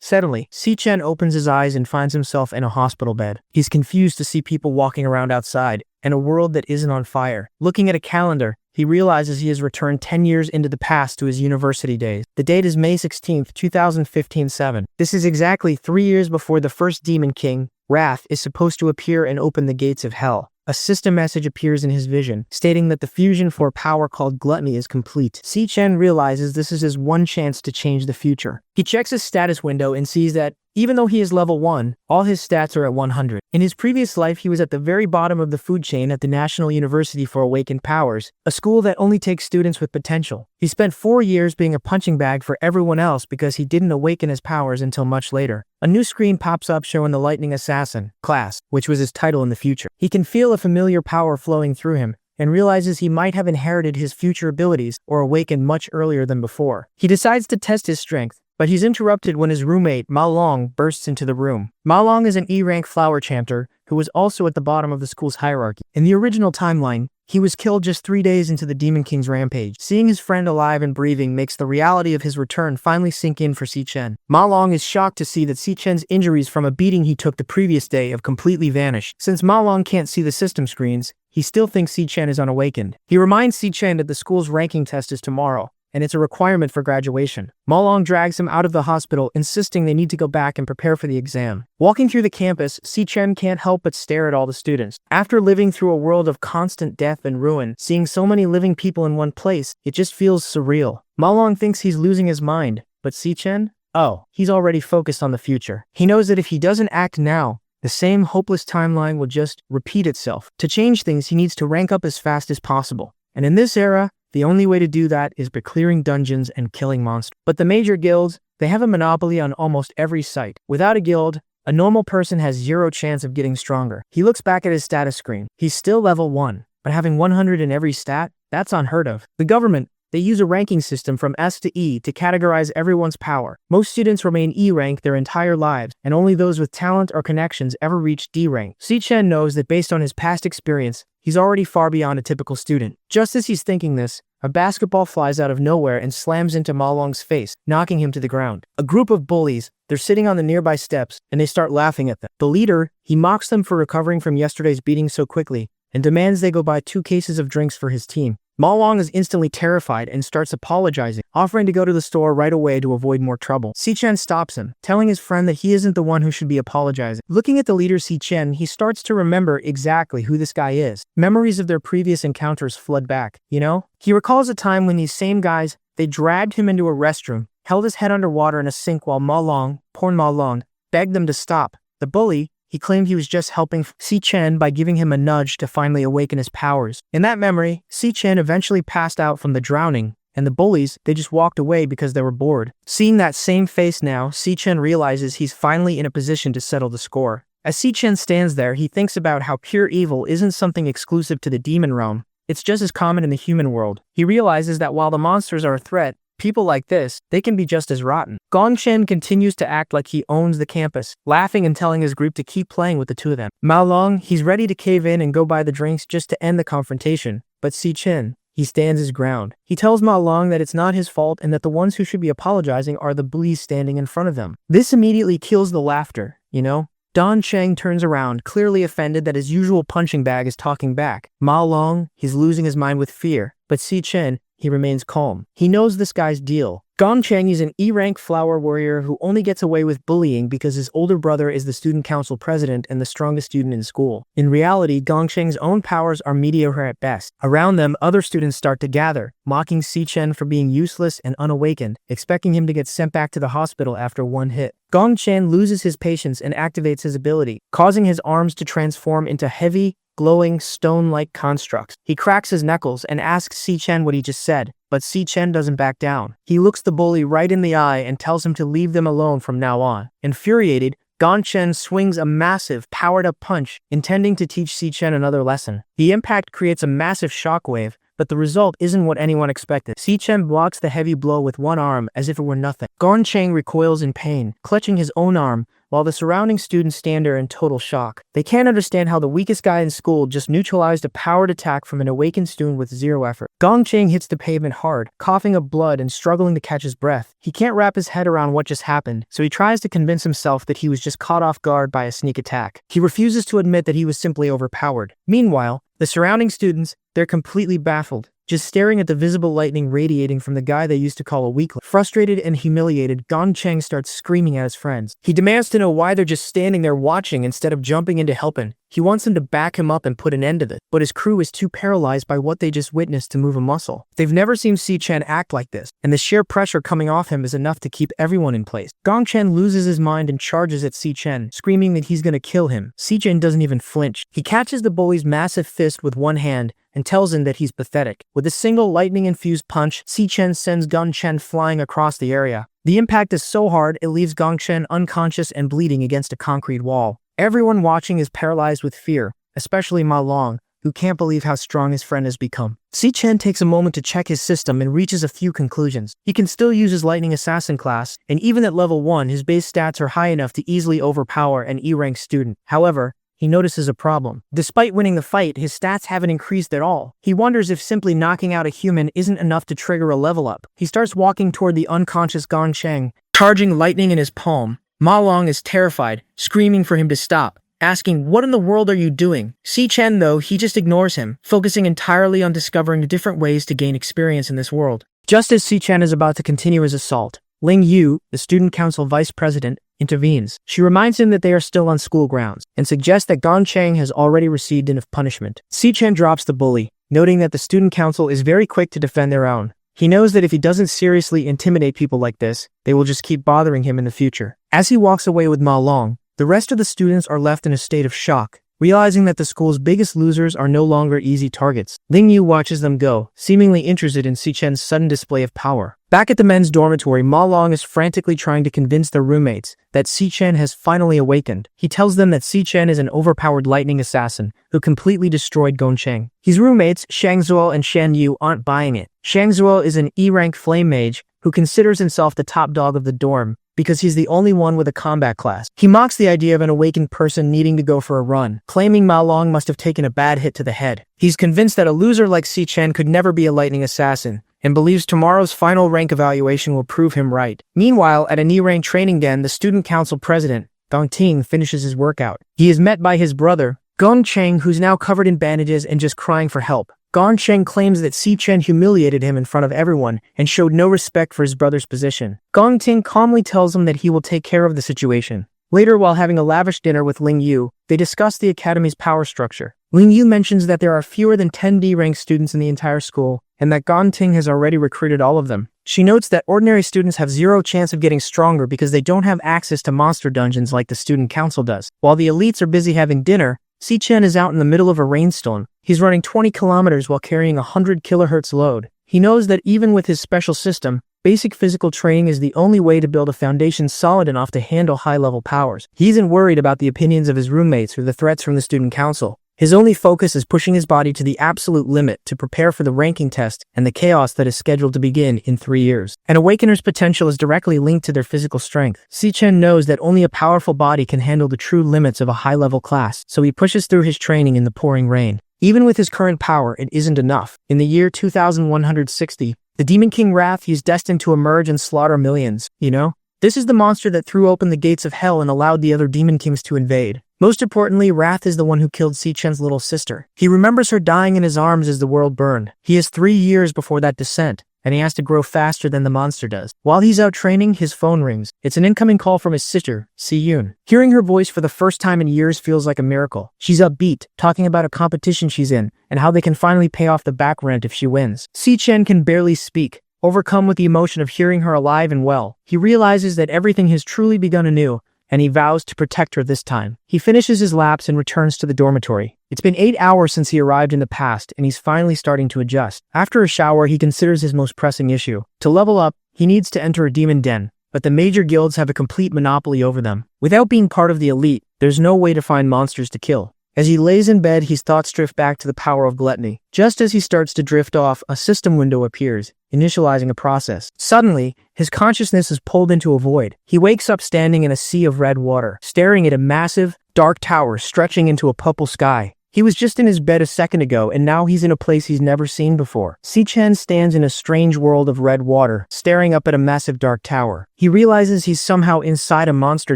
Suddenly, Si-Chen opens his eyes and finds himself in a hospital bed. He's confused to see people walking around outside, and a world that isn't on fire. Looking at a calendar, he realizes he has returned 10 years into the past to his university days. The date is May 16th, 2015-7. This is exactly 3 years before the first Demon King, Wrath, is supposed to appear and open the gates of hell. A system message appears in his vision, stating that the fusion for power called gluttony is complete. Si-Chen realizes this is his one chance to change the future. He checks his status window and sees that, even though he is level 1, all his stats are at 100. In his previous life, he was at the very bottom of the food chain at the National University for Awakened Powers, a school that only takes students with potential. He spent 4 years being a punching bag for everyone else because he didn't awaken his powers until much later. A new screen pops up showing the Lightning Assassin, class, which was his title in the future. He can feel a familiar power flowing through him, and realizes he might have inherited his future abilities or awakened much earlier than before. He decides to test his strength, but he's interrupted when his roommate, Ma Long, bursts into the room. Ma Long is an E-rank flower chanter who was also at the bottom of the school's hierarchy. In the original timeline, he was killed just 3 days into the Demon King's rampage. Seeing his friend alive and breathing makes the reality of his return finally sink in for Si-Chen. Ma Long is shocked to see that Si-Chen's injuries from a beating he took the previous day have completely vanished. Since Ma Long can't see the system screens, he still thinks Si-Chen is unawakened. He reminds Si-Chen that the school's ranking test is tomorrow, and it's a requirement for graduation. Ma Long drags him out of the hospital, insisting they need to go back and prepare for the exam. Walking through the campus, Si-Chen can't help but stare at all the students. After living through a world of constant death and ruin, seeing so many living people in one place, it just feels surreal. Ma Long thinks he's losing his mind, but Si-Chen? Oh, he's already focused on the future. He knows that if he doesn't act now, the same hopeless timeline will just repeat itself. To change things, he needs to rank up as fast as possible. And in this era, the only way to do that is by clearing dungeons and killing monsters. But the major guilds, they have a monopoly on almost every site. Without a guild, a normal person has 0 chance of getting stronger. He looks back at his status screen. He's still level 1, but having 100 in every stat, that's unheard of. The government, they use a ranking system from S to E to categorize everyone's power. Most students remain E rank their entire lives, and only those with talent or connections ever reach D rank. Si-Chen knows that based on his past experience, he's already far beyond a typical student. Just as he's thinking this, a basketball flies out of nowhere and slams into Ma Long's face, knocking him to the ground. A group of bullies, they're sitting on the nearby steps, and they start laughing at them. The leader, he mocks them for recovering from yesterday's beating so quickly, and demands they go buy 2 cases of drinks for his team. Ma Long is instantly terrified and starts apologizing, offering to go to the store right away to avoid more trouble. Si-Chen stops him, telling his friend that he isn't the one who should be apologizing. Looking at the leader Si-Chen, he starts to remember exactly who this guy is. Memories of their previous encounters flood back, you know? He recalls a time when these same guys, they dragged him into a restroom, held his head underwater in a sink while Ma Long, poor Ma Long, begged them to stop. The bully, he claimed he was just helping Si-Chen by giving him a nudge to finally awaken his powers. In that memory, Si-Chen eventually passed out from the drowning, and the bullies, they just walked away because they were bored. Seeing that same face now, Si-Chen realizes he's finally in a position to settle the score. As Si-Chen stands there, he thinks about how pure evil isn't something exclusive to the demon realm. It's just as common in the human world. He realizes that while the monsters are a threat, people like this, they can be just as rotten. Gongchen continues to act like he owns the campus, laughing and telling his group to keep playing with the 2 of them. Ma Long, he's ready to cave in and go buy the drinks just to end the confrontation, but Si-Chen, he stands his ground. He tells Ma Long that it's not his fault and that the ones who should be apologizing are the bullies standing in front of them. This immediately kills the laughter, you know? Don Cheng turns around, clearly offended that his usual punching bag is talking back. Ma Long, he's losing his mind with fear, but Si-Chen, he remains calm. He knows this guy's deal. Gongchen is an E-rank flower warrior who only gets away with bullying because his older brother is the student council president and the strongest student in school. In reality, Gongchen's own powers are mediocre at best. Around them, other students start to gather, mocking Si-Chen for being useless and unawakened, expecting him to get sent back to the hospital after 1 hit. Gongchen loses his patience and activates his ability, causing his arms to transform into heavy, glowing, stone-like constructs. He cracks his knuckles and asks Si-Chen what he just said, but Si-Chen doesn't back down. He looks the bully right in the eye and tells him to leave them alone from now on. Infuriated, Gongchen swings a massive, powered-up punch, intending to teach Si-Chen another lesson. The impact creates a massive shockwave, but the result isn't what anyone expected. Si-Chen blocks the heavy blow with one arm as if it were nothing. Gong-Cheng recoils in pain, clutching his own arm, while the surrounding students stand there in total shock. They can't understand how the weakest guy in school just neutralized a powered attack from an awakened student with zero effort. Gong-Cheng hits the pavement hard, coughing up blood and struggling to catch his breath. He can't wrap his head around what just happened, so he tries to convince himself that he was just caught off guard by a sneak attack. He refuses to admit that he was simply overpowered. Meanwhile, the surrounding students, they're completely baffled, just staring at the visible lightning radiating from the guy they used to call a weakling. Frustrated and humiliated, Gong-Cheng starts screaming at his friends. He demands to know why they're just standing there watching instead of jumping in to help him. He wants them to back him up and put an end to this, but his crew is too paralyzed by what they just witnessed to move a muscle. They've never seen Si-Chen act like this, and the sheer pressure coming off him is enough to keep everyone in place. Gong-Chen loses his mind and charges at Si-Chen, screaming that he's gonna kill him. Si-Chen doesn't even flinch. He catches the bully's massive fist with one hand and tells him that he's pathetic. With a single lightning-infused punch, Si-Chen sends Gong-Chen flying across the area. The impact is so hard, it leaves Gong-Chen unconscious and bleeding against a concrete wall. Everyone watching is paralyzed with fear, especially Ma Long, who can't believe how strong his friend has become. Si-Chen takes a moment to check his system and reaches a few conclusions. He can still use his Lightning Assassin class, and even at level 1, his base stats are high enough to easily overpower an E-rank student. However, he notices a problem. Despite winning the fight, his stats haven't increased at all. He wonders if simply knocking out a human isn't enough to trigger a level up. He starts walking toward the unconscious Gong-Cheng, charging lightning in his palm. Ma Long is terrified, screaming for him to stop, asking, "What in the world are you doing?" Si-Chen, though, he just ignores him, focusing entirely on discovering different ways to gain experience in this world. Just as Si-Chen is about to continue his assault, Ling Yu, the student council vice president, intervenes. She reminds him that they are still on school grounds, and suggests that Gong-Cheng has already received enough punishment. Si-Chen drops the bully, noting that the student council is very quick to defend their own. He knows that if he doesn't seriously intimidate people like this, they will just keep bothering him in the future. As he walks away with Ma Long, the rest of the students are left in a state of shock, realizing that the school's biggest losers are no longer easy targets. Ling Yu watches them go, seemingly interested in Si-Chen's sudden display of power. Back at the men's dormitory, Ma Long is frantically trying to convince their roommates that Si-Chen has finally awakened. He tells them that Si-Chen is an overpowered lightning assassin who completely destroyed Gong-Cheng. His roommates, Shang Zuo and Shan Yu, aren't buying it. Shang Zuo is an E-rank flame mage who considers himself the top dog of the dorm because he's the only one with a combat class. He mocks the idea of an awakened person needing to go for a run, claiming Ma Long must have taken a bad hit to the head. He's convinced that a loser like Si-Chen could never be a lightning assassin, and believes tomorrow's final rank evaluation will prove him right. Meanwhile, at an E-rank training den, the student council president, Gong Ting, finishes his workout. He is met by his brother, Gong-Cheng, who's now covered in bandages and just crying for help. Gong-Cheng claims that Si-Chen humiliated him in front of everyone and showed no respect for his brother's position. Gong Ting calmly tells him that he will take care of the situation. Later, while having a lavish dinner with Ling Yu, they discuss the academy's power structure. Ling Yu mentions that there are fewer than 10 D-rank students in the entire school, and that Gong Ting has already recruited all of them. She notes that ordinary students have zero chance of getting stronger because they don't have access to monster dungeons like the student council does. While the elites are busy having dinner, Si-Chen is out in the middle of a rainstorm. He's running 20 kilometers while carrying a 100 kilohertz load. He knows that even with his special system, basic physical training is the only way to build a foundation solid enough to handle high-level powers. He isn't worried about the opinions of his roommates or the threats from the student council. His only focus is pushing his body to the absolute limit to prepare for the ranking test and the chaos that is scheduled to begin in 3 years. An awakener's potential is directly linked to their physical strength. Si-Chen knows that only a powerful body can handle the true limits of a high-level class, so he pushes through his training in the pouring rain. Even with his current power, it isn't enough. In the year 2160, the Demon King Wrath is destined to emerge and slaughter millions, This is the monster that threw open the gates of hell and allowed the other Demon Kings to invade. Most importantly, Wrath is the one who killed Si-Chen's little sister. He remembers her dying in his arms as the world burned. He has 3 years before that descent, and he has to grow faster than the monster does. While he's out training, his phone rings. It's an incoming call from his sister, Si-Yoon. Hearing her voice for the first time in years feels like a miracle. She's upbeat, talking about a competition she's in, and how they can finally pay off the back rent if she wins. Si-Chen can barely speak. Overcome with the emotion of hearing her alive and well, he realizes that everything has truly begun anew, and he vows to protect her this time. He finishes his laps and returns to the dormitory. It's been 8 hours since he arrived in the past, and he's finally starting to adjust. After a shower, he considers his most pressing issue. To level up, he needs to enter a demon den, but the major guilds have a complete monopoly over them. Without being part of the elite, there's no way to find monsters to kill. As he lays in bed, his thoughts drift back to the power of gluttony. Just as he starts to drift off, a system window appears, initializing a process. Suddenly, his consciousness is pulled into a void. He wakes up standing in a sea of red water, staring at a massive, dark tower stretching into a purple sky. He was just in his bed a second ago, and now he's in a place he's never seen before. Si-Chen stands in a strange world of red water, staring up at a massive dark tower. He realizes he's somehow inside a monster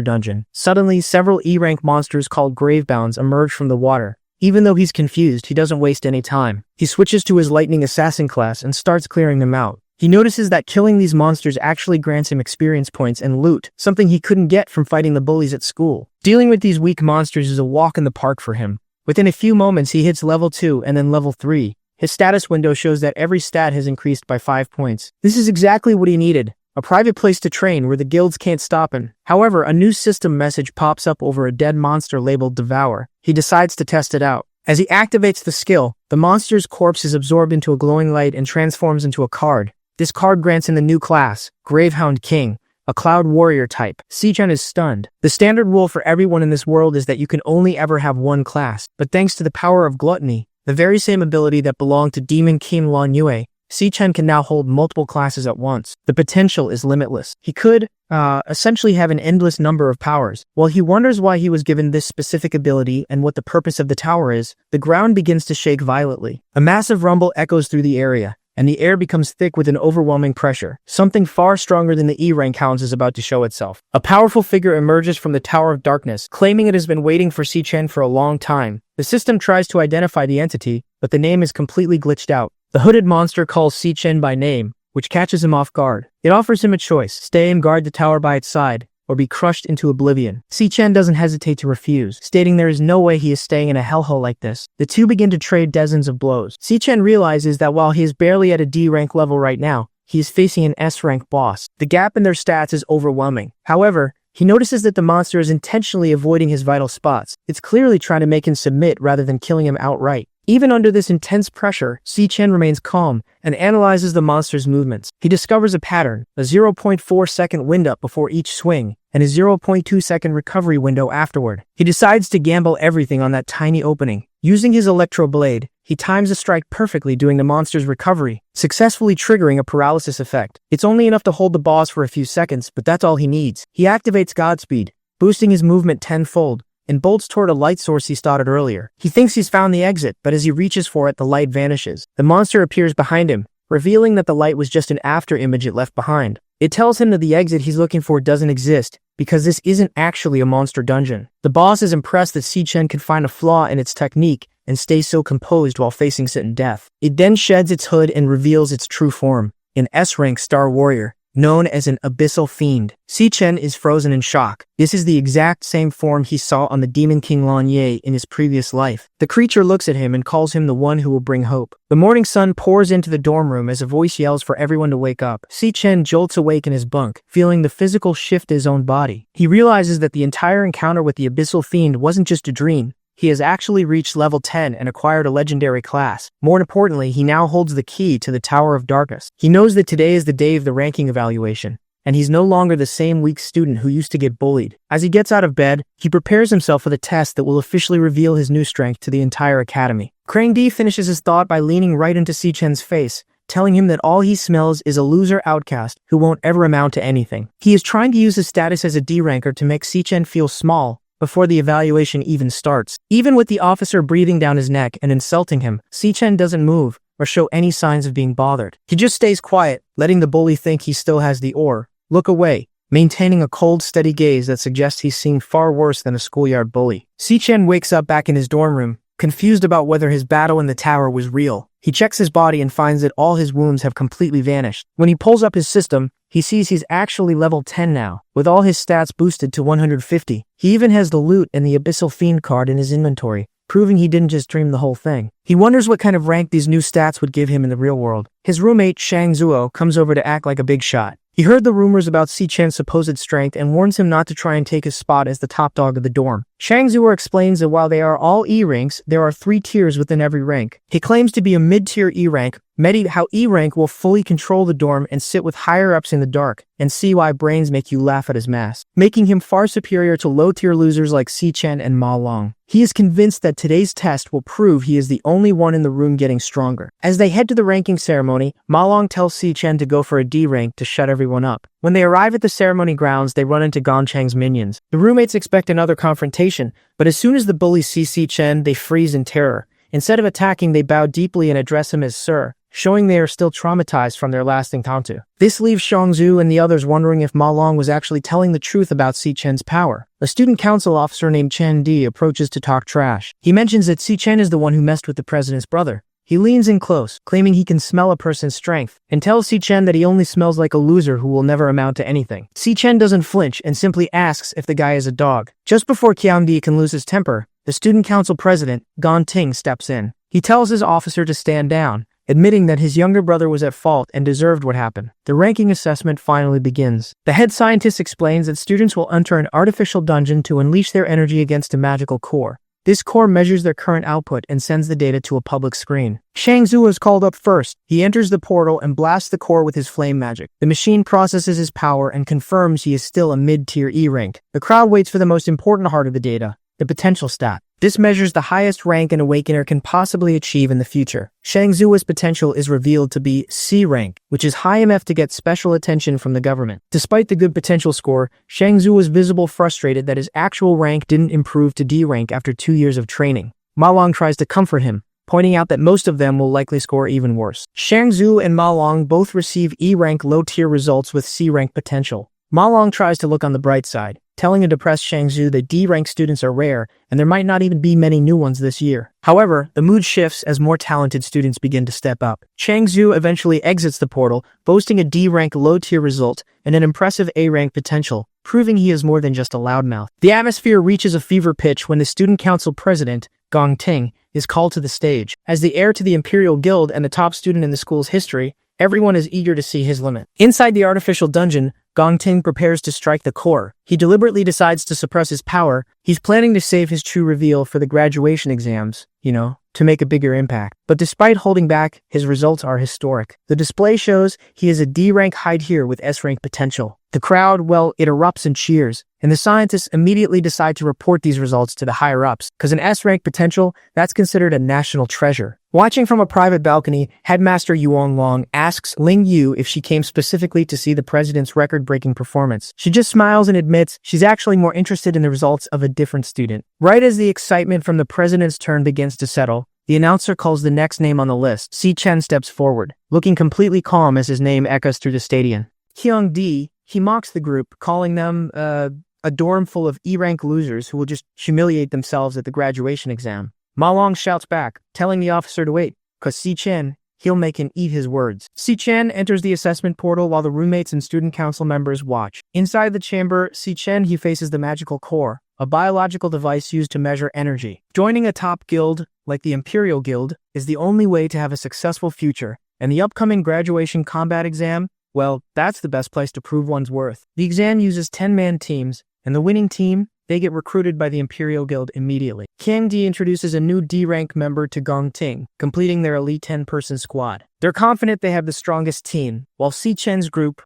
dungeon. Suddenly, several E-rank monsters called Gravebounds emerge from the water. Even though he's confused, he doesn't waste any time. He switches to his Lightning Assassin class and starts clearing them out. He notices that killing these monsters actually grants him experience points and loot, something he couldn't get from fighting the bullies at school. Dealing with these weak monsters is a walk in the park for him. Within a few moments, he hits level 2 and then level 3. His status window shows that every stat has increased by 5 points. This is exactly what he needed, a private place to train where the guilds can't stop him. However, a new system message pops up over a dead monster labeled Devourer. He decides to test it out. As he activates the skill, the monster's corpse is absorbed into a glowing light and transforms into a card. This card grants him the new class, Gravehound King, a cloud warrior type. Si-Chen is stunned. The standard rule for everyone in this world is that you can only ever have one class, but thanks to the power of gluttony, the very same ability that belonged to Demon King Lan Yue, Si-Chen can now hold multiple classes at once. The potential is limitless. He could, essentially have an endless number of powers. While he wonders why he was given this specific ability and what the purpose of the tower is, the ground begins to shake violently. A massive rumble echoes through the area, and the air becomes thick with an overwhelming pressure. Something far stronger than the E-rank hounds is about to show itself. A powerful figure emerges from the Tower of Darkness, claiming it has been waiting for Si-Chen for a long time. The system tries to identify the entity, but the name is completely glitched out. The hooded monster calls Si-Chen by name, which catches him off guard. It offers him a choice: stay and guard the tower by its side, or be crushed into oblivion. Si-Chen doesn't hesitate to refuse, stating there is no way he is staying in a hellhole like this. The two begin to trade dozens of blows. Si-Chen realizes that while he is barely at a D-rank level right now, he is facing an S-rank boss. The gap in their stats is overwhelming. However, he notices that the monster is intentionally avoiding his vital spots. It's clearly trying to make him submit rather than killing him outright. Even under this intense pressure, Si-Chen remains calm and analyzes the monster's movements. He discovers a pattern, a 0.4 second wind-up before each swing, and a 0.2 second recovery window afterward. He decides to gamble everything on that tiny opening. Using his electro blade, he times a strike perfectly during the monster's recovery, successfully triggering a paralysis effect. It's only enough to hold the boss for a few seconds, but that's all he needs. He activates Godspeed, boosting his movement tenfold, and bolts toward a light source he spotted earlier. He thinks he's found the exit, but as he reaches for it, the light vanishes. The monster appears behind him, revealing that the light was just an after image it left behind. It tells him that the exit he's looking for doesn't exist, because this isn't actually a monster dungeon. The boss is impressed that Si-Chen can find a flaw in its technique and stay so composed while facing certain death. It then sheds its hood and reveals its true form, an S-rank star warrior, known as an abyssal fiend. Si-Chen is frozen in shock. This is the exact same form he saw on the Demon King Lan Yue in his previous life. The creature looks at him and calls him the one who will bring hope. The morning sun pours into the dorm room as a voice yells for everyone to wake up. Si-Chen jolts awake in his bunk, feeling the physical shift in his own body. He realizes that the entire encounter with the abyssal fiend wasn't just a dream. He has actually reached level 10 and acquired a legendary class. More importantly, he now holds the key to the Tower of Darkness. He knows that today is the day of the ranking evaluation, and he's no longer the same weak student who used to get bullied. As he gets out of bed, he prepares himself for the test that will officially reveal his new strength to the entire academy. Krang D finishes his thought by leaning right into Si-Chen's face, telling him that all he smells is a loser outcast who won't ever amount to anything. He is trying to use his status as a D-ranker to make Si-Chen feel small before the evaluation even starts. Even with the officer breathing down his neck and insulting him, Si-Chen doesn't move or show any signs of being bothered. He just stays quiet, letting the bully think he still has the look away, maintaining a cold, steady gaze that suggests he's seen far worse than a schoolyard bully. Si-Chen wakes up back in his dorm room, confused about whether his battle in the tower was real. He checks his body and finds that all his wounds have completely vanished. When he pulls up his system, he sees he's actually level 10 now, with all his stats boosted to 150. He even has the loot and the Abyssal Fiend card in his inventory, proving he didn't just dream the whole thing. He wonders what kind of rank these new stats would give him in the real world. His roommate, Shang Zuo, comes over to act like a big shot. He heard the rumors about Si-Chen's supposed strength and warns him not to try and take his spot as the top dog of the dorm. Shangzhuo explains that while they are all E ranks, there are 3 tiers within every rank. He claims to be a mid-tier E rank, how E rank will fully control the dorm and sit with higher-ups in the dark, and see why brains make you laugh at his mask, making him far superior to low-tier losers like Si Chen and Ma Long. He is convinced that today's test will prove he is the only one in the room getting stronger. As they head to the ranking ceremony, Ma Long tells Si Chen to go for a D rank to shut everyone up. When they arrive at the ceremony grounds, they run into Gong Cheng's minions. The roommates expect another confrontation, but as soon as the bullies see Si Chen, they freeze in terror. Instead of attacking, they bow deeply and address him as Sir, showing they are still traumatized from their last encounter. This leaves Shangzhu and the others wondering if Ma Long was actually telling the truth about Si Chen's power. A student council officer named Chen Di approaches to talk trash. He mentions that Si Chen is the one who messed with the president's brother. He leans in close, claiming he can smell a person's strength, and tells Si Chen that he only smells like a loser who will never amount to anything. Si Chen doesn't flinch and simply asks if the guy is a dog. Just before Qiang Di can lose his temper, the student council president, Gong Ting, steps in. He tells his officer to stand down, admitting that his younger brother was at fault and deserved what happened. The ranking assessment finally begins. The head scientist explains that students will enter an artificial dungeon to unleash their energy against a magical core. This core measures their current output and sends the data to a public screen. Shangzhu is called up first. He enters the portal and blasts the core with his flame magic. The machine processes his power and confirms he is still a mid-tier E rank. The crowd waits for the most important part of the data, the potential stat. This measures the highest rank an awakener can possibly achieve in the future. Shangzhuo's potential is revealed to be C rank, which is high enough to get special attention from the government. Despite the good potential score, Shangzhuo was visibly frustrated that his actual rank didn't improve to D rank after 2 years of training. Ma Long tries to comfort him, pointing out that most of them will likely score even worse. Shangzhuo and Ma Long both receive E rank low-tier results with C rank potential. Ma Long tries to look on the bright side, telling a depressed Shangzhu that D-rank students are rare and there might not even be many new ones this year. However, the mood shifts as more talented students begin to step up. Shangzhu eventually exits the portal, boasting a D-rank low-tier result and an impressive A-rank potential, proving he is more than just a loudmouth. The atmosphere reaches a fever pitch when the student council president, Gong Ting, is called to the stage. As the heir to the Imperial Guild and the top student in the school's history, everyone is eager to see his limit. Inside the artificial dungeon, Gong Ting prepares to strike the core. He deliberately decides to suppress his power. He's planning to save his true reveal for the graduation exams, to make a bigger impact. But despite holding back, his results are historic. The display shows he is a D-rank high tier with S-rank potential. The crowd, it erupts in cheers, and the scientists immediately decide to report these results to the higher-ups, because an S-rank potential, that's considered a national treasure. Watching from a private balcony, Headmaster Yuan Long asks Ling Yu if she came specifically to see the president's record-breaking performance. She just smiles and admits she's actually more interested in the results of a different student. Right as the excitement from the president's turn begins to settle, the announcer calls the next name on the list. Si Chen steps forward, looking completely calm as his name echoes through the stadium. Qiang Di, he mocks the group, calling them, a dorm full of E-rank losers who will just humiliate themselves at the graduation exam. Ma Long shouts back, telling the officer to wait, cause Si Chen, he'll make him eat his words. Si Chen enters the assessment portal while the roommates and student council members watch. Inside the chamber, Si Chen, he faces the magical core, a biological device used to measure energy. Joining a top guild, like the Imperial Guild, is the only way to have a successful future, and the upcoming graduation combat exam, that's the best place to prove one's worth. The exam uses 10-man teams, and the winning team, they get recruited by the Imperial Guild immediately. Qiang Di introduces a new D-rank member to Gong Ting, completing their elite 10-person squad. They're confident they have the strongest team, while Si Chen's group,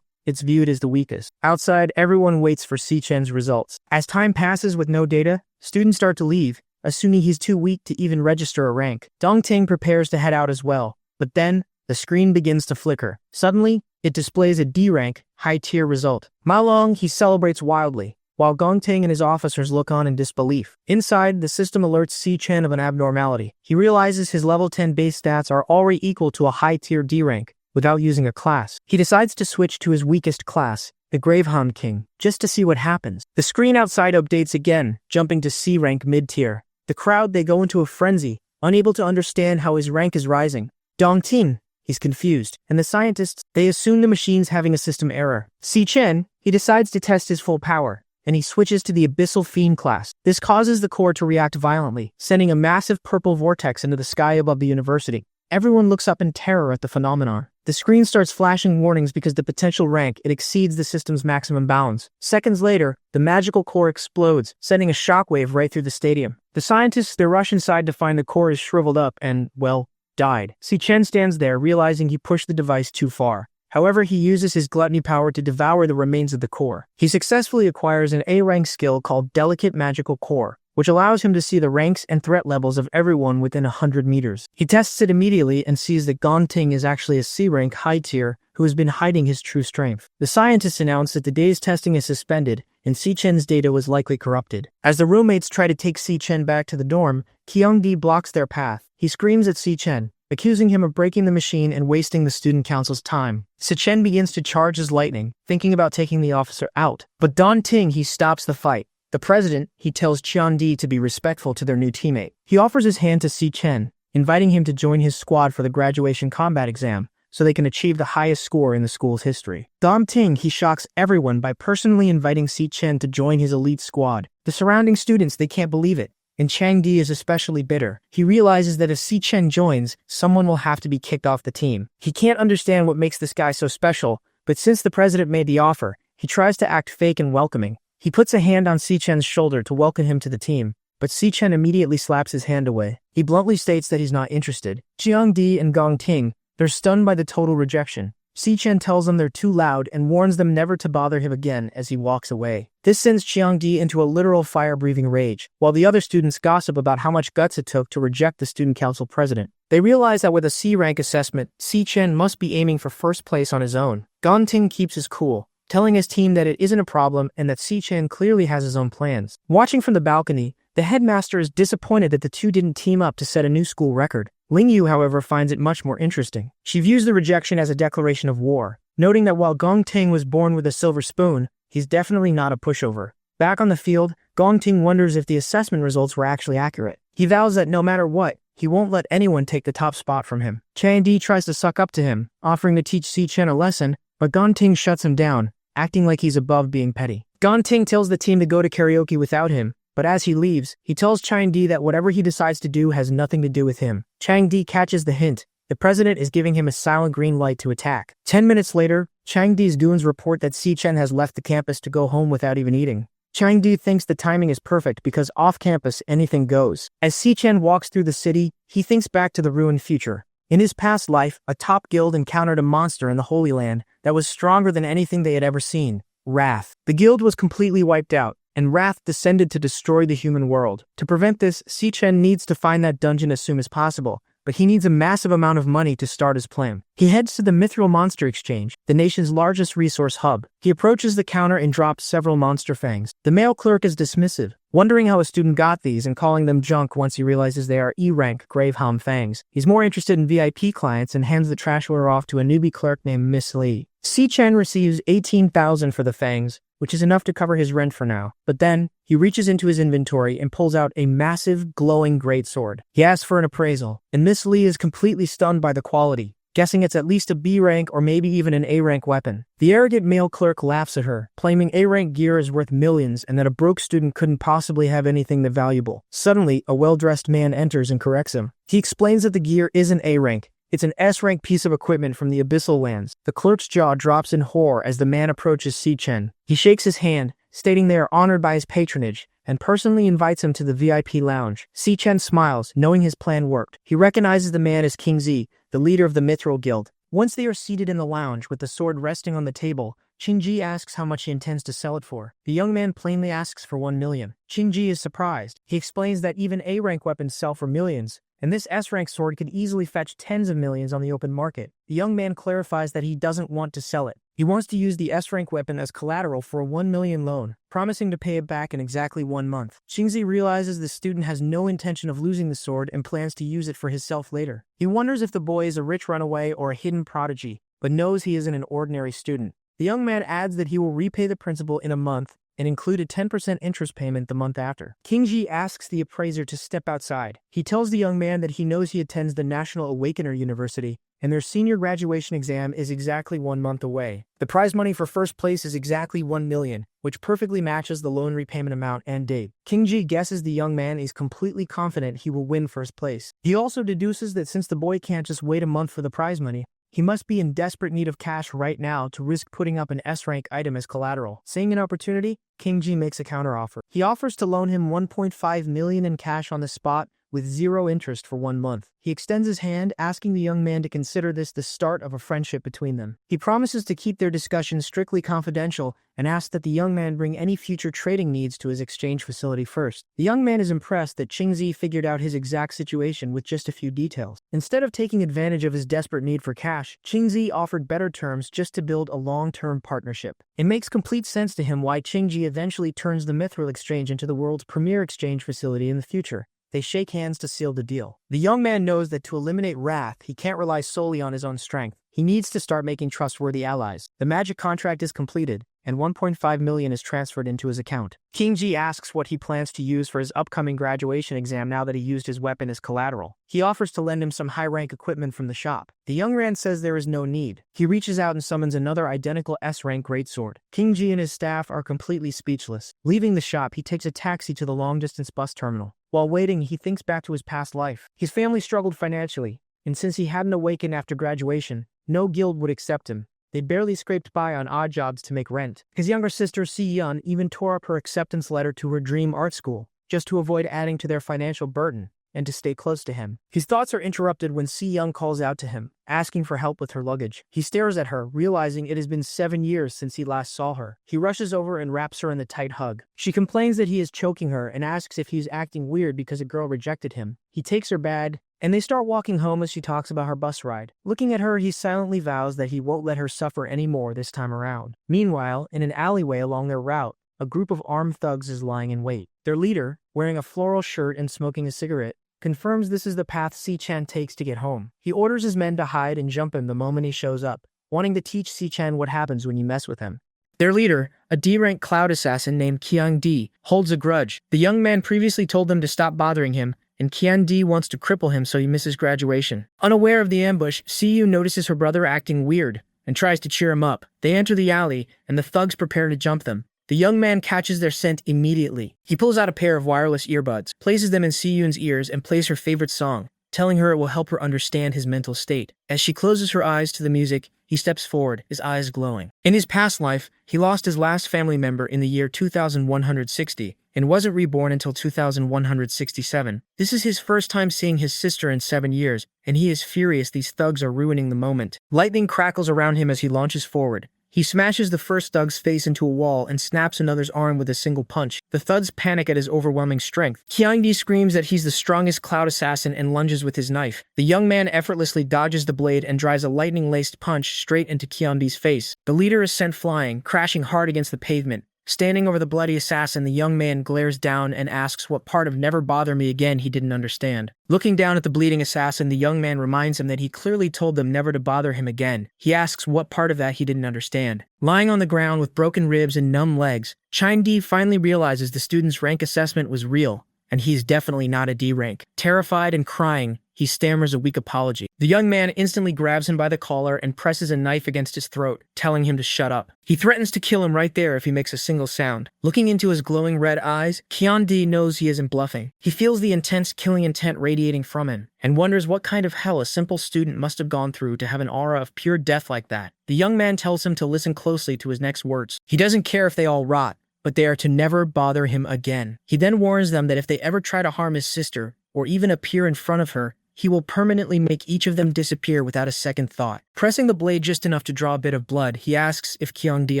it's viewed as the weakest. Outside, everyone waits for Si Chen's results. As time passes with no data, students start to leave, assuming he's too weak to even register a rank. Gong Ting prepares to head out as well, but then, the screen begins to flicker. Suddenly, it displays a D-rank, high-tier result. Ma Long, he celebrates wildly, while Gong Ting and his officers look on in disbelief. Inside, the system alerts Si Chen of an abnormality. He realizes his level 10 base stats are already equal to a high-tier D-rank, without using a class. He decides to switch to his weakest class, the Gravehound King, just to see what happens. The screen outside updates again, jumping to C-rank mid-tier. The crowd, they go into a frenzy, unable to understand how his rank is rising. Gong Ting, he's confused, and the scientists, they assume the machine's having a system error. Si Chen, he decides to test his full power, and he switches to the Abyssal Fiend class. This causes the core to react violently, sending a massive purple vortex into the sky above the university. Everyone looks up in terror at the phenomenon. The screen starts flashing warnings because the potential rank it exceeds the system's maximum bounds. Seconds later, the magical core explodes, sending a shockwave right through the stadium. The scientists they rush inside to find the core is shriveled up and, well, died. Si-Chen stands there, realizing he pushed the device too far. However, he uses his gluttony power to devour the remains of the core. He successfully acquires an A-rank skill called Delicate Magical Core, which allows him to see the ranks and threat levels of everyone within 100 meters. He tests it immediately and sees that Gong Ting is actually a C-rank high tier who has been hiding his true strength. The scientists announce that the day's testing is suspended and Si-Chen's data was likely corrupted. As the roommates try to take Si-Chen back to the dorm, Kyung-di blocks their path. He screams at Si-Chen, accusing him of breaking the machine and wasting the student council's time. Si-Chen begins to charge as lightning, thinking about taking the officer out. But Gong Ting, he stops the fight. The president, he tells Cheon-di to be respectful to their new teammate. He offers his hand to Si-Chen, inviting him to join his squad for the graduation combat exam, so they can achieve the highest score in the school's history. Gong Ting, he shocks everyone by personally inviting Si-Chen to join his elite squad. The surrounding students, they can't believe it. And Chang-di is especially bitter. He realizes that if Si-Chen joins, someone will have to be kicked off the team. He can't understand what makes this guy so special, but since the president made the offer, he tries to act fake and welcoming. He puts a hand on Si-Chen's shoulder to welcome him to the team, but Si-Chen immediately slaps his hand away. He bluntly states that he's not interested. Cheong-di and Gong Ting, they're stunned by the total rejection. Si-Chen tells them they're too loud and warns them never to bother him again as he walks away. This sends Cheong-di into a literal fire-breathing rage, while the other students gossip about how much guts it took to reject the student council president. They realize that with a C-rank assessment, Si-Chen must be aiming for first place on his own. Gong Ting keeps his cool, telling his team that it isn't a problem and that Si-Chen clearly has his own plans. Watching from the balcony, the headmaster is disappointed that the two didn't team up to set a new school record. Ling Yu, however, finds it much more interesting. She views the rejection as a declaration of war, noting that while Gong Ting was born with a silver spoon, he's definitely not a pushover. Back on the field, Gong Ting wonders if the assessment results were actually accurate. He vows that no matter what, he won't let anyone take the top spot from him. Chang-di tries to suck up to him, offering to teach Si-Chen a lesson, but Gong Ting shuts him down, acting like he's above being petty. Gong Ting tells the team to go to karaoke without him, but as he leaves, he tells Chang-di that whatever he decides to do has nothing to do with him. Chang-di catches the hint. The president is giving him a silent green light to attack. 10 minutes later, Chang-di's goons report that Si-Chen has left the campus to go home without even eating. Chang-di thinks the timing is perfect because off-campus anything goes. As Si-Chen walks through the city, he thinks back to the ruined future. In his past life, a top guild encountered a monster in the Holy Land that was stronger than anything they had ever seen. Wrath. The guild was completely wiped out, and Wrath descended to destroy the human world. To prevent this, Si-Chen needs to find that dungeon as soon as possible, but he needs a massive amount of money to start his plan. He heads to the Mithril Monster Exchange, the nation's largest resource hub. He approaches the counter and drops several monster fangs. The male clerk is dismissive, wondering how a student got these and calling them junk once he realizes they are E-rank Gravehelm fangs. He's more interested in VIP clients and hands the trash order off to a newbie clerk named Miss Lee. Si-Chen receives 18,000 for the fangs, which is enough to cover his rent for now. But then, he reaches into his inventory and pulls out a massive, glowing greatsword. He asks for an appraisal, and Miss Lee is completely stunned by the quality, guessing it's at least a B-rank or maybe even an A-rank weapon. The arrogant male clerk laughs at her, claiming A-rank gear is worth millions and that a broke student couldn't possibly have anything that valuable. Suddenly, a well-dressed man enters and corrects him. He explains that the gear isn't A-rank. It's an S-rank piece of equipment from the Abyssal Lands. The clerk's jaw drops in horror as the man approaches Si-Chen. He shakes his hand, stating they are honored by his patronage, and personally invites him to the VIP lounge. Si-Chen smiles, knowing his plan worked. He recognizes the man as King Zi, the leader of the Mithril Guild. Once they are seated in the lounge with the sword resting on the table, Qingji asks how much he intends to sell it for. The young man plainly asks for 1 million. Qingji is surprised. He explains that even A-rank weapons sell for millions, and this S-rank sword could easily fetch tens of millions on the open market. The young man clarifies that he doesn't want to sell it. He wants to use the S-rank weapon as collateral for a 1 million loan, promising to pay it back in exactly 1 month. Qingzi realizes the student has no intention of losing the sword and plans to use it for himself later. He wonders if the boy is a rich runaway or a hidden prodigy, but knows he isn't an ordinary student. The young man adds that he will repay the principal in a month and include a 10% interest payment the month after. Qingji asks the appraiser to step outside. He tells the young man that he knows he attends the National Awakener University, and their senior graduation exam is exactly 1 month away. The prize money for first place is exactly 1 million, which perfectly matches the loan repayment amount and date. Qingji guesses the young man is completely confident he will win first place. He also deduces that since the boy can't just wait a month for the prize money, He must be in desperate need of cash right now to risk putting up an S-rank item as collateral. Seeing an opportunity, King Ji makes a counteroffer. He offers to loan him 1.5 million in cash on the spot with 0 interest for 1 month. He extends his hand, asking the young man to consider this the start of a friendship between them. He promises to keep their discussions strictly confidential and asks that the young man bring any future trading needs to his exchange facility first. The young man is impressed that Qingzi figured out his exact situation with just a few details. Instead of taking advantage of his desperate need for cash, Qingzi offered better terms just to build a long-term partnership. It makes complete sense to him why Qingji eventually turns the Mithril Exchange into the world's premier exchange facility in the future. They shake hands to seal the deal. The young man knows that to eliminate Wrath, he can't rely solely on his own strength. He needs to start making trustworthy allies. The magic contract is completed, and 1.5 million is transferred into his account. King Ji asks what he plans to use for his upcoming graduation exam now that he used his weapon as collateral. He offers to lend him some high-rank equipment from the shop. The young man says there is no need. He reaches out and summons another identical S-rank greatsword. King Ji and his staff are completely speechless. Leaving the shop, he takes a taxi to the long-distance bus terminal. While waiting, he thinks back to his past life. His family struggled financially, and since he hadn't awakened after graduation, no guild would accept him. They barely scraped by on odd jobs to make rent. His younger sister, Si-Yun, even tore up her acceptance letter to her dream art school, just to avoid adding to their financial burden and to stay close to him. His thoughts are interrupted when Si-Young calls out to him, asking for help with her luggage. He stares at her, realizing it has been 7 years since he last saw her. He rushes over and wraps her in a tight hug. She complains that he is choking her and asks if he's acting weird because a girl rejected him. He takes her bag, and they start walking home as she talks about her bus ride. Looking at her, he silently vows that he won't let her suffer anymore this time around. Meanwhile, in an alleyway along their route, a group of armed thugs is lying in wait. Their leader, wearing a floral shirt and smoking a cigarette, confirms this is the path Si-Chan takes to get home. He orders his men to hide and jump him the moment he shows up, wanting to teach Si-Chan what happens when you mess with him. Their leader, a D-rank cloud assassin named Qiang-Di, holds a grudge. The young man previously told them to stop bothering him, and Qiang-Di wants to cripple him so he misses graduation. Unaware of the ambush, Si-Yu notices her brother acting weird and tries to cheer him up. They enter the alley, and the thugs prepare to jump them. The young man catches their scent immediately. He pulls out a pair of wireless earbuds, places them in Si-Yun's ears, and plays her favorite song, telling her it will help her understand his mental state. As she closes her eyes to the music, he steps forward, his eyes glowing. In his past life, he lost his last family member in the year 2160 and wasn't reborn until 2167. This is his first time seeing his sister in 7 years, and he is furious these thugs are ruining the moment. Lightning crackles around him as he launches forward. He smashes the first thug's face into a wall and snaps another's arm with a single punch. The thugs panic at his overwhelming strength. Qiang-Di screams that he's the strongest cloud assassin and lunges with his knife. The young man effortlessly dodges the blade and drives a lightning-laced punch straight into Qiang-Di's face. The leader is sent flying, crashing hard against the pavement. Standing over the bloody assassin, the young man glares down and asks what part of "never bother me again" he didn't understand. Looking down at the bleeding assassin, the young man reminds him that he clearly told them never to bother him again. He asks what part of that he didn't understand. Lying on the ground with broken ribs and numb legs, Qiang-Di finally realizes the student's rank assessment was real, and he's definitely not a D rank. Terrified and crying, he stammers a weak apology. The young man instantly grabs him by the collar and presses a knife against his throat, telling him to shut up. He threatens to kill him right there if he makes a single sound. Looking into his glowing red eyes, Qiang-Di knows he isn't bluffing. He feels the intense killing intent radiating from him, and wonders what kind of hell a simple student must have gone through to have an aura of pure death like that. The young man tells him to listen closely to his next words. He doesn't care if they all rot, but they are to never bother him again. He then warns them that if they ever try to harm his sister, or even appear in front of her, he will permanently make each of them disappear without a second thought. Pressing the blade just enough to draw a bit of blood, he asks if Qiang-Di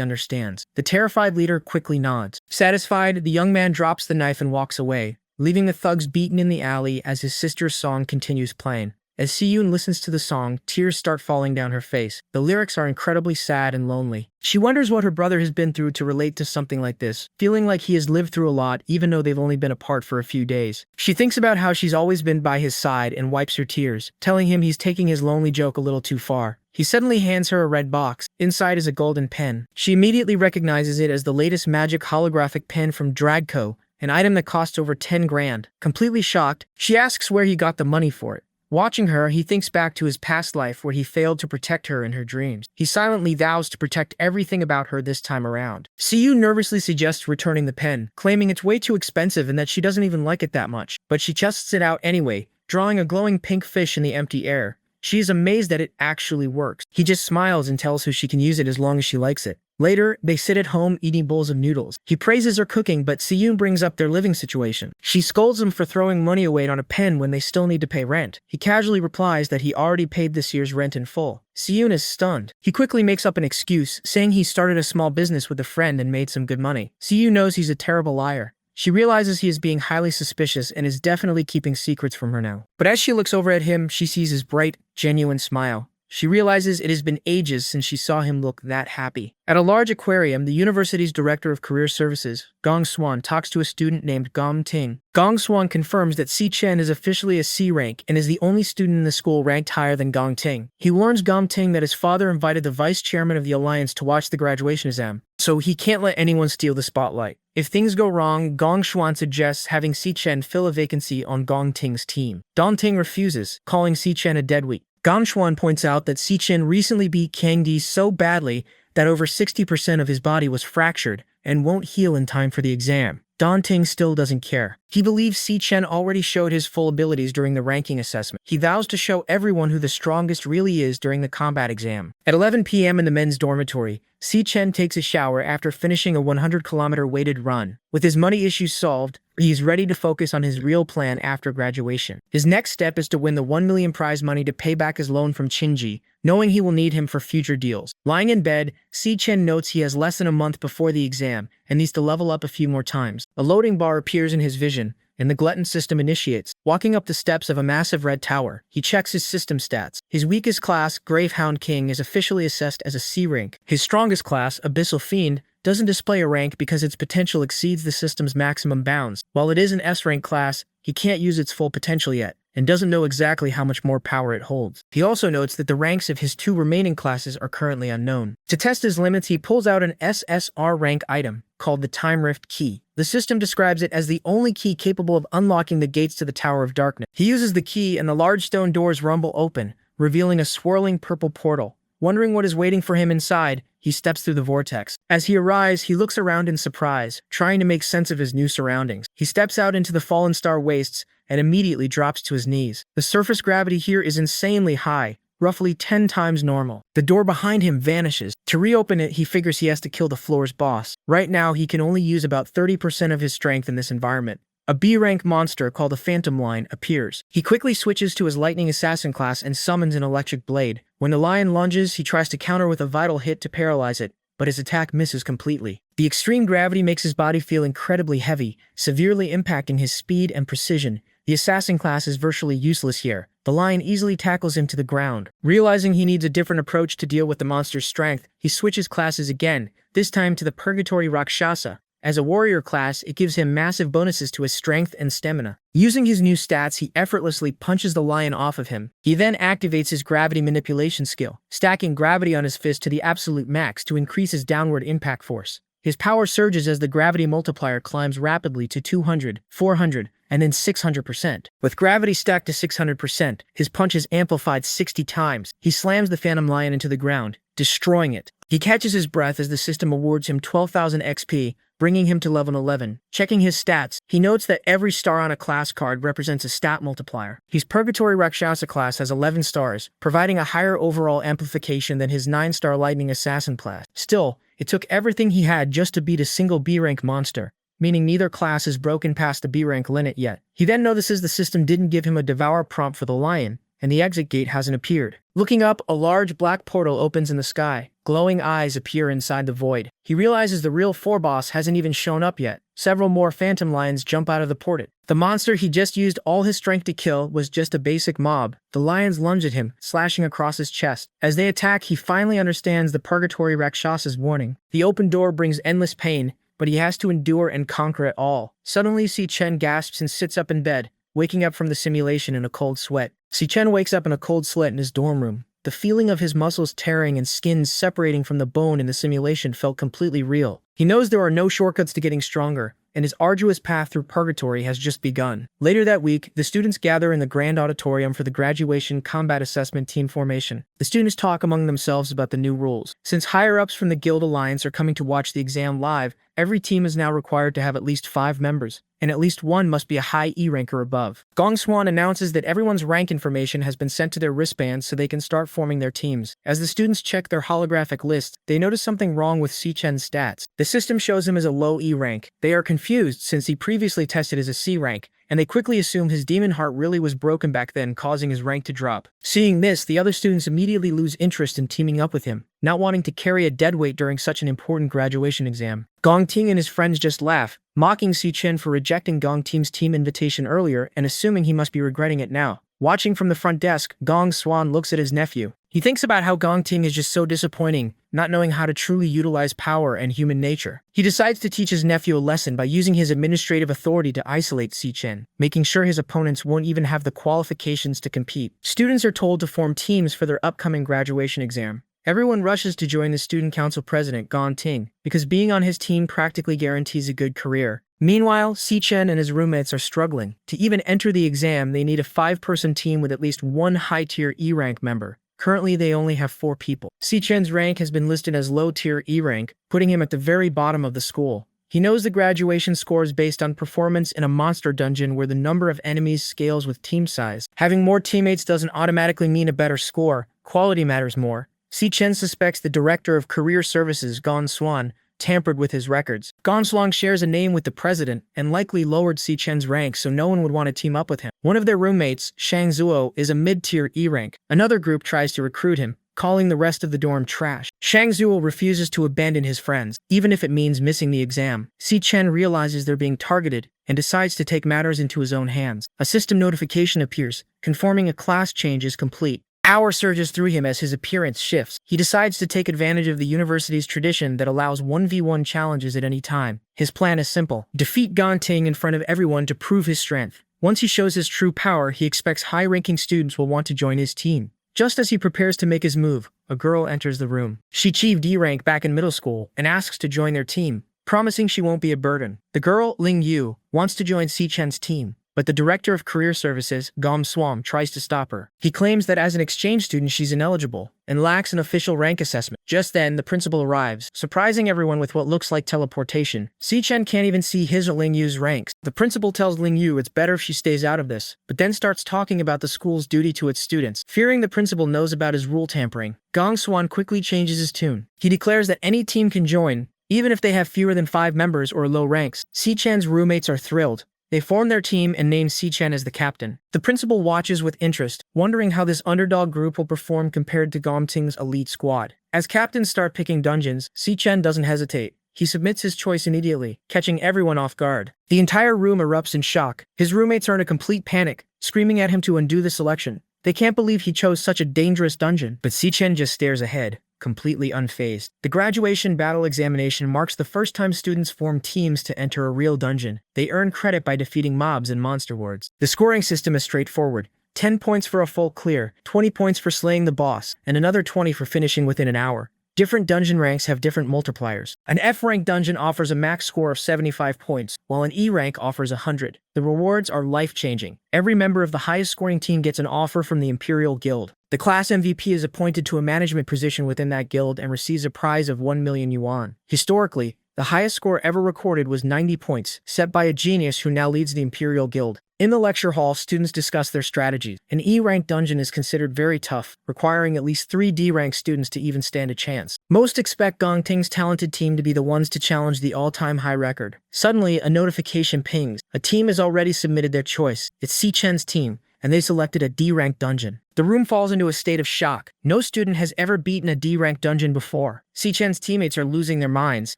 understands. The terrified leader quickly nods. Satisfied, the young man drops the knife and walks away, leaving the thugs beaten in the alley as his sister's song continues playing. As Si-Yun listens to the song, tears start falling down her face. The lyrics are incredibly sad and lonely. She wonders what her brother has been through to relate to something like this, feeling like he has lived through a lot even though they've only been apart for a few days. She thinks about how she's always been by his side and wipes her tears, telling him he's taking his lonely joke a little too far. He suddenly hands her a red box. Inside is a golden pen. She immediately recognizes it as the latest magic holographic pen from Dragco, an item that costs over 10 grand. Completely shocked, she asks where he got the money for it. Watching her, he thinks back to his past life where he failed to protect her in her dreams. He silently vows to protect everything about her this time around. Si-Yu nervously suggests returning the pen, claiming it's way too expensive and that she doesn't even like it that much. But she chests it out anyway, drawing a glowing pink fish in the empty air. She is amazed that it actually works. He just smiles and tells her she can use it as long as she likes it. Later, they sit at home eating bowls of noodles. He praises her cooking, but Siyun brings up their living situation. She scolds him for throwing money away on a pen when they still need to pay rent. He casually replies that he already paid this year's rent in full. Siyun is stunned. He quickly makes up an excuse, saying he started a small business with a friend and made some good money. Siyun knows he's a terrible liar. She realizes he is being highly suspicious and is definitely keeping secrets from her now. But as she looks over at him, she sees his bright, genuine smile. She realizes it has been ages since she saw him look that happy. At a large aquarium, the university's director of career services, Gong Swan, talks to a student named Gong Ting. Gong Swan confirms that Si Chen is officially a C rank and is the only student in the school ranked higher than Gong Ting. He warns Gong Ting that his father invited the vice chairman of the alliance to watch the graduation exam, so he can't let anyone steal the spotlight. If things go wrong, Gong Swan suggests having Si Chen fill a vacancy on Gong Ting's team. Gong Ting refuses, calling Si Chen a deadbeat. Gong Swan points out that Si Chen recently beat Kang Di so badly that over 60% of his body was fractured and won't heal in time for the exam. Gong Ting still doesn't care. He believes Si Chen already showed his full abilities during the ranking assessment. He vows to show everyone who the strongest really is during the combat exam. At 11 p.m. in the men's dormitory, Si Chen takes a shower after finishing a 100-kilometer weighted run. With his money issues solved, he is ready to focus on his real plan after graduation. His next step is to win the 1 million prize money to pay back his loan from Chinji, knowing he will need him for future deals. Lying in bed, Si Chen notes he has less than a month before the exam and needs to level up a few more times. A loading bar appears in his vision, and the glutton system initiates. Walking up the steps of a massive red tower, he checks his system stats. His weakest class, Gravehound King, is officially assessed as a C rank. His strongest class, Abyssal Fiend, doesn't display a rank because its potential exceeds the system's maximum bounds. While it is an S-rank class, he can't use its full potential yet, and doesn't know exactly how much more power it holds. He also notes that the ranks of his 2 remaining classes are currently unknown. To test his limits, he pulls out an SSS-Rank item called the Time Rift Key. The system describes it as the only key capable of unlocking the gates to the Tower of Darkness. He uses the key and the large stone doors rumble open, revealing a swirling purple portal. Wondering what is waiting for him inside, he steps through the vortex. As he arrives, he looks around in surprise, trying to make sense of his new surroundings. He steps out into the fallen star wastes and immediately drops to his knees. The surface gravity here is insanely high, roughly 10 times normal. The door behind him vanishes. To reopen it, he figures he has to kill the floor's boss. Right now, he can only use about 30% of his strength in this environment. A B-rank monster called the Phantom Lion appears. He quickly switches to his Lightning Assassin class and summons an electric blade. When the lion lunges, he tries to counter with a vital hit to paralyze it, but his attack misses completely. The extreme gravity makes his body feel incredibly heavy, severely impacting his speed and precision. The assassin class is virtually useless here. The lion easily tackles him to the ground. Realizing he needs a different approach to deal with the monster's strength, he switches classes again, this time to the Purgatory Rakshasa. As a warrior class, it gives him massive bonuses to his strength and stamina. Using his new stats, he effortlessly punches the lion off of him. He then activates his gravity manipulation skill, stacking gravity on his fist to the absolute max to increase his downward impact force. His power surges as the gravity multiplier climbs rapidly to 200, 400, and then 600%. With gravity stacked to 600%, his punch is amplified 60 times. He slams the Phantom Lion into the ground, destroying it. He catches his breath as the system awards him 12,000 XP, bringing him to level 11. Checking his stats, he notes that every star on a class card represents a stat multiplier. His Purgatory Rakshasa class has 11 stars, providing a higher overall amplification than his 9-star Lightning Assassin class. Still, it took everything he had just to beat a single B-rank monster, meaning neither class has broken past the B-rank limit yet. He then notices the system didn't give him a Devourer prompt for the lion, and the exit gate hasn't appeared. Looking up, a large black portal opens in the sky. Glowing eyes appear inside the void. He realizes the real 4 boss hasn't even shown up yet. Several more Phantom Lions jump out of the portal. The monster he just used all his strength to kill was just a basic mob. The lions lunge at him, slashing across his chest. As they attack, he finally understands the Purgatory Rakshasa's warning. The open door brings endless pain, but he has to endure and conquer it all. Suddenly, Si Chen gasps and sits up in bed, waking up from the simulation in a cold sweat. Si Chen wakes up in a cold sweat in his dorm room. The feeling of his muscles tearing and skin separating from the bone in the simulation felt completely real. He knows there are no shortcuts to getting stronger, and his arduous path through purgatory has just begun. Later that week, the students gather in the grand auditorium for the graduation combat assessment team formation. The students talk among themselves about the new rules. Since higher-ups from the Guild Alliance are coming to watch the exam live, Every team is now required to have at least 5 members, and at least one must be a high E rank or above. Gong Swan announces that everyone's rank information has been sent to their wristbands so they can start forming their teams. As the students check their holographic lists, they notice something wrong with Si Chen's stats. The system shows him as a low E rank. They are confused since he previously tested as a C rank, and they quickly assume his demon heart really was broken back then, causing his rank to drop. Seeing this, the other students immediately lose interest in teaming up with him, not wanting to carry a deadweight during such an important graduation exam. Gong Ting and his friends just laugh, mocking Si Chen for rejecting Gong Ting's team invitation earlier and assuming he must be regretting it now. Watching from the front desk, Gong Swan looks at his nephew. He thinks about how Gong Ting is just so disappointing, not knowing how to truly utilize power and human nature. He decides to teach his nephew a lesson by using his administrative authority to isolate Si Chen, making sure his opponents won't even have the qualifications to compete. Students are told to form teams for their upcoming graduation exam. Everyone rushes to join the student council president, Gong Ting, because being on his team practically guarantees a good career. Meanwhile, Si Chen and his roommates are struggling. To even enter the exam, they need a 5-person team with at least one high-tier E rank member. Currently, they only have 4 people. Si Chen's rank has been listed as low-tier E rank, putting him at the very bottom of the school. He knows the graduation scores based on performance in a monster dungeon where the number of enemies scales with team size. Having more teammates doesn't automatically mean a better score. Quality matters more. Si Chen suspects the director of career services, Gong Swan, tampered with his records. Gong Swan shares a name with the president and likely lowered Si Chen's rank so no one would want to team up with him. One of their roommates, Shang Zuo, is a mid-tier E rank. Another group tries to recruit him, calling the rest of the dorm trash. Shang Zuo refuses to abandon his friends, even if it means missing the exam. Si Chen realizes they're being targeted and decides to take matters into his own hands. A system notification appears, confirming a class change is complete. Awe surges through him as his appearance shifts. He decides to take advantage of the university's tradition that allows 1v1 challenges at any time. His plan is simple: defeat Gong Ting in front of everyone to prove his strength. Once he shows his true power, he expects high-ranking students will want to join his team. Just as he prepares to make his move, a girl enters the room. She achieved D rank back in middle school and asks to join their team, promising she won't be a burden. The girl, Ling Yu, wants to join Si Chen's team, but the director of career services, Gong Swan, tries to stop her. He claims that as an exchange student she's ineligible and lacks an official rank assessment. Just then, the principal arrives, surprising everyone with what looks like teleportation. Si Chen can't even see his or Ling Yu's ranks. The principal tells Ling Yu it's better if she stays out of this, but then starts talking about the school's duty to its students. Fearing the principal knows about his rule tampering, Gong Swan quickly changes his tune. He declares that any team can join, even if they have fewer than 5 members or low ranks. Si Chen's roommates are thrilled. They form their team and name Si Chen as the captain. The principal watches with interest, wondering how this underdog group will perform compared to Gong Ting's elite squad. As captains start picking dungeons, Si Chen doesn't hesitate. He submits his choice immediately, catching everyone off guard. The entire room erupts in shock. His roommates are in a complete panic, screaming at him to undo the selection. They can't believe he chose such a dangerous dungeon, but Si Chen just stares ahead, completely unfazed. The graduation battle examination marks the first time students form teams to enter a real dungeon. They earn credit by defeating mobs and monster wards. The scoring system is straightforward. 10 points for a full clear, 20 points for slaying the boss, and another 20 for finishing within an hour. Different dungeon ranks have different multipliers. An F-rank dungeon offers a max score of 75 points, while an E rank offers 100. The rewards are life-changing. Every member of the highest-scoring team gets an offer from the Imperial Guild. The class MVP is appointed to a management position within that guild and receives a prize of 1 million yuan. Historically, the highest score ever recorded was 90 points, set by a genius who now leads the Imperial Guild. In the lecture hall, students discuss their strategies. An E-rank dungeon is considered very tough, requiring at least 3 D-rank students to even stand a chance. Most expect Gong Ting's talented team to be the ones to challenge the all-time high record. Suddenly, a notification pings. A team has already submitted their choice. It's Si Chen's team, and they selected a D-rank dungeon. The room falls into a state of shock. No student has ever beaten a D-rank dungeon before. Si Chen's teammates are losing their minds,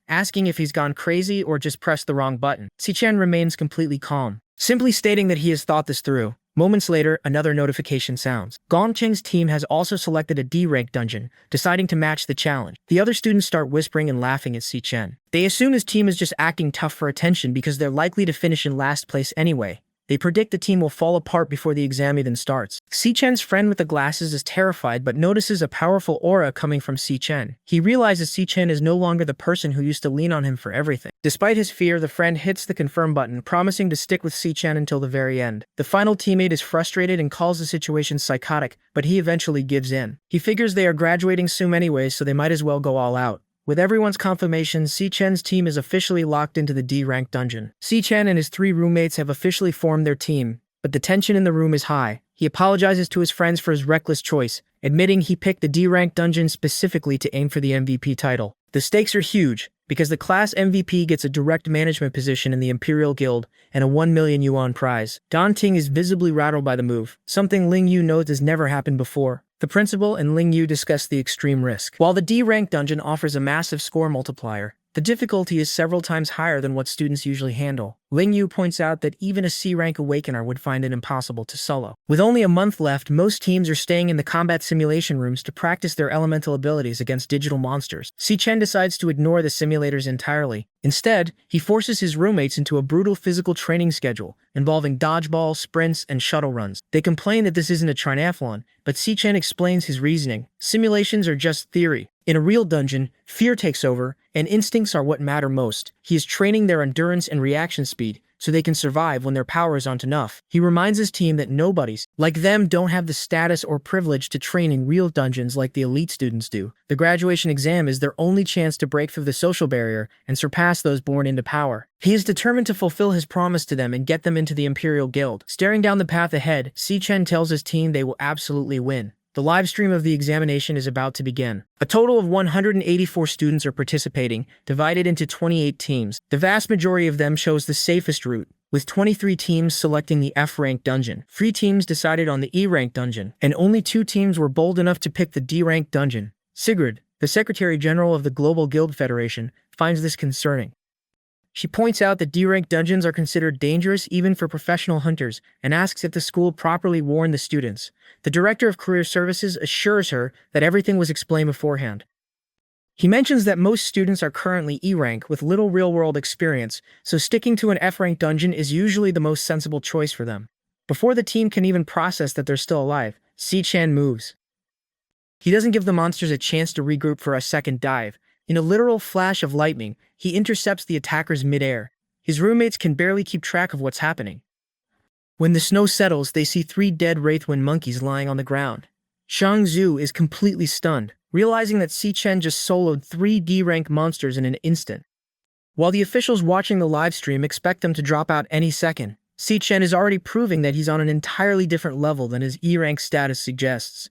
asking if he's gone crazy or just pressed the wrong button. Si Chen remains completely calm, simply stating that he has thought this through. Moments later, another notification sounds. Gong Ting's team has also selected a D-rank dungeon, deciding to match the challenge. The other students start whispering and laughing at Si Chen. They assume his team is just acting tough for attention because they're likely to finish in last place anyway. They predict the team will fall apart before the exam even starts. Si Chen's friend with the glasses is terrified but notices a powerful aura coming from Si Chen. He realizes Si Chen is no longer the person who used to lean on him for everything. Despite his fear, the friend hits the confirm button, promising to stick with Si Chen until the very end. The final teammate is frustrated and calls the situation psychotic, but he eventually gives in. He figures they are graduating soon anyway, so they might as well go all out. With everyone's confirmation, Si-Chen's team is officially locked into the D-rank dungeon. Si-Chen and his 3 roommates have officially formed their team, but the tension in the room is high. He apologizes to his friends for his reckless choice, admitting he picked the D-rank dungeon specifically to aim for the MVP title. The stakes are huge, because the class MVP gets a direct management position in the Imperial Guild and a 1 million yuan prize. Dan Ting is visibly rattled by the move, something Ling Yu knows has never happened before. The principal and Ling Yu discuss the extreme risk. While the D-rank dungeon offers a massive score multiplier, the difficulty is several times higher than what students usually handle. Ling Yu points out that even a C-rank awakener would find it impossible to solo. With only a month left, most teams are staying in the combat simulation rooms to practice their elemental abilities against digital monsters. Si-Chen decides to ignore the simulators entirely. Instead, he forces his roommates into a brutal physical training schedule, involving dodgeball, sprints, and shuttle runs. They complain that this isn't a triathlon, but Si-Chen explains his reasoning. Simulations are just theory. In a real dungeon, fear takes over, and instincts are what matter most. He is training their endurance and reaction speed, so they can survive when their powers aren't enough. He reminds his team that nobodies, like them, don't have the status or privilege to train in real dungeons like the elite students do. The graduation exam is their only chance to break through the social barrier and surpass those born into power. He is determined to fulfill his promise to them and get them into the Imperial Guild. Staring down the path ahead, Si-Chen tells his team they will absolutely win. The live stream of the examination is about to begin. A total of 184 students are participating, divided into 28 teams. The vast majority of them chose the safest route, with 23 teams selecting the F-rank dungeon. 3 teams decided on the E-rank dungeon, and only 2 teams were bold enough to pick the D-rank dungeon. Sigrid, the Secretary General of the Global Guild Federation, finds this concerning. She points out that D-rank dungeons are considered dangerous even for professional hunters and asks if the school properly warned the students. The Director of Career Services assures her that everything was explained beforehand. He mentions that most students are currently E-rank with little real-world experience, so sticking to an F-rank dungeon is usually the most sensible choice for them. Before the team can even process that they're still alive, Si-Chen moves. He doesn't give the monsters a chance to regroup for a second dive. In a literal flash of lightning, he intercepts the attackers mid-air. His roommates can barely keep track of what's happening. When the snow settles, they see 3 dead Wraithwind monkeys lying on the ground. Shang Zhu is completely stunned, realizing that Si-Chen just soloed 3 D-rank monsters in an instant. While the officials watching the livestream expect them to drop out any second, Si-Chen is already proving that he's on an entirely different level than his E-rank status suggests.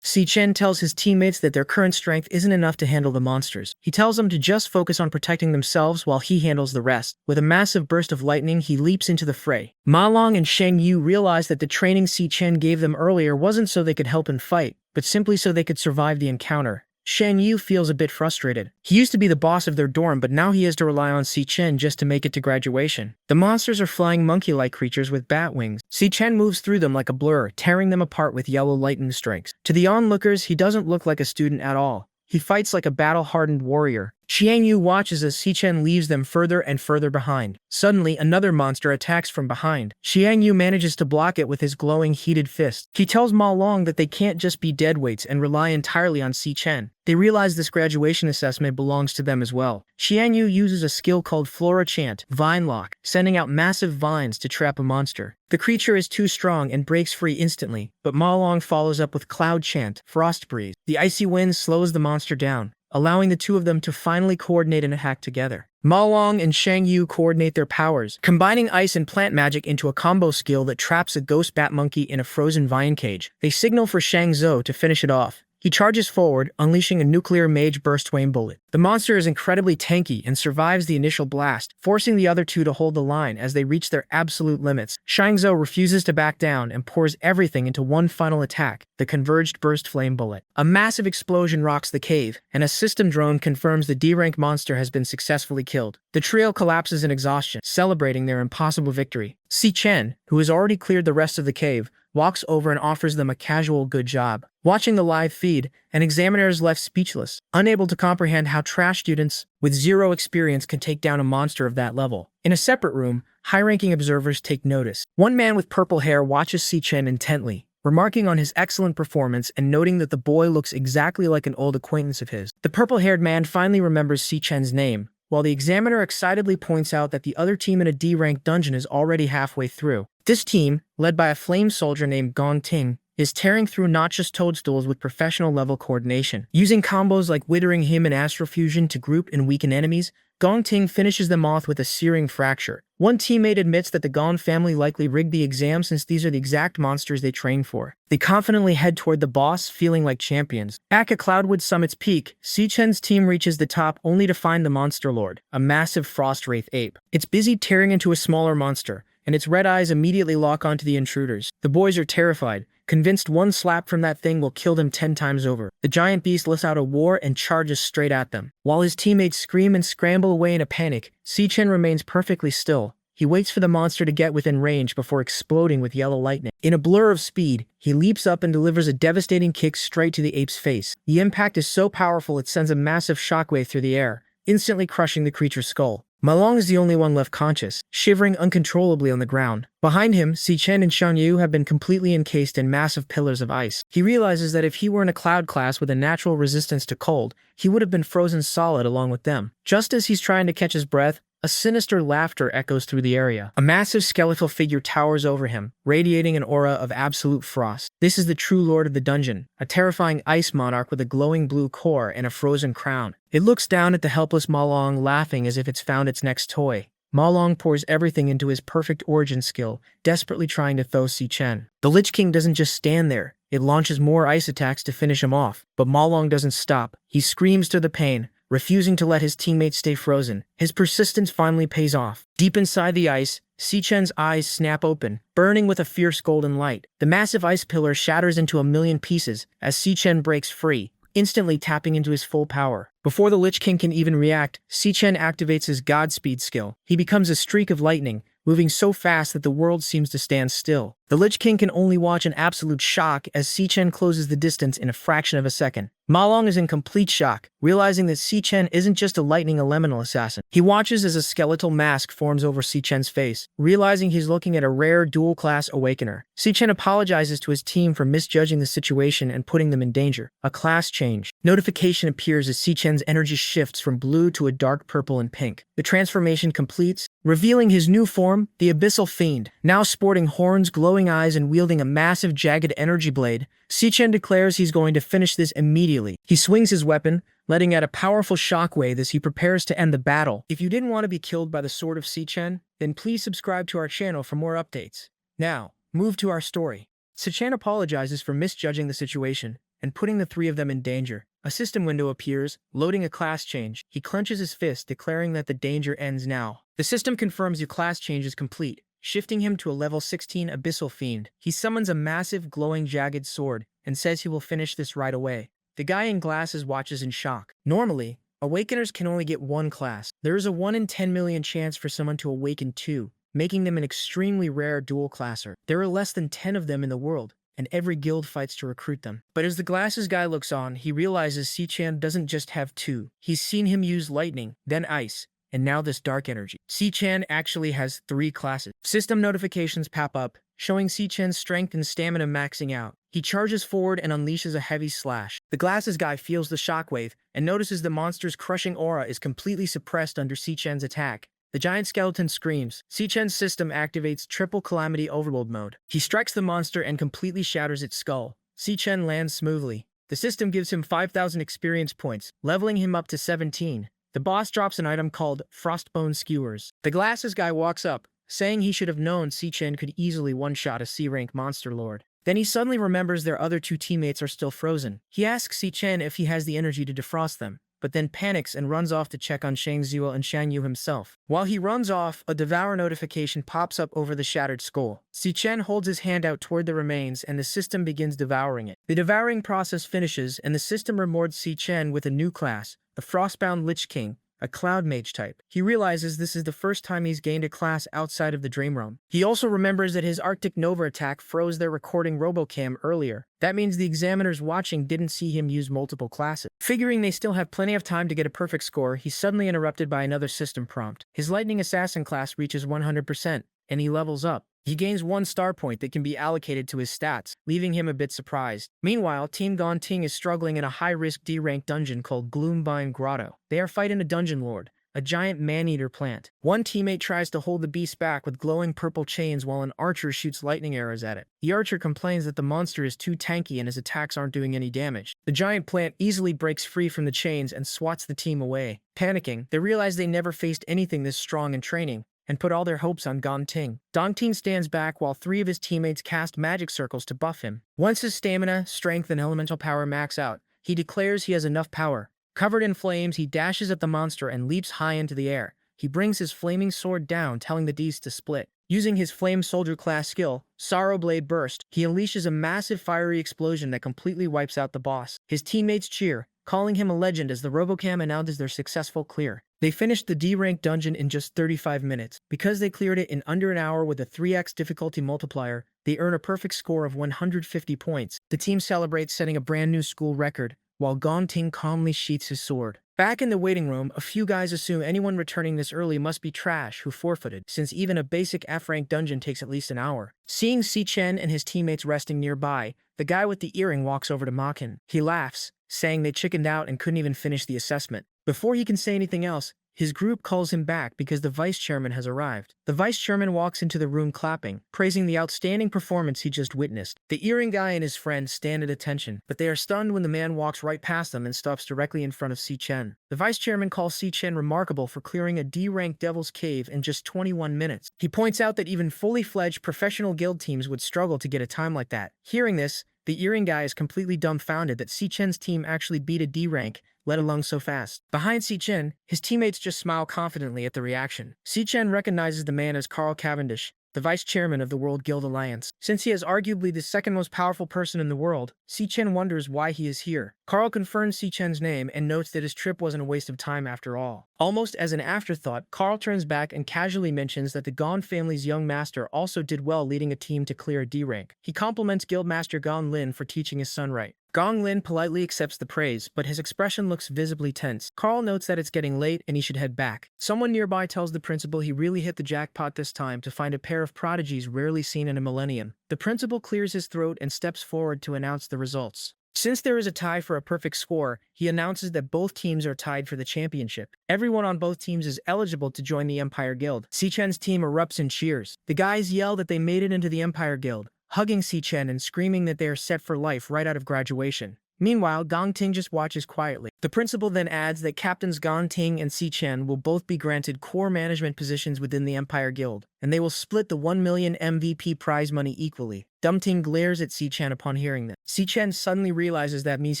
Si-Chen tells his teammates that their current strength isn't enough to handle the monsters. He tells them to just focus on protecting themselves while he handles the rest. With a massive burst of lightning, he leaps into the fray. Ma Long and Sheng Yu realize that the training Si-Chen gave them earlier wasn't so they could help him fight, but simply so they could survive the encounter. Sheng Yu feels a bit frustrated. He used to be the boss of their dorm, but now he has to rely on Si-Chen just to make it to graduation. The monsters are flying monkey-like creatures with bat wings. Si-Chen moves through them like a blur, tearing them apart with yellow lightning strikes. To the onlookers, he doesn't look like a student at all. He fights like a battle-hardened warrior. Xiang Yu watches as Si-Chen leaves them further and further behind. Suddenly, another monster attacks from behind. Xiang Yu manages to block it with his glowing, heated fist. He tells Ma Long that they can't just be deadweights and rely entirely on Si-Chen. They realize this graduation assessment belongs to them as well. Xiang Yu uses a skill called Flora Chant, Vine Lock, sending out massive vines to trap a monster. The creature is too strong and breaks free instantly, but Ma Long follows up with Cloud Chant, Frost Breeze. The icy wind slows the monster down, allowing the 2 of them to finally coordinate an attack together. Ma Long and Shang Yu coordinate their powers, combining ice and plant magic into a combo skill that traps a ghost bat monkey in a frozen vine cage. They signal for Shang Zhou to finish it off. He charges forward, unleashing a nuclear mage burst flame bullet. The monster is incredibly tanky and survives the initial blast, forcing the other 2 to hold the line as they reach their absolute limits. Shang Zhou refuses to back down and pours everything into one final attack, the converged burst flame bullet. A massive explosion rocks the cave, and a system drone confirms the D-rank monster has been successfully killed. The trio collapses in exhaustion, celebrating their impossible victory. Si-Chen, who has already cleared the rest of the cave, walks over and offers them a casual good job. Watching the live feed, an examiner is left speechless, unable to comprehend how trash students with 0 experience can take down a monster of that level. In a separate room, high-ranking observers take notice. One man with purple hair watches Si-Chen intently, remarking on his excellent performance and noting that the boy looks exactly like an old acquaintance of his. The purple-haired man finally remembers Si-Chen's name, while the examiner excitedly points out that the other team in a D-rank dungeon is already halfway through. This team, led by a flame soldier named Gong Ting, is tearing through not just toadstools with professional-level coordination. Using combos like Withering Him and Astrofusion to group and weaken enemies, Gong Ting finishes them off with a searing fracture. One teammate admits that the Gong family likely rigged the exam since these are the exact monsters they train for. They confidently head toward the boss, feeling like champions. Back at Cloudwood Summit's peak, Si Chen's team reaches the top only to find the Monster Lord, a massive frost wraith ape. It's busy tearing into a smaller monster, and its red eyes immediately lock onto the intruders. The boys are terrified, convinced one slap from that thing will kill them 10 times over. The giant beast lets out a roar and charges straight at them. While his teammates scream and scramble away in a panic, Si Chen remains perfectly still. He waits for the monster to get within range before exploding with yellow lightning. In a blur of speed, he leaps up and delivers a devastating kick straight to the ape's face. The impact is so powerful it sends a massive shockwave through the air, instantly crushing the creature's skull. Ma Long is the only one left conscious, shivering uncontrollably on the ground. Behind him, Si Chen and Shan Yu have been completely encased in massive pillars of ice. He realizes that if he were in a cloud class with a natural resistance to cold, he would have been frozen solid along with them. Just as he's trying to catch his breath, a sinister laughter echoes through the area. A massive skeletal figure towers over him, radiating an aura of absolute frost. This is the true lord of the dungeon, a terrifying ice monarch with a glowing blue core and a frozen crown. It looks down at the helpless Ma Long, laughing as if it's found its next toy. Ma Long pours everything into his perfect origin skill, desperately trying to thaw Si Chen. The Lich King doesn't just stand there. It launches more ice attacks to finish him off, but Ma Long doesn't stop. He screams through the pain, refusing to let his teammates stay frozen. His persistence finally pays off. Deep inside the ice, Si Chen's eyes snap open, burning with a fierce golden light. The massive ice pillar shatters into a million pieces as Si Chen breaks free, instantly tapping into his full power. Before the Lich King can even react, Si Chen activates his Godspeed skill. He becomes a streak of lightning, moving so fast that the world seems to stand still. The Lich King can only watch in absolute shock as Si Chen closes the distance in a fraction of a second. Ma Long is in complete shock, realizing that Si Chen isn't just a lightning elemental assassin. He watches as a skeletal mask forms over Si Chen's face, realizing he's looking at a rare dual-class awakener. Si Chen apologizes to his team for misjudging the situation and putting them in danger. A class change. Notification appears as Si Chen's energy shifts from blue to a dark purple and pink. The transformation completes, revealing his new form, the Abyssal Fiend. Now sporting horns, glowing eyes, and wielding a massive jagged energy blade, Si Chen declares he's going to finish this immediately. He swings his weapon, letting out a powerful shockwave as he prepares to end the battle. If you didn't want to be killed by the sword of Si Chen, then please subscribe to our channel for more updates. Now, move to our story. Si Chen apologizes for misjudging the situation and putting the three of them in danger. A system window appears, loading a class change. He clenches his fist, declaring that the danger ends now. The system confirms your class change is complete, shifting him to a level 16 Abyssal Fiend. He summons a massive, glowing, jagged sword and says he will finish this right away. The guy in glasses watches in shock. Normally, Awakeners can only get one class. There is a 1 in 10 million chance for someone to awaken two, making them an extremely rare dual classer. There are less than 10 of them in the world, and every guild fights to recruit them. But as the glasses guy looks on, he realizes Si Chen doesn't just have two. He's seen him use lightning, then ice, and now this dark energy. Si Chen actually has 3 classes. System notifications pop up, showing Si Chen's strength and stamina maxing out. He charges forward and unleashes a heavy slash. The glasses guy feels the shockwave and notices the monster's crushing aura is completely suppressed under Si Chen's attack. The giant skeleton screams. Si Chen's system activates triple calamity overload mode. He strikes the monster and completely shatters its skull. Si Chen lands smoothly. The system gives him 5,000 experience points, leveling him up to 17. The boss drops an item called Frostbone Skewers. The glasses guy walks up, saying he should have known Si Chen could easily one-shot a C-rank monster lord. Then he suddenly remembers their other 2 teammates are still frozen. He asks Si Chen if he has the energy to defrost them, but then panics and runs off to check on Shang Zhuo and Shan Yu himself. While he runs off, a Devourer notification pops up over the shattered skull. Si Chen holds his hand out toward the remains and the system begins devouring it. The devouring process finishes and the system rewards Si Chen with a new class, the Frostbound Lich King, a Cloud Mage type. He realizes this is the first time he's gained a class outside of the Dream Realm. He also remembers that his Arctic Nova attack froze their recording Robocam earlier. That means the examiners watching didn't see him use multiple classes. Figuring they still have plenty of time to get a perfect score, he's suddenly interrupted by another system prompt. His Lightning Assassin class reaches 100%, and he levels up. He gains 1 star point that can be allocated to his stats, leaving him a bit surprised. Meanwhile, Team Gong Ting is struggling in a high-risk D-rank dungeon called Gloombind Grotto. They are fighting a dungeon lord, a giant man-eater plant. One teammate tries to hold the beast back with glowing purple chains while an archer shoots lightning arrows at it. The archer complains that the monster is too tanky and his attacks aren't doing any damage. The giant plant easily breaks free from the chains and swats the team away. Panicking, they realize they never faced anything this strong in training, and put all their hopes on Gongting. Gongting stands back while 3 of his teammates cast magic circles to buff him. Once his stamina, strength, and elemental power max out, he declares he has enough power. Covered in flames, he dashes at the monster and leaps high into the air. He brings his flaming sword down, telling the beast to split. Using his Flame Soldier class skill, Sorrow Blade Burst, he unleashes a massive fiery explosion that completely wipes out the boss. His teammates cheer, calling him a legend as the Robocam announces their successful clear. They finished the D-rank dungeon in just 35 minutes. Because they cleared it in under an hour with a 3x difficulty multiplier, they earn a perfect score of 150 points. The team celebrates setting a brand new school record, while Gongting calmly sheaths his sword. Back in the waiting room, a few guys assume anyone returning this early must be trash who forfeited, since even a basic F-rank dungeon takes at least an hour. Seeing Si Chen and his teammates resting nearby, the guy with the earring walks over to mock him. He laughs, saying they chickened out and couldn't even finish the assessment. Before he can say anything else, his group calls him back because the vice chairman has arrived. The vice chairman walks into the room clapping, praising the outstanding performance he just witnessed. The earring guy and his friend stand at attention, but they are stunned when the man walks right past them and stops directly in front of Si Chen. The vice chairman calls Si Chen remarkable for clearing a D-rank Devil's Cave in just 21 minutes. He points out that even fully fledged professional guild teams would struggle to get a time like that. Hearing this, the earring guy is completely dumbfounded that Si Chen's team actually beat a D-rank, let alone so fast. Behind Si Chen, his teammates just smile confidently at the reaction. Si Chen recognizes the man as Carl Cavendish, the vice chairman of the World Guild Alliance. Since he is arguably the second most powerful person in the world, Si Chen wonders why he is here. Carl confirms Si Chen's name and notes that his trip wasn't a waste of time after all. Almost as an afterthought, Carl turns back and casually mentions that the Gon family's young master also did well leading a team to clear a D-rank. He compliments Guildmaster Gong Lin for teaching his son right. Gong Lin politely accepts the praise, but his expression looks visibly tense. Carl notes that it's getting late and he should head back. Someone nearby tells the principal he really hit the jackpot this time to find a pair of prodigies rarely seen in a millennium. The principal clears his throat and steps forward to announce the results. Since there is a tie for a perfect score, he announces that both teams are tied for the championship. Everyone on both teams is eligible to join the Empire Guild. Si Chen's team erupts in cheers. The guys yell that they made it into the Empire Guild, hugging Si Chen and screaming that they are set for life right out of graduation. Meanwhile, Gongting just watches quietly. The principal then adds that Captains Gongting and Si Chen will both be granted core management positions within the Empire Guild, and they will split the 1 million MVP prize money equally. Dumting glares at Si Chen upon hearing this. Si Chen suddenly realizes that means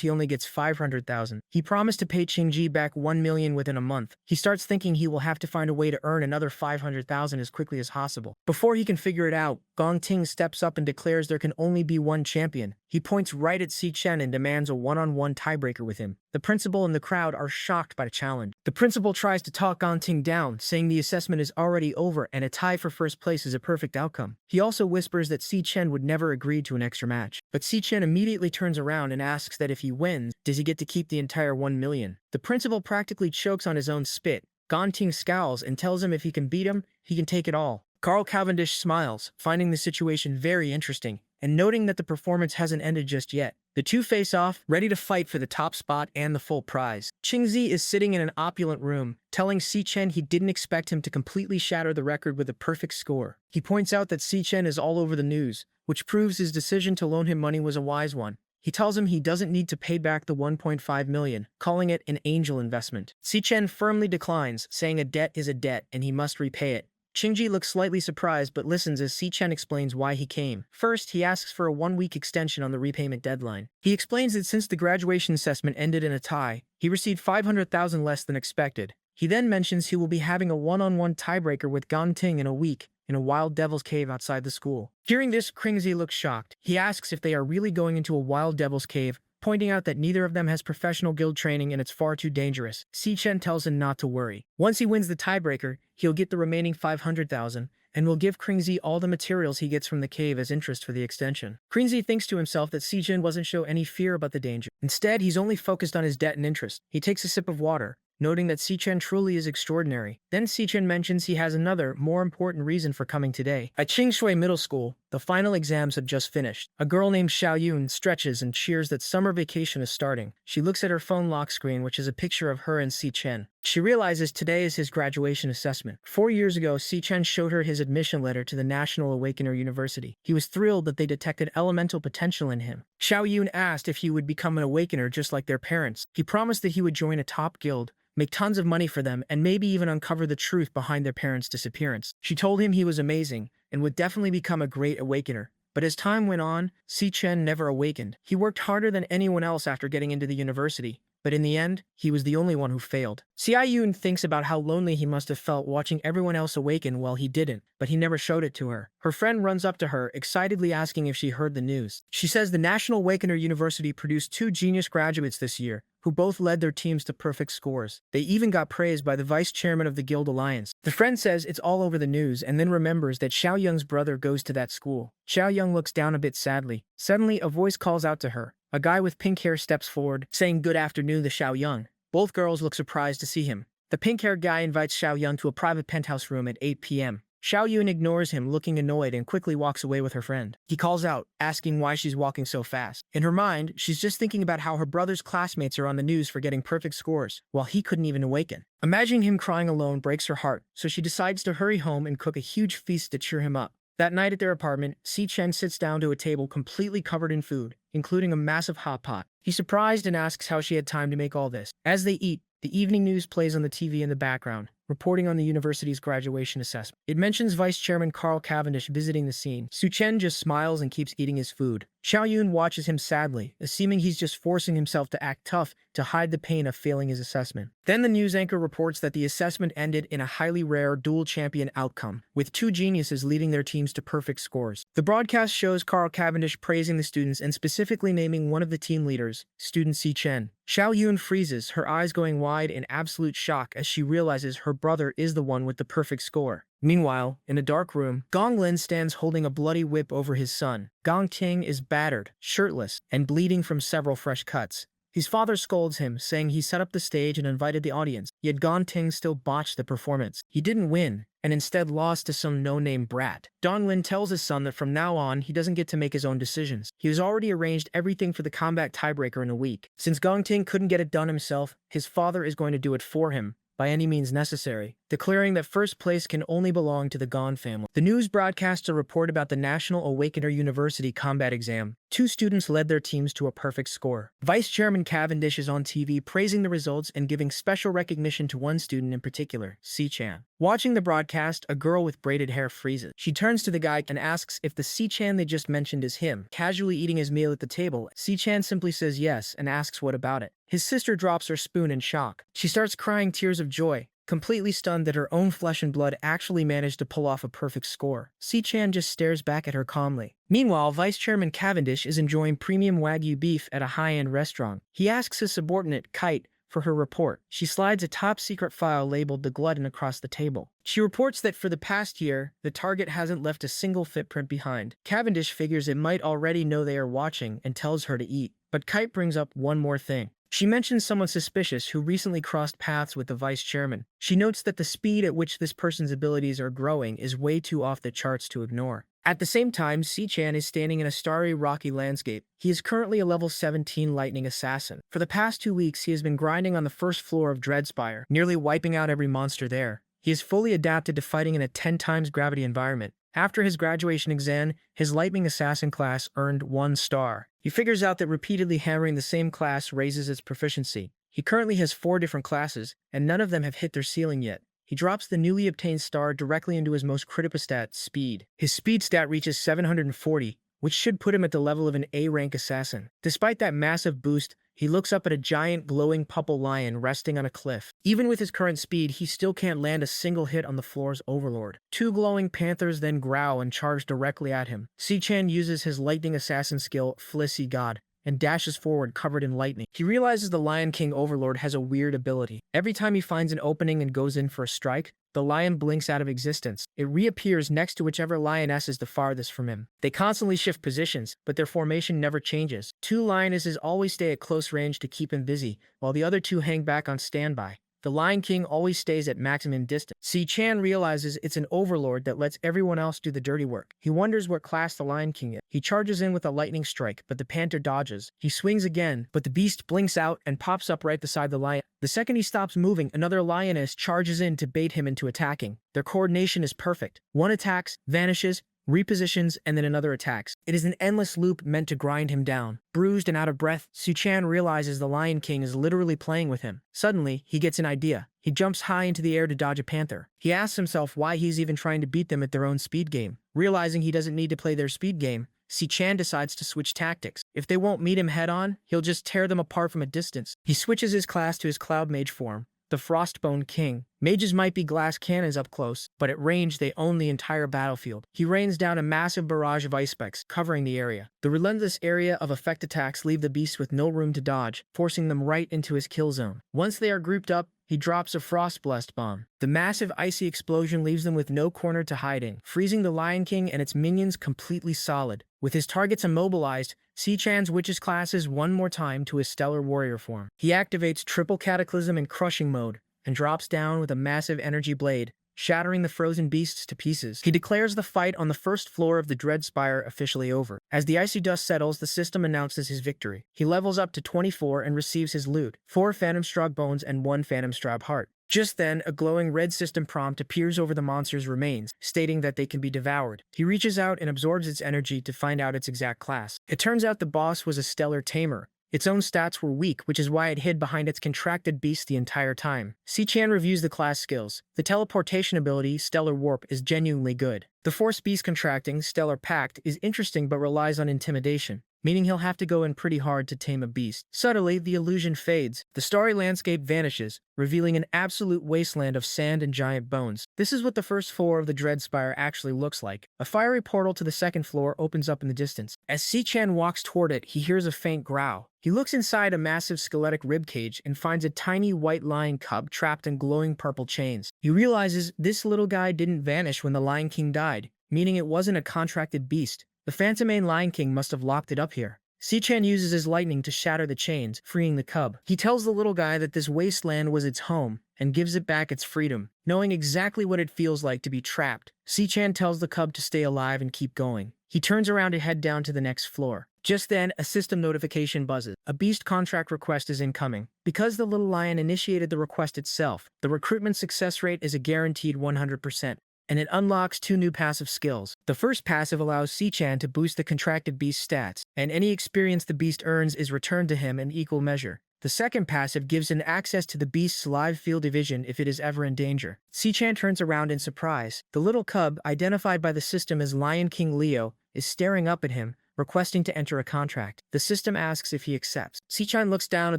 he only gets 500,000. He promised to pay Qingji back 1 million within a month. He starts thinking he will have to find a way to earn another 500,000 as quickly as possible. Before he can figure it out, Gongting steps up and declares there can only be one champion. He points right at Si Chen and demands a one-on-one tiebreaker with him. The principal and the crowd are shocked by the challenge. The principal tries to talk Gongting down, saying the assessment is already over and a tie for first place is a perfect outcome. He also whispers that Si Chen would never agree to an extra match. But Si Chen immediately turns around and asks that if he wins, does he get to keep the entire 1 million? The principal practically chokes on his own spit. Gongting scowls and tells him if he can beat him, he can take it all. Carl Cavendish smiles, finding the situation very interesting, and noting that the performance hasn't ended just yet. The two face off, ready to fight for the top spot and the full prize. Qingzi is sitting in an opulent room, telling Si Chen he didn't expect him to completely shatter the record with a perfect score. He points out that Si Chen is all over the news, which proves his decision to loan him money was a wise one. He tells him he doesn't need to pay back the 1.5 million, calling it an angel investment. Si Chen firmly declines, saying a debt is a debt and he must repay it. Qingji looks slightly surprised but listens as Si Chen explains why he came. First, he asks for a 1-week extension on the repayment deadline. He explains that since the graduation assessment ended in a tie, he received 500,000 less than expected. He then mentions he will be having a one-on-one tiebreaker with Gongting in a week, in a wild devil's cave outside the school. Hearing this, Qingzi looks shocked. He asks if they are really going into a wild devil's cave, pointing out that neither of them has professional guild training and it's far too dangerous. Si Chen tells him not to worry. Once he wins the tiebreaker, he'll get the remaining 500,000 and will give Qingzi all the materials he gets from the cave as interest for the extension. Qingzi thinks to himself that Si Chen wasn't show any fear about the danger. Instead, he's only focused on his debt and interest. He takes a sip of water, noting that Si Chen truly is extraordinary. Then Si Chen mentions he has another, more important reason for coming today. At Qingshui Middle School, The final exams had just finished. A girl named Xiao Yun stretches and cheers that summer vacation is starting. She looks at her phone lock screen, which is a picture of her and Si Chen. She realizes today is his graduation assessment. 4 years ago, Si Chen showed her his admission letter to the National Awakener University. He was thrilled that they detected elemental potential in him. Xiao Yun asked if he would become an awakener just like their parents. He promised that he would join a top guild, make tons of money for them, and maybe even uncover the truth behind their parents' disappearance. She told him he was amazing and would definitely become a great awakener. But as time went on, Si Chen never awakened. He worked harder than anyone else after getting into the university, but in the end, he was the only one who failed. Xiao Yun thinks about how lonely he must have felt watching everyone else awaken while he didn't, but he never showed it to her. Her friend runs up to her, excitedly asking if she heard the news. She says the National Awakener University produced 2 genius graduates this year, who both led their teams to perfect scores. They even got praised by the vice chairman of the Guild Alliance. The friend says it's all over the news and then remembers that Xiao Yung's brother goes to that school. Xiao Yung looks down a bit sadly. Suddenly, a voice calls out to her. A guy with pink hair steps forward, saying good afternoon to Xiao Yung. Both girls look surprised to see him. The pink-haired guy invites Xiao Yung to a private penthouse room at 8 p.m. Xiao Yun ignores him, looking annoyed, and quickly walks away with her friend. He calls out, asking why she's walking so fast. In her mind, she's just thinking about how her brother's classmates are on the news for getting perfect scores, while he couldn't even awaken. Imagining him crying alone breaks her heart, so she decides to hurry home and cook a huge feast to cheer him up. That night at their apartment, Si Chen sits down to a table completely covered in food, including a massive hot pot. He's surprised and asks how she had time to make all this. As they eat, the evening news plays on the TV in the background, reporting on the university's graduation assessment. It mentions Vice Chairman Carl Cavendish visiting the scene. Su Chen just smiles and keeps eating his food. Xiao Yun watches him sadly, assuming he's just forcing himself to act tough to hide the pain of failing his assessment. Then the news anchor reports that the assessment ended in a highly rare dual champion outcome, with 2 geniuses leading their teams to perfect scores. The broadcast shows Carl Cavendish praising the students and specifically naming one of the team leaders, student Si Chen. Xiao Yun freezes, her eyes going wide in absolute shock as she realizes her brother is the one with the perfect score. Meanwhile, in a dark room, Gong Lin stands holding a bloody whip over his son. Gong Ting is battered, shirtless, and bleeding from several fresh cuts. His father scolds him, saying he set up the stage and invited the audience, yet Gong Ting still botched the performance. He didn't win, and instead lost to some no-name brat. Dong Lin tells his son that from now on, he doesn't get to make his own decisions. He has already arranged everything for the combat tiebreaker in a week. Since Gong Ting couldn't get it done himself, his father is going to do it for him, by any means necessary, declaring that first place can only belong to the Gon family. The news broadcasts a report about the National Awakener University combat exam. 2 students led their teams to a perfect score. Vice Chairman Cavendish is on TV praising the results and giving special recognition to one student in particular, Si Chan. Watching the broadcast, a girl with braided hair freezes. She turns to the guy and asks if the Si Chan they just mentioned is him. Casually eating his meal at the table, Si Chan simply says yes and asks what about it. His sister drops her spoon in shock. She starts crying tears of joy, completely stunned that her own flesh and blood actually managed to pull off a perfect score. Si Chan just stares back at her calmly. Meanwhile, Vice Chairman Cavendish is enjoying premium Wagyu beef at a high-end restaurant. He asks his subordinate, Kite, for her report. She slides a top-secret file labeled The Glutton across the table. She reports that for the past year, the target hasn't left a single footprint behind. Cavendish figures it might already know they are watching and tells her to eat. But Kite brings up one more thing. She mentions someone suspicious who recently crossed paths with the vice chairman. She notes that the speed at which this person's abilities are growing is way too off the charts to ignore. At the same time, Si Chan is standing in a starry, rocky landscape. He is currently a level 17 lightning assassin. For the past 2 weeks, he has been grinding on the first floor of Dreadspire, nearly wiping out every monster there. He is fully adapted to fighting in a 10 times gravity environment. After his graduation exam, his lightning assassin class earned 1 star. He figures out that repeatedly hammering the same class raises its proficiency. He currently has 4 different classes, and none of them have hit their ceiling yet. He drops the newly obtained star directly into his most critical stat, speed. His speed stat reaches 740, which should put him at the level of an A-rank assassin. Despite that massive boost, he looks up at a giant glowing purple lion resting on a cliff. Even with his current speed, he still can't land a single hit on the floor's overlord. 2 glowing panthers then growl and charge directly at him. Si Chan uses his lightning assassin skill, Felicity God, and dashes forward covered in lightning. He realizes the Lion King Overlord has a weird ability. Every time he finds an opening and goes in for a strike, the lion blinks out of existence. It reappears next to whichever lioness is the farthest from him. They constantly shift positions, but their formation never changes. 2 lionesses always stay at close range to keep him busy, while the other 2 hang back on standby. The Lion King always stays at maximum distance. Si-chan realizes it's an overlord that lets everyone else do the dirty work. He wonders what class the Lion King is. He charges in with a lightning strike, but the panther dodges. He swings again, but the beast blinks out and pops up right beside the lion. The second he stops moving, another lioness charges in to bait him into attacking. Their coordination is perfect. One attacks, vanishes, repositions, and then another attacks. It is an endless loop meant to grind him down. Bruised and out of breath, Si-chan realizes the Lion King is literally playing with him. Suddenly, he gets an idea. He jumps high into the air to dodge a panther. He asks himself why he's even trying to beat them at their own speed game. Realizing he doesn't need to play their speed game, Si-chan decides to switch tactics. If they won't meet him head-on, he'll just tear them apart from a distance. He switches his class to his Cloud Mage form, the Frostbone King. Mages might be glass cannons up close, but at range they own the entire battlefield. He rains down a massive barrage of ice specks, covering the area. The relentless area of effect attacks leave the beast with no room to dodge, forcing them right into his kill zone. Once they are grouped up, he drops a Frost-Blessed bomb. The massive icy explosion leaves them with no corner to hide in, freezing the Lion King and its minions completely solid. With his targets immobilized, Si-chan switches classes one more time to his Stellar Warrior form. He activates Triple Cataclysm in Crushing mode, and drops down with a massive energy blade, shattering the frozen beasts to pieces. He declares the fight on the first floor of the Dread Spire officially over. As the icy dust settles, the system announces his victory. He levels up to 24 and receives his loot, 4 Phantom Strahd bones and 1 Phantom Strahd heart. Just then, a glowing red system prompt appears over the monster's remains, stating that they can be devoured. He reaches out and absorbs its energy to find out its exact class. It turns out the boss was a Stellar Tamer. Its own stats were weak, which is why it hid behind its contracted beast the entire time. Si-chan reviews the class skills. The teleportation ability, Stellar Warp, is genuinely good. The Force Beast Contracting, Stellar Pact, is interesting but relies on intimidation, meaning he'll have to go in pretty hard to tame a beast. Subtly, the illusion fades. The starry landscape vanishes, revealing an absolute wasteland of sand and giant bones. This is what the first floor of the Dread Spire actually looks like. A fiery portal to the second floor opens up in the distance. As Si-chan walks toward it, he hears a faint growl. He looks inside a massive skeletic ribcage and finds a tiny white lion cub trapped in glowing purple chains. He realizes this little guy didn't vanish when the Lion King died, meaning it wasn't a contracted beast. The Phantomane Lion King must have locked it up here. Si-chan uses his lightning to shatter the chains, freeing the cub. He tells the little guy that this wasteland was its home, and gives it back its freedom. Knowing exactly what it feels like to be trapped, Si-chan tells the cub to stay alive and keep going. He turns around to head down to the next floor. Just then, a system notification buzzes. A beast contract request is incoming. Because the little lion initiated the request itself, the recruitment success rate is a guaranteed 100%. And it unlocks 2 new passive skills. The first passive allows Si-chan to boost the contracted beast stats, and any experience the beast earns is returned to him in equal measure. The second passive gives him access to the beast's live field of vision if it is ever in danger. Si-chan turns around in surprise. The little cub, identified by the system as Lion King Leo, is staring up at him, requesting to enter a contract. The system asks if he accepts. Si-chan looks down at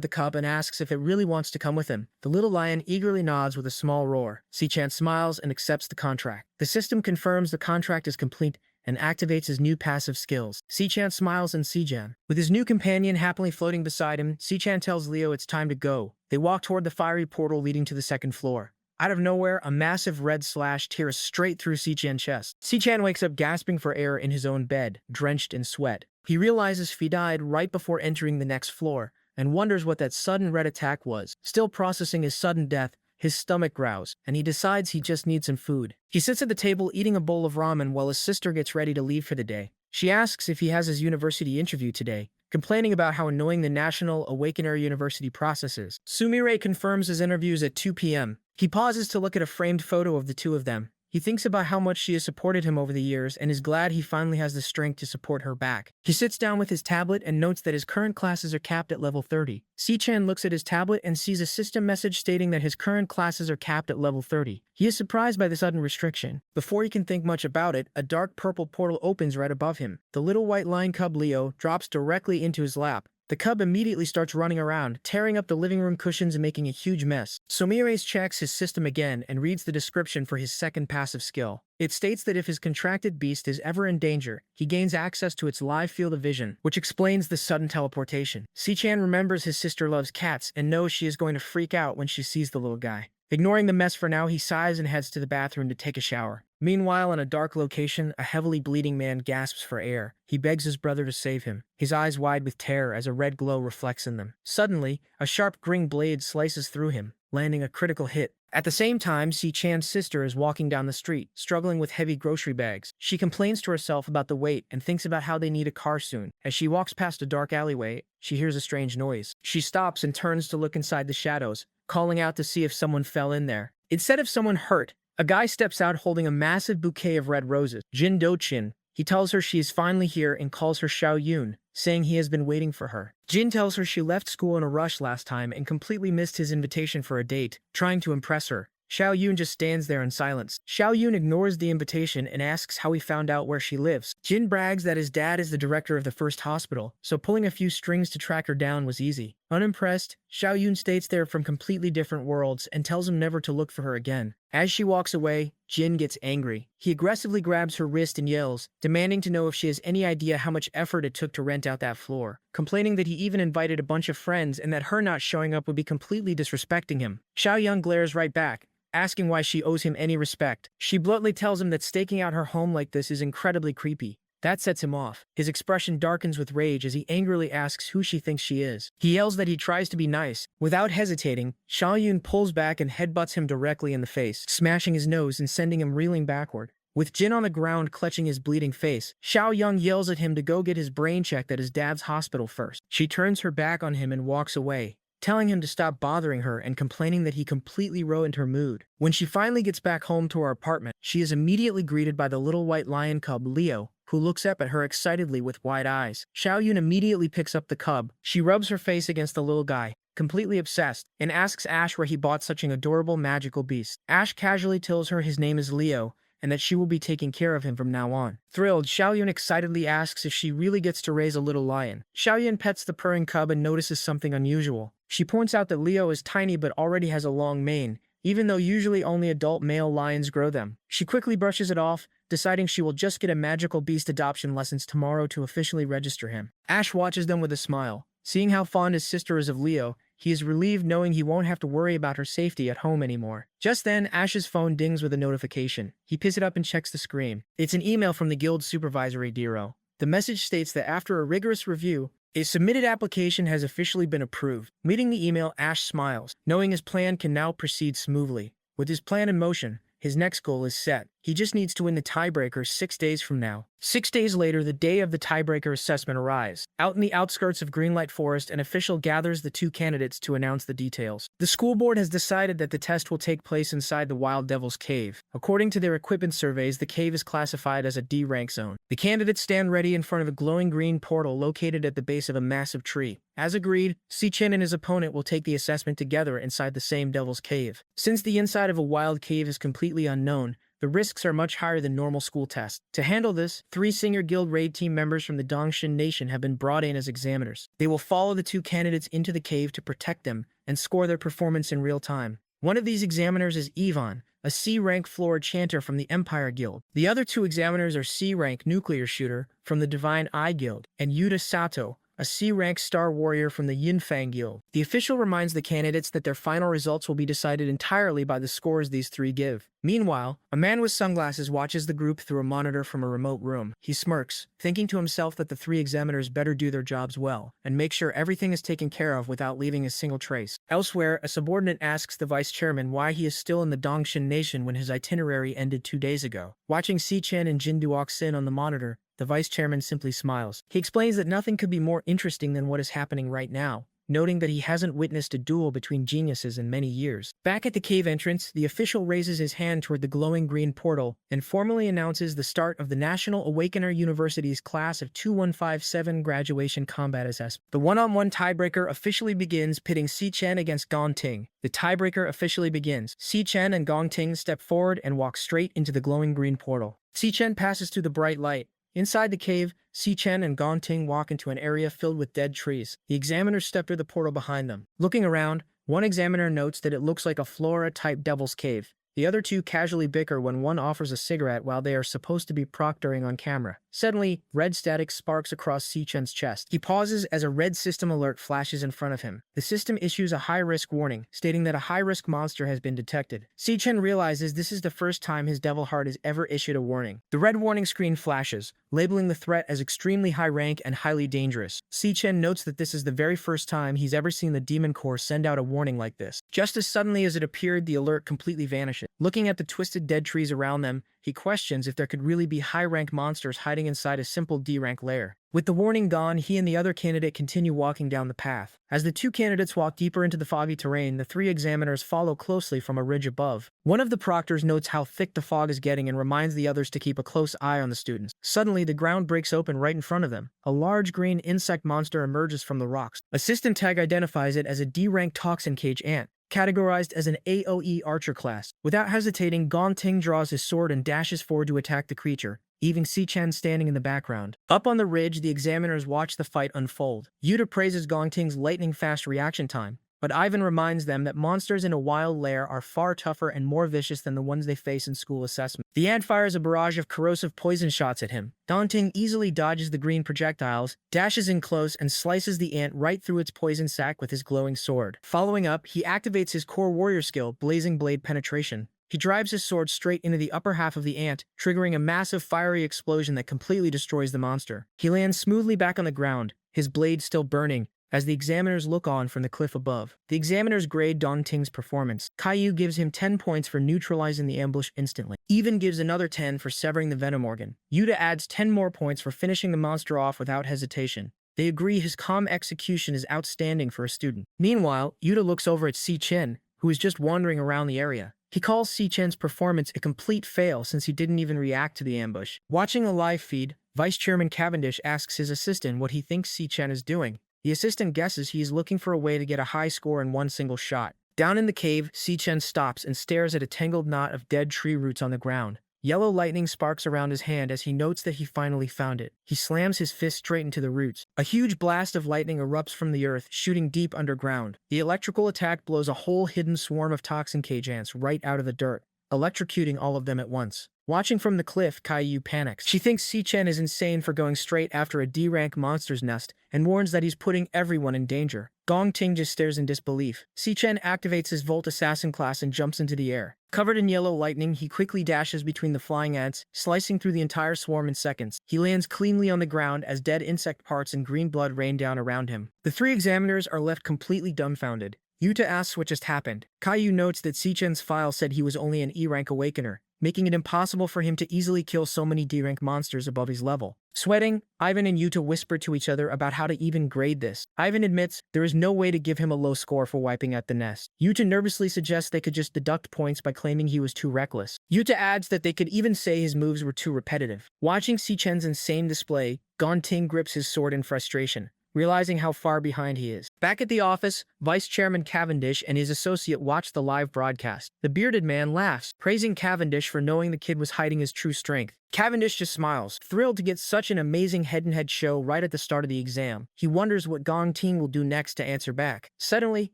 the cub and asks if it really wants to come with him. The little lion eagerly nods with a small roar. Si-chan smiles and accepts the contract. The system confirms the contract is complete and activates his new passive skills. Si-chan smiles and Si-chan. With his new companion happily floating beside him, Si-chan tells Leo it's time to go. They walk toward the fiery portal leading to the second floor. Out of nowhere, a massive red slash tears straight through Si-chan's chest. Si-chan wakes up gasping for air in his own bed, drenched in sweat. He realizes he died right before entering the next floor, and wonders what that sudden red attack was. Still processing his sudden death, his stomach growls, and he decides he just needs some food. He sits at the table eating a bowl of ramen while his sister gets ready to leave for the day. She asks if he has his university interview today, complaining about how annoying the National Awakener University process is. Sumire confirms his interviews at 2 p.m. He pauses to look at a framed photo of the two of them. He thinks about how much she has supported him over the years and is glad he finally has the strength to support her back. He sits down with his tablet and notes that his current classes are capped at level 30. Si-chan looks at his tablet and sees a system message stating that his current classes are capped at level 30. He is surprised by the sudden restriction. Before he can think much about it, a dark purple portal opens right above him. The little white lion cub Leo drops directly into his lap. The cub immediately starts running around, tearing up the living room cushions and making a huge mess. Sumire checks his system again and reads the description for his second passive skill. It states that if his contracted beast is ever in danger, he gains access to its live field of vision, which explains the sudden teleportation. Si-chan remembers his sister loves cats and knows she is going to freak out when she sees the little guy. Ignoring the mess for now, he sighs and heads to the bathroom to take a shower. Meanwhile, in a dark location, a heavily bleeding man gasps for air. He begs his brother to save him, his eyes wide with terror as a red glow reflects in them. Suddenly, a sharp green blade slices through him, landing a critical hit. At the same time, Si-chan's sister is walking down the street, struggling with heavy grocery bags. She complains to herself about the weight and thinks about how they need a car soon. As she walks past a dark alleyway, she hears a strange noise. She stops and turns to look inside the shadows, calling out to see if someone fell in there. Instead of someone hurt, a guy steps out holding a massive bouquet of red roses. Jin Do-chin. He tells her she is finally here and calls her Xiao Yun, saying he has been waiting for her. Jin tells her she left school in a rush last time and completely missed his invitation for a date, trying to impress her. Xiao Yun just stands there in silence. Xiao Yun ignores the invitation and asks how he found out where she lives. Jin brags that his dad is the director of the first hospital, so pulling a few strings to track her down was easy. Unimpressed, Xiao Yun states they're from completely different worlds and tells him never to look for her again. As she walks away, Jin gets angry. He aggressively grabs her wrist and yells, demanding to know if she has any idea how much effort it took to rent out that floor, complaining that he even invited a bunch of friends and that her not showing up would be completely disrespecting him. Xiao Yun glares right back, asking why she owes him any respect. She bluntly tells him that staking out her home like this is incredibly creepy. That sets him off. His expression darkens with rage as he angrily asks who she thinks she is. He yells that he tries to be nice. Without hesitating, Xiao Yun pulls back and headbutts him directly in the face, smashing his nose and sending him reeling backward. With Jin on the ground clutching his bleeding face, Xiao Yun yells at him to go get his brain checked at his dad's hospital first. She turns her back on him and walks away, telling him to stop bothering her and complaining that he completely ruined her mood. When she finally gets back home to her apartment, she is immediately greeted by the little white lion cub Leo, who looks up at her excitedly with wide eyes. Xiao Yun immediately picks up the cub. She rubs her face against the little guy, completely obsessed, and asks Ash where he bought such an adorable magical beast. Ash casually tells her his name is Leo, and that she will be taking care of him from now on. Thrilled, Xiao Yun excitedly asks if she really gets to raise a little lion. Xiao Yun pets the purring cub and notices something unusual. She points out that Leo is tiny but already has a long mane, even though usually only adult male lions grow them. She quickly brushes it off, deciding she will just get a magical beast adoption lessons tomorrow to officially register him. Ash watches them with a smile. Seeing how fond his sister is of Leo, he is relieved knowing he won't have to worry about her safety at home anymore. Just then, Ash's phone dings with a notification. He picks it up and checks the screen. It's an email from the guild supervisory bureau. The message states that after a rigorous review, a submitted application has officially been approved. Reading the email, Ash smiles, knowing his plan can now proceed smoothly. With his plan in motion, his next goal is set. He just needs to win the tiebreaker 6 days from now. 6 days later, the day of the tiebreaker assessment arrives. Out in the outskirts of Greenlight Forest, an official gathers the two candidates to announce the details. The school board has decided that the test will take place inside the Wild Devil's Cave. According to their equipment surveys, the cave is classified as a D rank zone. The candidates stand ready in front of a glowing green portal located at the base of a massive tree. As agreed, Si-chin and his opponent will take the assessment together inside the same Devil's Cave. Since the inside of a wild cave is completely unknown, the risks are much higher than normal school tests. To handle this, 3 Senior Guild raid team members from the Dongshin Nation have been brought in as examiners. They will follow the two candidates into the cave to protect them and score their performance in real time. One of these examiners is Ivan, a C-rank floor chanter from the Empire Guild. The other 2 examiners are C-rank nuclear shooter from the Divine Eye Guild and Yuta Sato, a C-rank star warrior from the Yinfang Guild. The official reminds the candidates that their final results will be decided entirely by the scores these 3 give. Meanwhile, a man with sunglasses watches the group through a monitor from a remote room. He smirks, thinking to himself that the 3 examiners better do their jobs well and make sure everything is taken care of without leaving a single trace. Elsewhere, a subordinate asks the vice chairman why he is still in the Dongshin Nation when his itinerary ended 2 days ago. Watching Si-chin and Jin Duok-sin on the monitor, the vice chairman simply smiles. He explains that nothing could be more interesting than what is happening right now, noting that he hasn't witnessed a duel between geniuses in many years. Back at the cave entrance, the official raises his hand toward the glowing green portal and formally announces the start of the National Awakener University's class of 2157 graduation combat assessment. The one-on-one tiebreaker officially begins, pitting Si-chen against Gong Ting. The tiebreaker officially begins. Si-chen and Gong Ting step forward and walk straight into the glowing green portal. Si-chen passes through the bright light. Inside the cave, Si-chen and Gong Ting walk into an area filled with dead trees. The examiners step through the portal behind them. Looking around, one examiner notes that it looks like a flora-type devil's cave. The other two casually bicker when one offers a cigarette while they are supposed to be proctoring on camera. Suddenly, red static sparks across Si-chen's chest. He pauses as a red system alert flashes in front of him. The system issues a high-risk warning, stating that a high-risk monster has been detected. Si-chen realizes this is the first time his devil heart has ever issued a warning. The red warning screen flashes, labeling the threat as extremely high rank and highly dangerous. Si-chen notes that this is the very first time he's ever seen the Demon Corps send out a warning like this. Just as suddenly as it appeared, the alert completely vanishes. Looking at the twisted dead trees around them, he questions if there could really be high-rank monsters hiding inside a simple D-rank lair. With the warning gone, he and the other candidate continue walking down the path. As the two candidates walk deeper into the foggy terrain, the three examiners follow closely from a ridge above. One of the proctors notes how thick the fog is getting and reminds the others to keep a close eye on the students. Suddenly, the ground breaks open right in front of them. A large green insect monster emerges from the rocks. A system tag identifies it as a D-rank toxin cage ant, categorized as an AoE archer class. Without hesitating, Gong Ting draws his sword and dashes forward to attack the creature, leaving Si-chen standing in the background. Up on the ridge, the examiners watch the fight unfold. Yuta praises Gong Ting's lightning-fast reaction time, but Ivan reminds them that monsters in a wild lair are far tougher and more vicious than the ones they face in school assessment. The ant fires a barrage of corrosive poison shots at him. Gong Ting easily dodges the green projectiles, dashes in close, and slices the ant right through its poison sac with his glowing sword. Following up, he activates his core warrior skill, Blazing Blade Penetration. He drives his sword straight into the upper half of the ant, triggering a massive fiery explosion that completely destroys the monster. He lands smoothly back on the ground, his blade still burning, as the examiners look on from the cliff above. The examiners grade Gong Ting's performance. Caillou gives him 10 points for neutralizing the ambush instantly. Even gives another 10 for severing the venom organ. Yuta adds 10 more points for finishing the monster off without hesitation. They agree his calm execution is outstanding for a student. Meanwhile, Yuta looks over at Si-chen, who is just wandering around the area. He calls Si-chen's performance a complete fail since he didn't even react to the ambush. Watching a live feed, Vice Chairman Cavendish asks his assistant what he thinks Si-chen is doing. The assistant guesses he is looking for a way to get a high score in one single shot. Down in the cave, Si-chen stops and stares at a tangled knot of dead tree roots on the ground. Yellow lightning sparks around his hand as he notes that he finally found it. He slams his fist straight into the roots. A huge blast of lightning erupts from the earth, shooting deep underground. The electrical attack blows a whole hidden swarm of toxin cage ants right out of the dirt, electrocuting all of them at once. Watching from the cliff, Caillou panics. She thinks Si-chen is insane for going straight after a D-rank monster's nest and warns that he's putting everyone in danger. Gong Ting just stares in disbelief. Si-chen activates his Volt Assassin class and jumps into the air. Covered in yellow lightning, he quickly dashes between the flying ants, slicing through the entire swarm in seconds. He lands cleanly on the ground as dead insect parts and green blood rain down around him. The three examiners are left completely dumbfounded. Yuta asks what just happened. Caillou notes that Si-chen's file said he was only an E-rank awakener, making it impossible for him to easily kill so many D-rank monsters above his level. Sweating, Ivan and Yuta whisper to each other about how to even grade this. Ivan admits there is no way to give him a low score for wiping out the nest. Yuta nervously suggests they could just deduct points by claiming he was too reckless. Yuta adds that they could even say his moves were too repetitive. Watching Si-chen's insane display, Gong Ting grips his sword in frustration, realizing how far behind he is. Back at the office, Vice Chairman Cavendish and his associate watch the live broadcast. The bearded man laughs, praising Cavendish for knowing the kid was hiding his true strength. Cavendish just smiles, thrilled to get such an amazing head-to-head show right at the start of the exam. He wonders what Gong Ting will do next to answer back. Suddenly,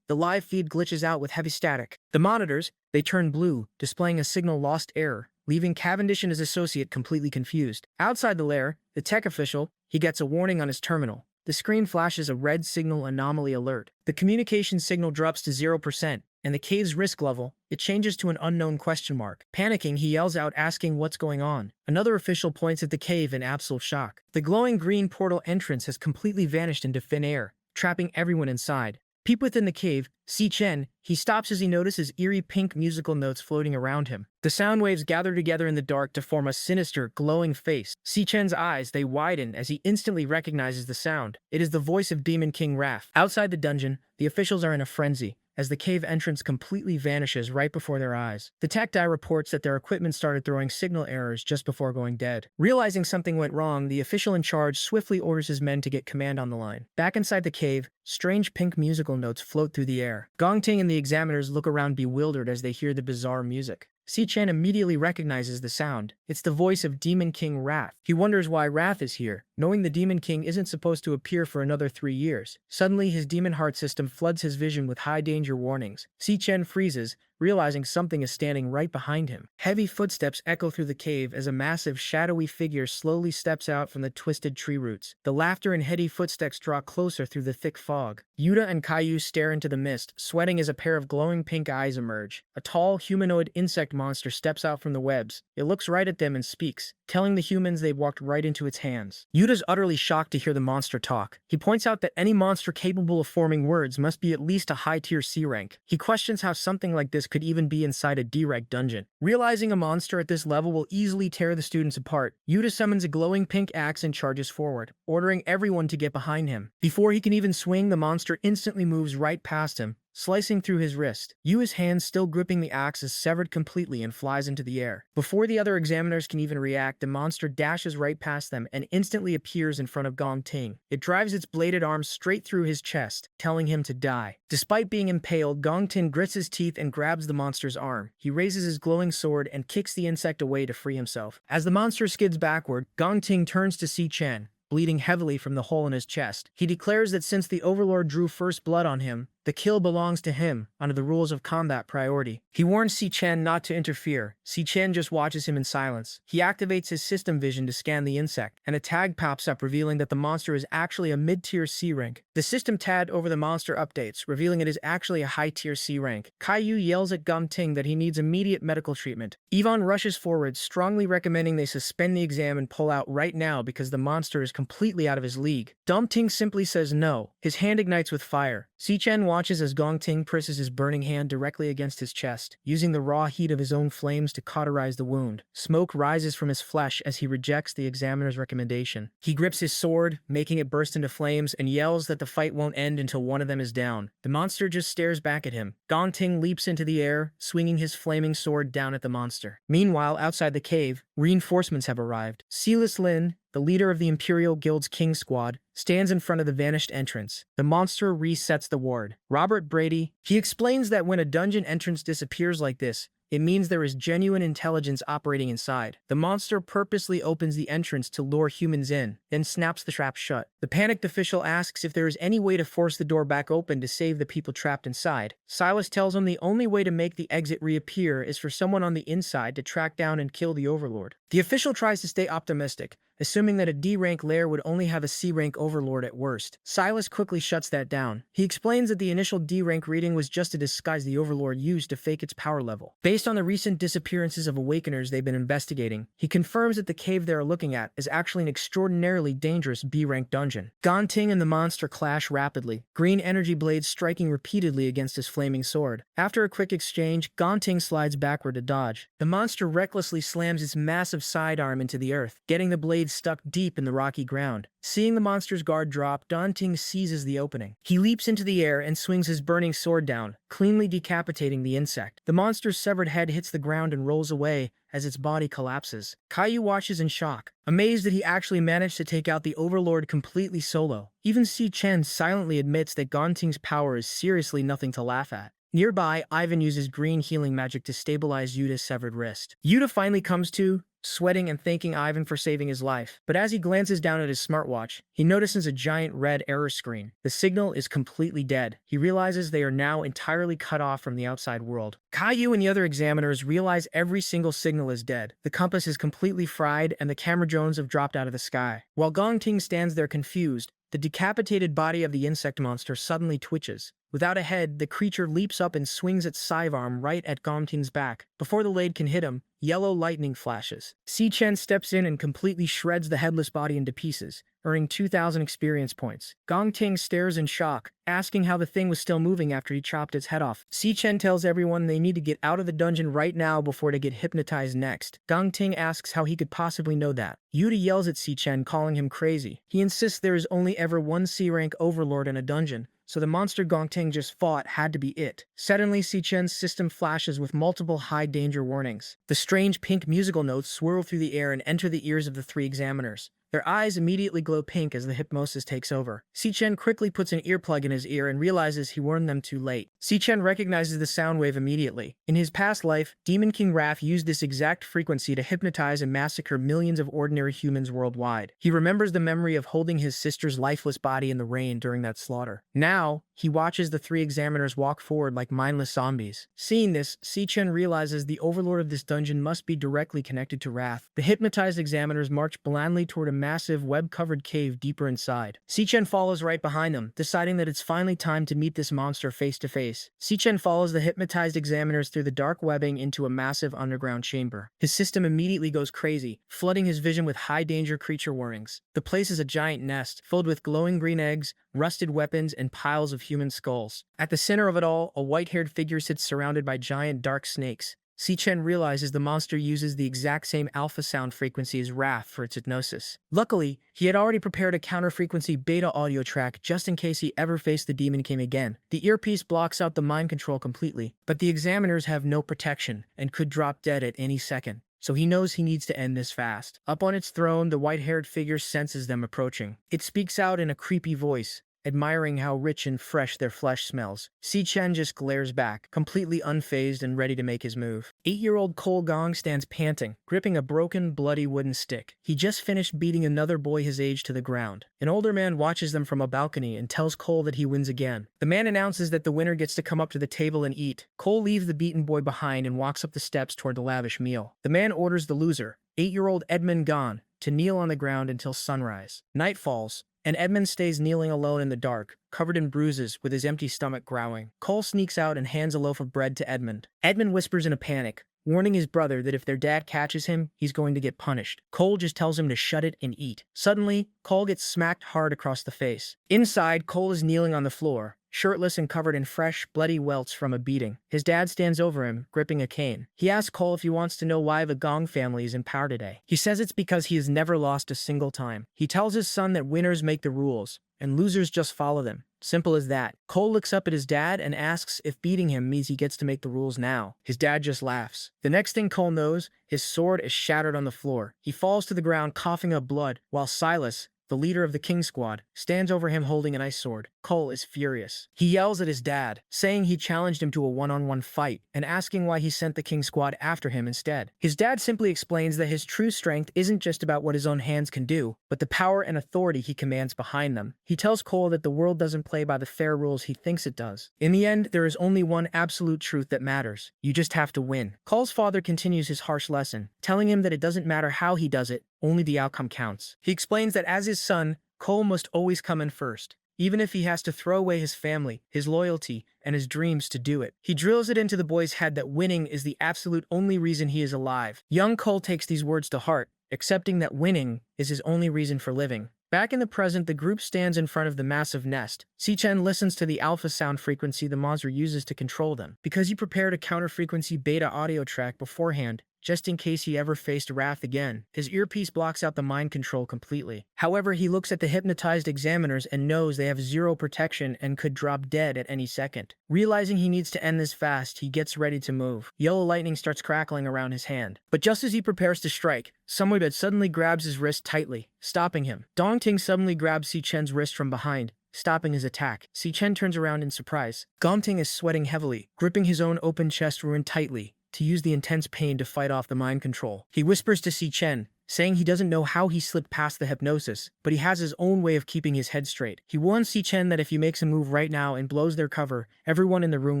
the live feed glitches out with heavy static. The monitors, they turn blue, displaying a signal lost error, leaving Cavendish and his associate completely confused. Outside the lair, the tech official, he gets a warning on his terminal. The screen flashes a red signal anomaly alert. The communication signal drops to 0%, and the cave's risk level, it changes to an unknown question mark. Panicking, he yells out asking what's going on. Another official points at the cave in absolute shock. The glowing green portal entrance has completely vanished into thin air, trapping everyone inside. Peep within the cave, Si-chen, he stops as he notices eerie pink musical notes floating around him. The sound waves gather together in the dark to form a sinister, glowing face. Si-chen's eyes, they widen as he instantly recognizes the sound. It is the voice of Demon King Raph. Outside the dungeon, the officials are in a frenzy, as the cave entrance completely vanishes right before their eyes. The tech die reports that their equipment started throwing signal errors just before going dead. Realizing something went wrong, the official in charge swiftly orders his men to get command on the line. Back inside the cave, strange pink musical notes float through the air. Gong Ting and the examiners look around bewildered as they hear the bizarre music. Si-chen immediately recognizes the sound. It's the voice of Demon King Wrath. He wonders why Wrath is here, knowing the Demon King isn't supposed to appear for another 3 years. Suddenly, his demon heart system floods his vision with high danger warnings. Si-chen freezes, realizing something is standing right behind him. Heavy footsteps echo through the cave as a massive, shadowy figure slowly steps out from the twisted tree roots. The laughter and heady footsteps draw closer through the thick fog. Yuta and Caillou stare into the mist, sweating as a pair of glowing pink eyes emerge. A tall, humanoid insect monster steps out from the webs. It looks right at them and speaks, telling the humans they've walked right into its hands. Yuta's utterly shocked to hear the monster talk. He points out that any monster capable of forming words must be at least a high-tier C rank. He questions how something like this could even be inside a D-rank dungeon. Realizing a monster at this level will easily tear the students apart, Yuta summons a glowing pink axe and charges forward, ordering everyone to get behind him. Before he can even swing, the monster instantly moves right past him, slicing through his wrist. Yu's hand still gripping the axe is severed completely and flies into the air. Before the other examiners can even react, the monster dashes right past them and instantly appears in front of Gong Ting. It drives its bladed arm straight through his chest, telling him to die. Despite being impaled, Gong Ting grits his teeth and grabs the monster's arm. He raises his glowing sword and kicks the insect away to free himself. As the monster skids backward, Gong Ting turns to Si Chen, bleeding heavily from the hole in his chest. He declares that since the Overlord drew first blood on him, the kill belongs to him, under the rules of combat priority. He warns Si Chen not to interfere. Si Chen just watches him in silence. He activates his system vision to scan the insect, and a tag pops up revealing that the monster is actually a mid-tier C rank. The system tag over the monster updates, revealing it is actually a high-tier C rank. Caillou yells at Gong Ting that he needs immediate medical treatment. Yvonne rushes forward, strongly recommending they suspend the exam and pull out right now because the monster is completely out of his league. Gong Ting simply says no. His hand ignites with fire. Si Chen watches as Gong Ting presses his burning hand directly against his chest, using the raw heat of his own flames to cauterize the wound. Smoke rises from his flesh as he rejects the examiner's recommendation. He grips his sword, making it burst into flames, and yells that the fight won't end until one of them is down. The monster just stares back at him. Gong Ting leaps into the air, swinging his flaming sword down at the monster. Meanwhile, outside the cave, reinforcements have arrived. Silas Lin, the leader of the Imperial Guild's King Squad, stands in front of the vanished entrance. The monster resets the ward. Robert Brady, he explains that when a dungeon entrance disappears like this, it means there is genuine intelligence operating inside. The monster purposely opens the entrance to lure humans in, then snaps the trap shut. The panicked official asks if there is any way to force the door back open to save the people trapped inside. Silas tells him the only way to make the exit reappear is for someone on the inside to track down and kill the Overlord. The official tries to stay optimistic, assuming that a D-rank lair would only have a C-rank Overlord at worst. Silas quickly shuts that down. He explains that the initial D-rank reading was just a disguise the Overlord used to fake its power level. Based on the recent disappearances of Awakeners they've been investigating, he confirms that the cave they are looking at is actually an extraordinarily dangerous B-rank dungeon. Gong Ting and the monster clash rapidly, green energy blades striking repeatedly against his flaming sword. After a quick exchange, Gong Ting slides backward to dodge. The monster recklessly slams its massive sidearm into the earth, getting the blade stuck deep in the rocky ground. Seeing the monster's guard drop, Gong Ting seizes the opening. He leaps into the air and swings his burning sword down, cleanly decapitating the insect. The monster's severed head hits the ground and rolls away as its body collapses. Caillou watches in shock, amazed that he actually managed to take out the Overlord completely solo. Even Si Chen silently admits that Gong Ting's power is seriously nothing to laugh at. Nearby, Ivan uses green healing magic to stabilize Yuta's severed wrist. Yuta finally comes to, sweating and thanking Ivan for saving his life. But as he glances down at his smartwatch, he notices a giant red error screen. The signal is completely dead. He realizes they are now entirely cut off from the outside world. Caillou and the other examiners realize every single signal is dead. The compass is completely fried and the camera drones have dropped out of the sky. While Gong Ting stands there confused, the decapitated body of the insect monster suddenly twitches. Without a head, the creature leaps up and swings its scythe arm right at Gong Ting's back. Before the blade can hit him, yellow lightning flashes. Si Chen steps in and completely shreds the headless body into pieces, earning 2,000 experience points. Gong Ting stares in shock, asking how the thing was still moving after he chopped its head off. Si Chen tells everyone they need to get out of the dungeon right now before they get hypnotized next. Gong Ting asks how he could possibly know that. Yuta yells at Si Chen, calling him crazy. He insists there is only ever one C-rank Overlord in a dungeon, so the monster Gong Ting just fought had to be it. Suddenly, Si Chen's system flashes with multiple high-danger warnings. The strange pink musical notes swirl through the air and enter the ears of the three examiners. Their eyes immediately glow pink as the hypnosis takes over. Si Chen quickly puts an earplug in his ear and realizes he warned them too late. Si Chen recognizes the sound wave immediately. In his past life, Demon King Raph used this exact frequency to hypnotize and massacre millions of ordinary humans worldwide. He remembers the memory of holding his sister's lifeless body in the rain during that slaughter. Now, He watches the three examiners walk forward like mindless zombies. Seeing this, Si-Chen realizes the overlord of this dungeon must be directly connected to Wrath. The hypnotized examiners march blandly toward a massive web-covered cave deeper inside. Si-Chen follows right behind them, deciding that it's finally time to meet this monster face to face. Si-Chen follows the hypnotized examiners through the dark webbing into a massive underground chamber. His system immediately goes crazy, flooding his vision with high-danger creature warnings. The place is a giant nest, filled with glowing green eggs, rusted weapons, and piles of human skulls. At the center of it all, a white-haired figure sits surrounded by giant dark snakes. Si-Chen realizes the monster uses the exact same alpha sound frequency as Wrath for its hypnosis. Luckily, he had already prepared a counter-frequency beta audio track just in case he ever faced the Demon King again. The earpiece blocks out the mind control completely, but the examiners have no protection and could drop dead at any second. So he knows he needs to end this fast. Up on its throne, the white-haired figure senses them approaching. It speaks out in a creepy voice, admiring how rich and fresh their flesh smells. Si-Chen just glares back, completely unfazed and ready to make his move. 8-year-old Cole Gong stands panting, gripping a broken, bloody wooden stick. He just finished beating another boy his age to the ground. An older man watches them from a balcony and tells Cole that he wins again. The man announces that the winner gets to come up to the table and eat. Cole leaves the beaten boy behind and walks up the steps toward the lavish meal. The man orders the loser, 8-year-old Edmund Gon, to kneel on the ground until sunrise. Night falls, and Edmund stays kneeling alone in the dark, covered in bruises, with his empty stomach growling. Cole sneaks out and hands a loaf of bread to Edmund. Edmund whispers in a panic, warning his brother that if their dad catches him, he's going to get punished. Cole just tells him to shut it and eat. Suddenly, Cole gets smacked hard across the face. Inside, Cole is kneeling on the floor, shirtless and covered in fresh, bloody welts from a beating. His dad stands over him, gripping a cane. He asks Cole if he wants to know why the Gong family is in power today. He says it's because he has never lost a single time. He tells his son that winners make the rules, and losers just follow them. Simple as that. Cole looks up at his dad and asks if beating him means he gets to make the rules now. His dad just laughs. The next thing Cole knows, his sword is shattered on the floor. He falls to the ground coughing up blood, while Silas, the leader of the King Squad, stands over him holding an ice sword. Cole is furious. He yells at his dad, saying he challenged him to a one-on-one fight, and asking why he sent the King Squad after him instead. His dad simply explains that his true strength isn't just about what his own hands can do, but the power and authority he commands behind them. He tells Cole that the world doesn't play by the fair rules he thinks it does. In the end, there is only one absolute truth that matters. You just have to win. Cole's father continues his harsh lesson, telling him that it doesn't matter how he does it, only the outcome counts. He explains that as his son, Cole must always come in first, even if he has to throw away his family, his loyalty, and his dreams to do it. He drills it into the boy's head that winning is the absolute only reason he is alive. Young Cole takes these words to heart, accepting that winning is his only reason for living. Back in the present, the group stands in front of the massive nest. Si-Chen listens to the alpha sound frequency the monster uses to control them. Because he prepared a counter-frequency beta audio track beforehand, just in case he ever faced Wrath again, his earpiece blocks out the mind control completely. However, he looks at the hypnotized examiners and knows they have zero protection and could drop dead at any second. Realizing he needs to end this fast, he gets ready to move. Yellow lightning starts crackling around his hand. But just as he prepares to strike, someone suddenly grabs his wrist tightly, stopping him. Dong Ting suddenly grabs Si-Chen's wrist from behind, stopping his attack. Si-Chen turns around in surprise. Gong Ting is sweating heavily, gripping his own open chest wound tightly, to use the intense pain to fight off the mind control. He whispers to Si-Chen, saying he doesn't know how he slipped past the hypnosis, but he has his own way of keeping his head straight. He warns Si-Chen that if he makes a move right now and blows their cover, everyone in the room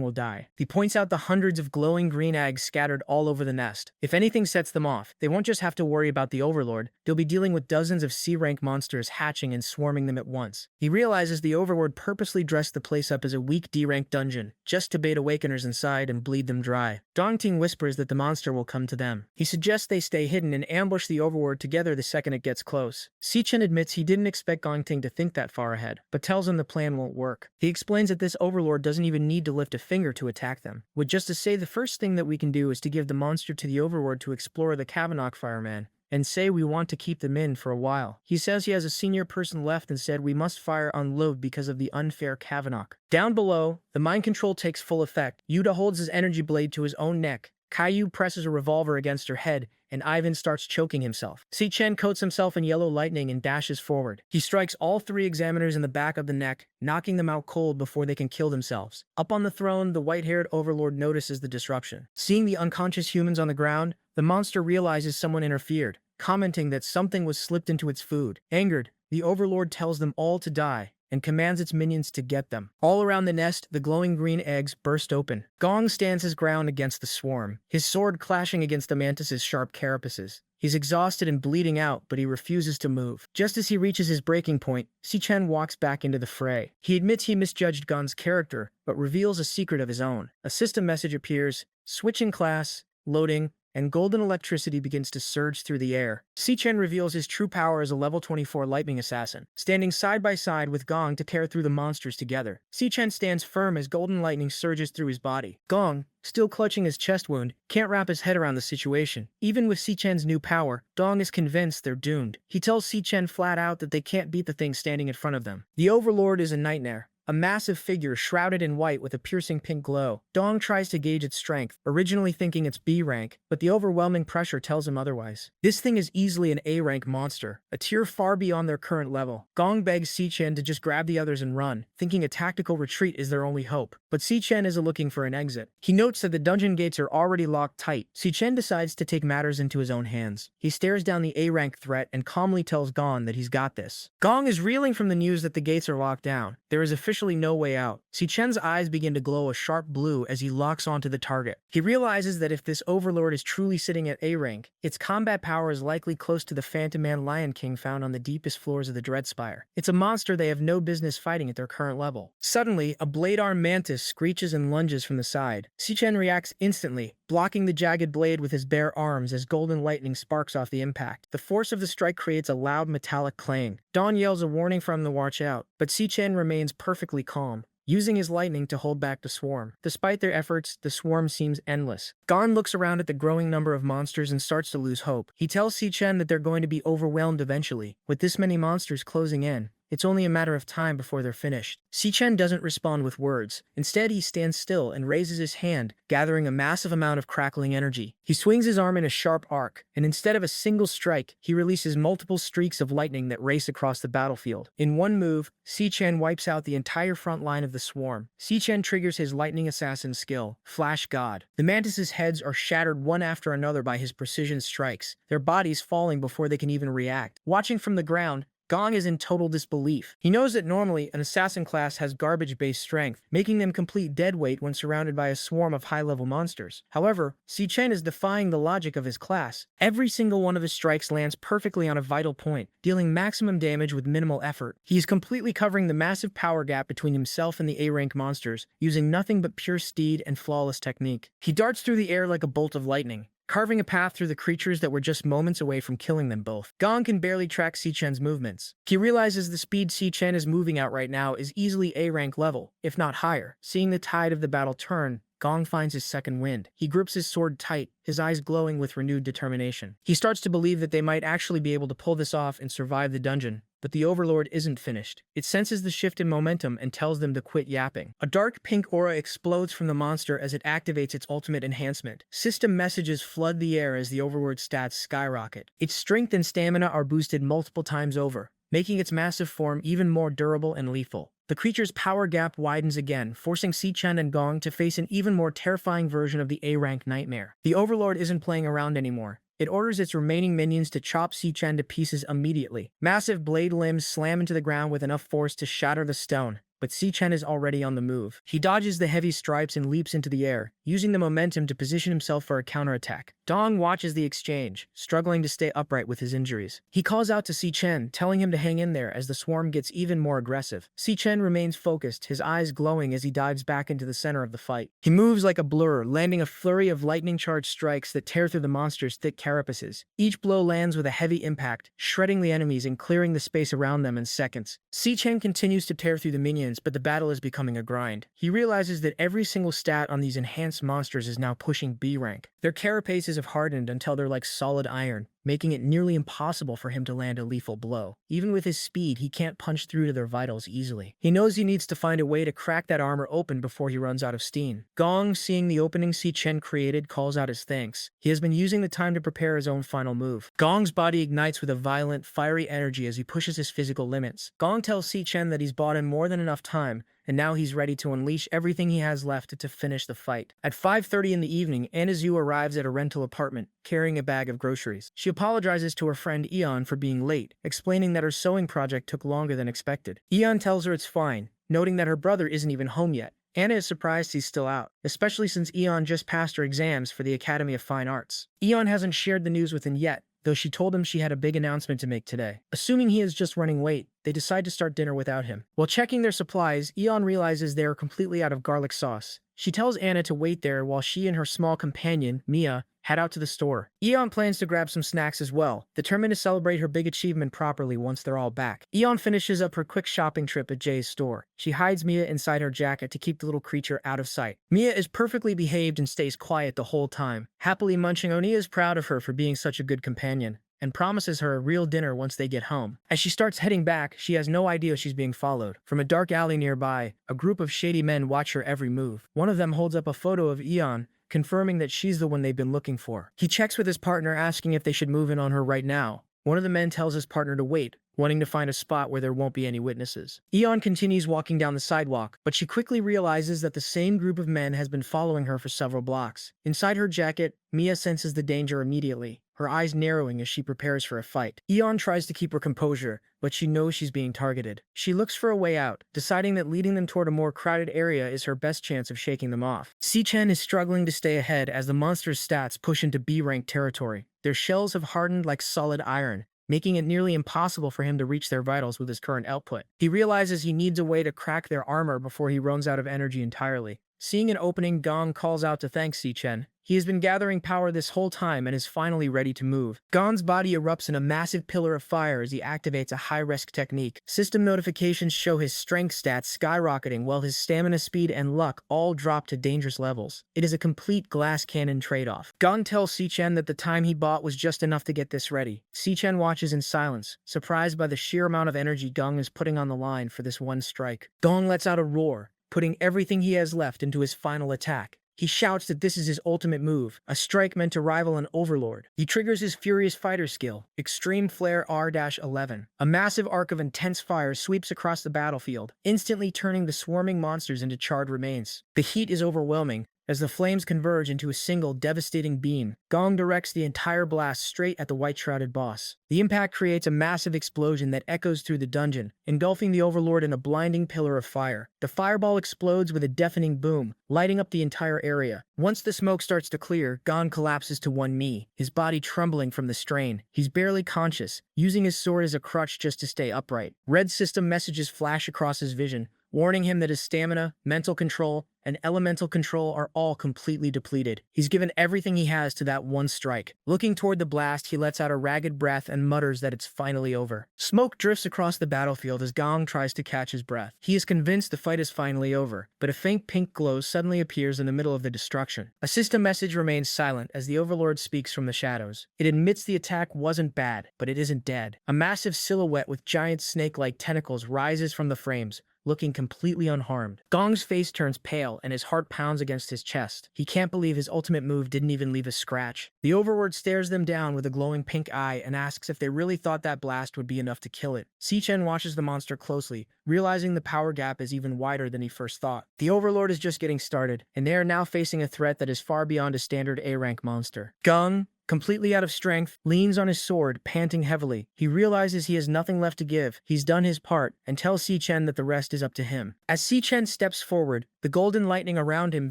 will die. He points out the hundreds of glowing green eggs scattered all over the nest. If anything sets them off, they won't just have to worry about the Overlord, they'll be dealing with dozens of C-rank monsters hatching and swarming them at once. He realizes the Overlord purposely dressed the place up as a weak D-rank dungeon, just to bait awakeners inside and bleed them dry. Dong Ting whispers that the monster will come to them. He suggests they stay hidden and ambush the Overlord together the second it gets close. Si-Chen admits he didn't expect Gong Ting to think that far ahead, but tells him the plan won't work. He explains that this Overlord doesn't even need to lift a finger to attack them, with just to say the first thing that we can do is to give the monster to the Overlord to explore the Kavanagh Fireman, and say we want to keep them in for a while. He says he has a senior person left and said we must fire on Love because of the unfair Kavanagh. Down below, the mind control takes full effect. Yuta holds his energy blade to his own neck. Caillou presses a revolver against her head, and Ivan starts choking himself. Si-Chen coats himself in yellow lightning and dashes forward. He strikes all three examiners in the back of the neck, knocking them out cold before they can kill themselves. Up on the throne, the white-haired Overlord notices the disruption. Seeing the unconscious humans on the ground, the monster realizes someone interfered, commenting that something was slipped into its food. Angered, the Overlord tells them all to die, and commands its minions to get them. All around the nest, the glowing green eggs burst open. Gong stands his ground against the swarm, his sword clashing against the mantis's sharp carapaces. He's exhausted and bleeding out, but he refuses to move. Just as he reaches his breaking point, Si-Chen walks back into the fray. He admits he misjudged Gon's character, but reveals a secret of his own. A system message appears, switching class, loading, and golden electricity begins to surge through the air. Si-Chen reveals his true power as a level 24 lightning assassin, standing side by side with Gong to tear through the monsters together. Si-Chen stands firm as golden lightning surges through his body. Gong, still clutching his chest wound, can't wrap his head around the situation. Even with Si-Chen's new power, Gong is convinced they're doomed. He tells Si-Chen flat out that they can't beat the thing standing in front of them. The Overlord is a nightmare. A massive figure shrouded in white with a piercing pink glow. Dong tries to gauge its strength, originally thinking it's B rank, but the overwhelming pressure tells him otherwise. This thing is easily an A rank monster, a tier far beyond their current level. Gong begs Si-Chen to just grab the others and run, thinking a tactical retreat is their only hope. But Si-Chen is looking for an exit. He notes that the dungeon gates are already locked tight. Si-Chen decides to take matters into his own hands. He stares down the A rank threat and calmly tells Gong that he's got this. Gong is reeling from the news that the gates are locked down. There is officially no way out. Si-Chen's eyes begin to glow a sharp blue as he locks onto the target. He realizes that if this overlord is truly sitting at A rank, its combat power is likely close to the Phantom Man Lion King found on the deepest floors of the Dreadspire. It's a monster they have no business fighting at their current level. Suddenly, a blade-armed mantis screeches and lunges from the side. Si-Chen reacts instantly, blocking the jagged blade with his bare arms as golden lightning sparks off the impact. The force of the strike creates a loud metallic clang. Dawn yells a warning for him to watch out, but Si-Chen remains perfectly calm, using his lightning to hold back the swarm. Despite their efforts, the swarm seems endless. Gon looks around at the growing number of monsters and starts to lose hope. He tells Si-Chen that they're going to be overwhelmed eventually. With this many monsters closing in, it's only a matter of time before they're finished. Si-Chen doesn't respond with words. Instead, he stands still and raises his hand, gathering a massive amount of crackling energy. He swings his arm in a sharp arc, and instead of a single strike, he releases multiple streaks of lightning that race across the battlefield. In one move, Si-Chen wipes out the entire front line of the swarm. Si-Chen triggers his lightning assassin skill, Flash God. The mantis' heads are shattered one after another by his precision strikes, their bodies falling before they can even react. Watching from the ground, Gong is in total disbelief. He knows that normally an assassin class has garbage-based strength, making them complete deadweight when surrounded by a swarm of high-level monsters. However, Si-Chen is defying the logic of his class. Every single one of his strikes lands perfectly on a vital point, dealing maximum damage with minimal effort. He is completely covering the massive power gap between himself and the A-rank monsters, using nothing but pure speed and flawless technique. He darts through the air like a bolt of lightning, carving a path through the creatures that were just moments away from killing them both. Gong can barely track Si-Chen's movements. He realizes the speed Si-Chen is moving at right now is easily A-rank level, if not higher. Seeing the tide of the battle turn, Gong finds his second wind. He grips his sword tight, his eyes glowing with renewed determination. He starts to believe that they might actually be able to pull this off and survive the dungeon. But the Overlord isn't finished. It senses the shift in momentum and tells them to quit yapping. A dark pink aura explodes from the monster as it activates its ultimate enhancement. System messages flood the air as the Overlord's stats skyrocket. Its strength and stamina are boosted multiple times over, making its massive form even more durable and lethal. The creature's power gap widens again, forcing Si-Chen and Gong to face an even more terrifying version of the A-rank nightmare. The Overlord isn't playing around anymore. It orders its remaining minions to chop Si-Chen to pieces immediately. Massive blade limbs slam into the ground with enough force to shatter the stone, but Si-Chen is already on the move. He dodges the heavy stripes and leaps into the air, using the momentum to position himself for a counterattack. Dong watches the exchange, struggling to stay upright with his injuries. He calls out to Si-Chen, telling him to hang in there as the swarm gets even more aggressive. Si-Chen remains focused, his eyes glowing as he dives back into the center of the fight. He moves like a blur, landing a flurry of lightning-charged strikes that tear through the monster's thick carapaces. Each blow lands with a heavy impact, shredding the enemies and clearing the space around them in seconds. Si-Chen continues to tear through the minions, but the battle is becoming a grind. He realizes that every single stat on these enhanced monsters is now pushing B rank. Their carapaces have hardened until they're like solid iron, making it nearly impossible for him to land a lethal blow. Even with his speed, he can't punch through to their vitals easily. He knows he needs to find a way to crack that armor open before he runs out of steam. Gong, seeing the opening Si-Chen created, calls out his thanks. He has been using the time to prepare his own final move. Gong's body ignites with a violent, fiery energy as he pushes his physical limits. Gong tells Si-Chen that he's bought him more than enough time, and now he's ready to unleash everything he has left to finish the fight. At 5:30 in the evening, Anizu arrives at a rental apartment, carrying a bag of groceries. She apologizes to her friend Eon for being late, explaining that her sewing project took longer than expected. Eon tells her it's fine, noting that her brother isn't even home yet. Anna is surprised he's still out, especially since Eon just passed her exams for the Academy of Fine Arts. Eon hasn't shared the news with him yet, though she told him she had a big announcement to make today. Assuming he is just running late, they decide to start dinner without him. While checking their supplies, Eon realizes they are completely out of garlic sauce. She tells Anna to wait there while she and her small companion, Mia, head out to the store. Eon plans to grab some snacks as well, determined to celebrate her big achievement properly once they're all back. Eon finishes up her quick shopping trip at Jay's store. She hides Mia inside her jacket to keep the little creature out of sight. Mia is perfectly behaved and stays quiet the whole time. Happily munching, Onia is proud of her for being such a good companion, and promises her a real dinner once they get home. As she starts heading back, she has no idea she's being followed. From a dark alley nearby, a group of shady men watch her every move. One of them holds up a photo of Eon, confirming that she's the one they've been looking for. He checks with his partner, asking if they should move in on her right now. One of the men tells his partner to wait, wanting to find a spot where there won't be any witnesses. Eon continues walking down the sidewalk, but she quickly realizes that the same group of men has been following her for several blocks. Inside her jacket, Mia senses the danger immediately, her eyes narrowing as she prepares for a fight. Eon tries to keep her composure, but she knows she's being targeted. She looks for a way out, deciding that leading them toward a more crowded area is her best chance of shaking them off. Si-Chen is struggling to stay ahead as the monster's stats push into B-rank territory. Their shells have hardened like solid iron, making it nearly impossible for him to reach their vitals with his current output. He realizes he needs a way to crack their armor before he runs out of energy entirely. Seeing an opening, Gong calls out to thank Si-Chen. He has been gathering power this whole time and is finally ready to move. Gon's body erupts in a massive pillar of fire as he activates a high-risk technique. System notifications show his strength stats skyrocketing while his stamina, speed, and luck all drop to dangerous levels. It is a complete glass cannon trade-off. Gon tells Si-Chen that the time he bought was just enough to get this ready. Si-Chen watches in silence, surprised by the sheer amount of energy Gong is putting on the line for this one strike. Gong lets out a roar, putting everything he has left into his final attack. He shouts that this is his ultimate move, a strike meant to rival an overlord. He triggers his Furious Fighter skill, Extreme Flare R-11. A massive arc of intense fire sweeps across the battlefield, instantly turning the swarming monsters into charred remains. The heat is overwhelming, as the flames converge into a single devastating beam. Gong directs the entire blast straight at the white-shrouded boss. The impact creates a massive explosion that echoes through the dungeon, engulfing the Overlord in a blinding pillar of fire. The fireball explodes with a deafening boom, lighting up the entire area. Once the smoke starts to clear, Gong collapses to one knee, his body trembling from the strain. He's barely conscious, using his sword as a crutch just to stay upright. Red system messages flash across his vision, warning him that his stamina, mental control, and elemental control are all completely depleted. He's given everything he has to that one strike. Looking toward the blast, he lets out a ragged breath and mutters that it's finally over. Smoke drifts across the battlefield as Gong tries to catch his breath. He is convinced the fight is finally over, but a faint pink glow suddenly appears in the middle of the destruction. A system message remains silent as the Overlord speaks from the shadows. It admits the attack wasn't bad, but it isn't dead. A massive silhouette with giant snake-like tentacles rises from the frames, looking completely unharmed. Gong's face turns pale and his heart pounds against his chest. He can't believe his ultimate move didn't even leave a scratch. The Overlord stares them down with a glowing pink eye and asks if they really thought that blast would be enough to kill it. Si-Chen watches the monster closely, realizing the power gap is even wider than he first thought. The Overlord is just getting started, and they are now facing a threat that is far beyond a standard A-rank monster. Gong, completely out of strength, leans on his sword, panting heavily. He realizes he has nothing left to give. He's done his part, and tells Si-Chen that the rest is up to him. As Si-Chen steps forward, the golden lightning around him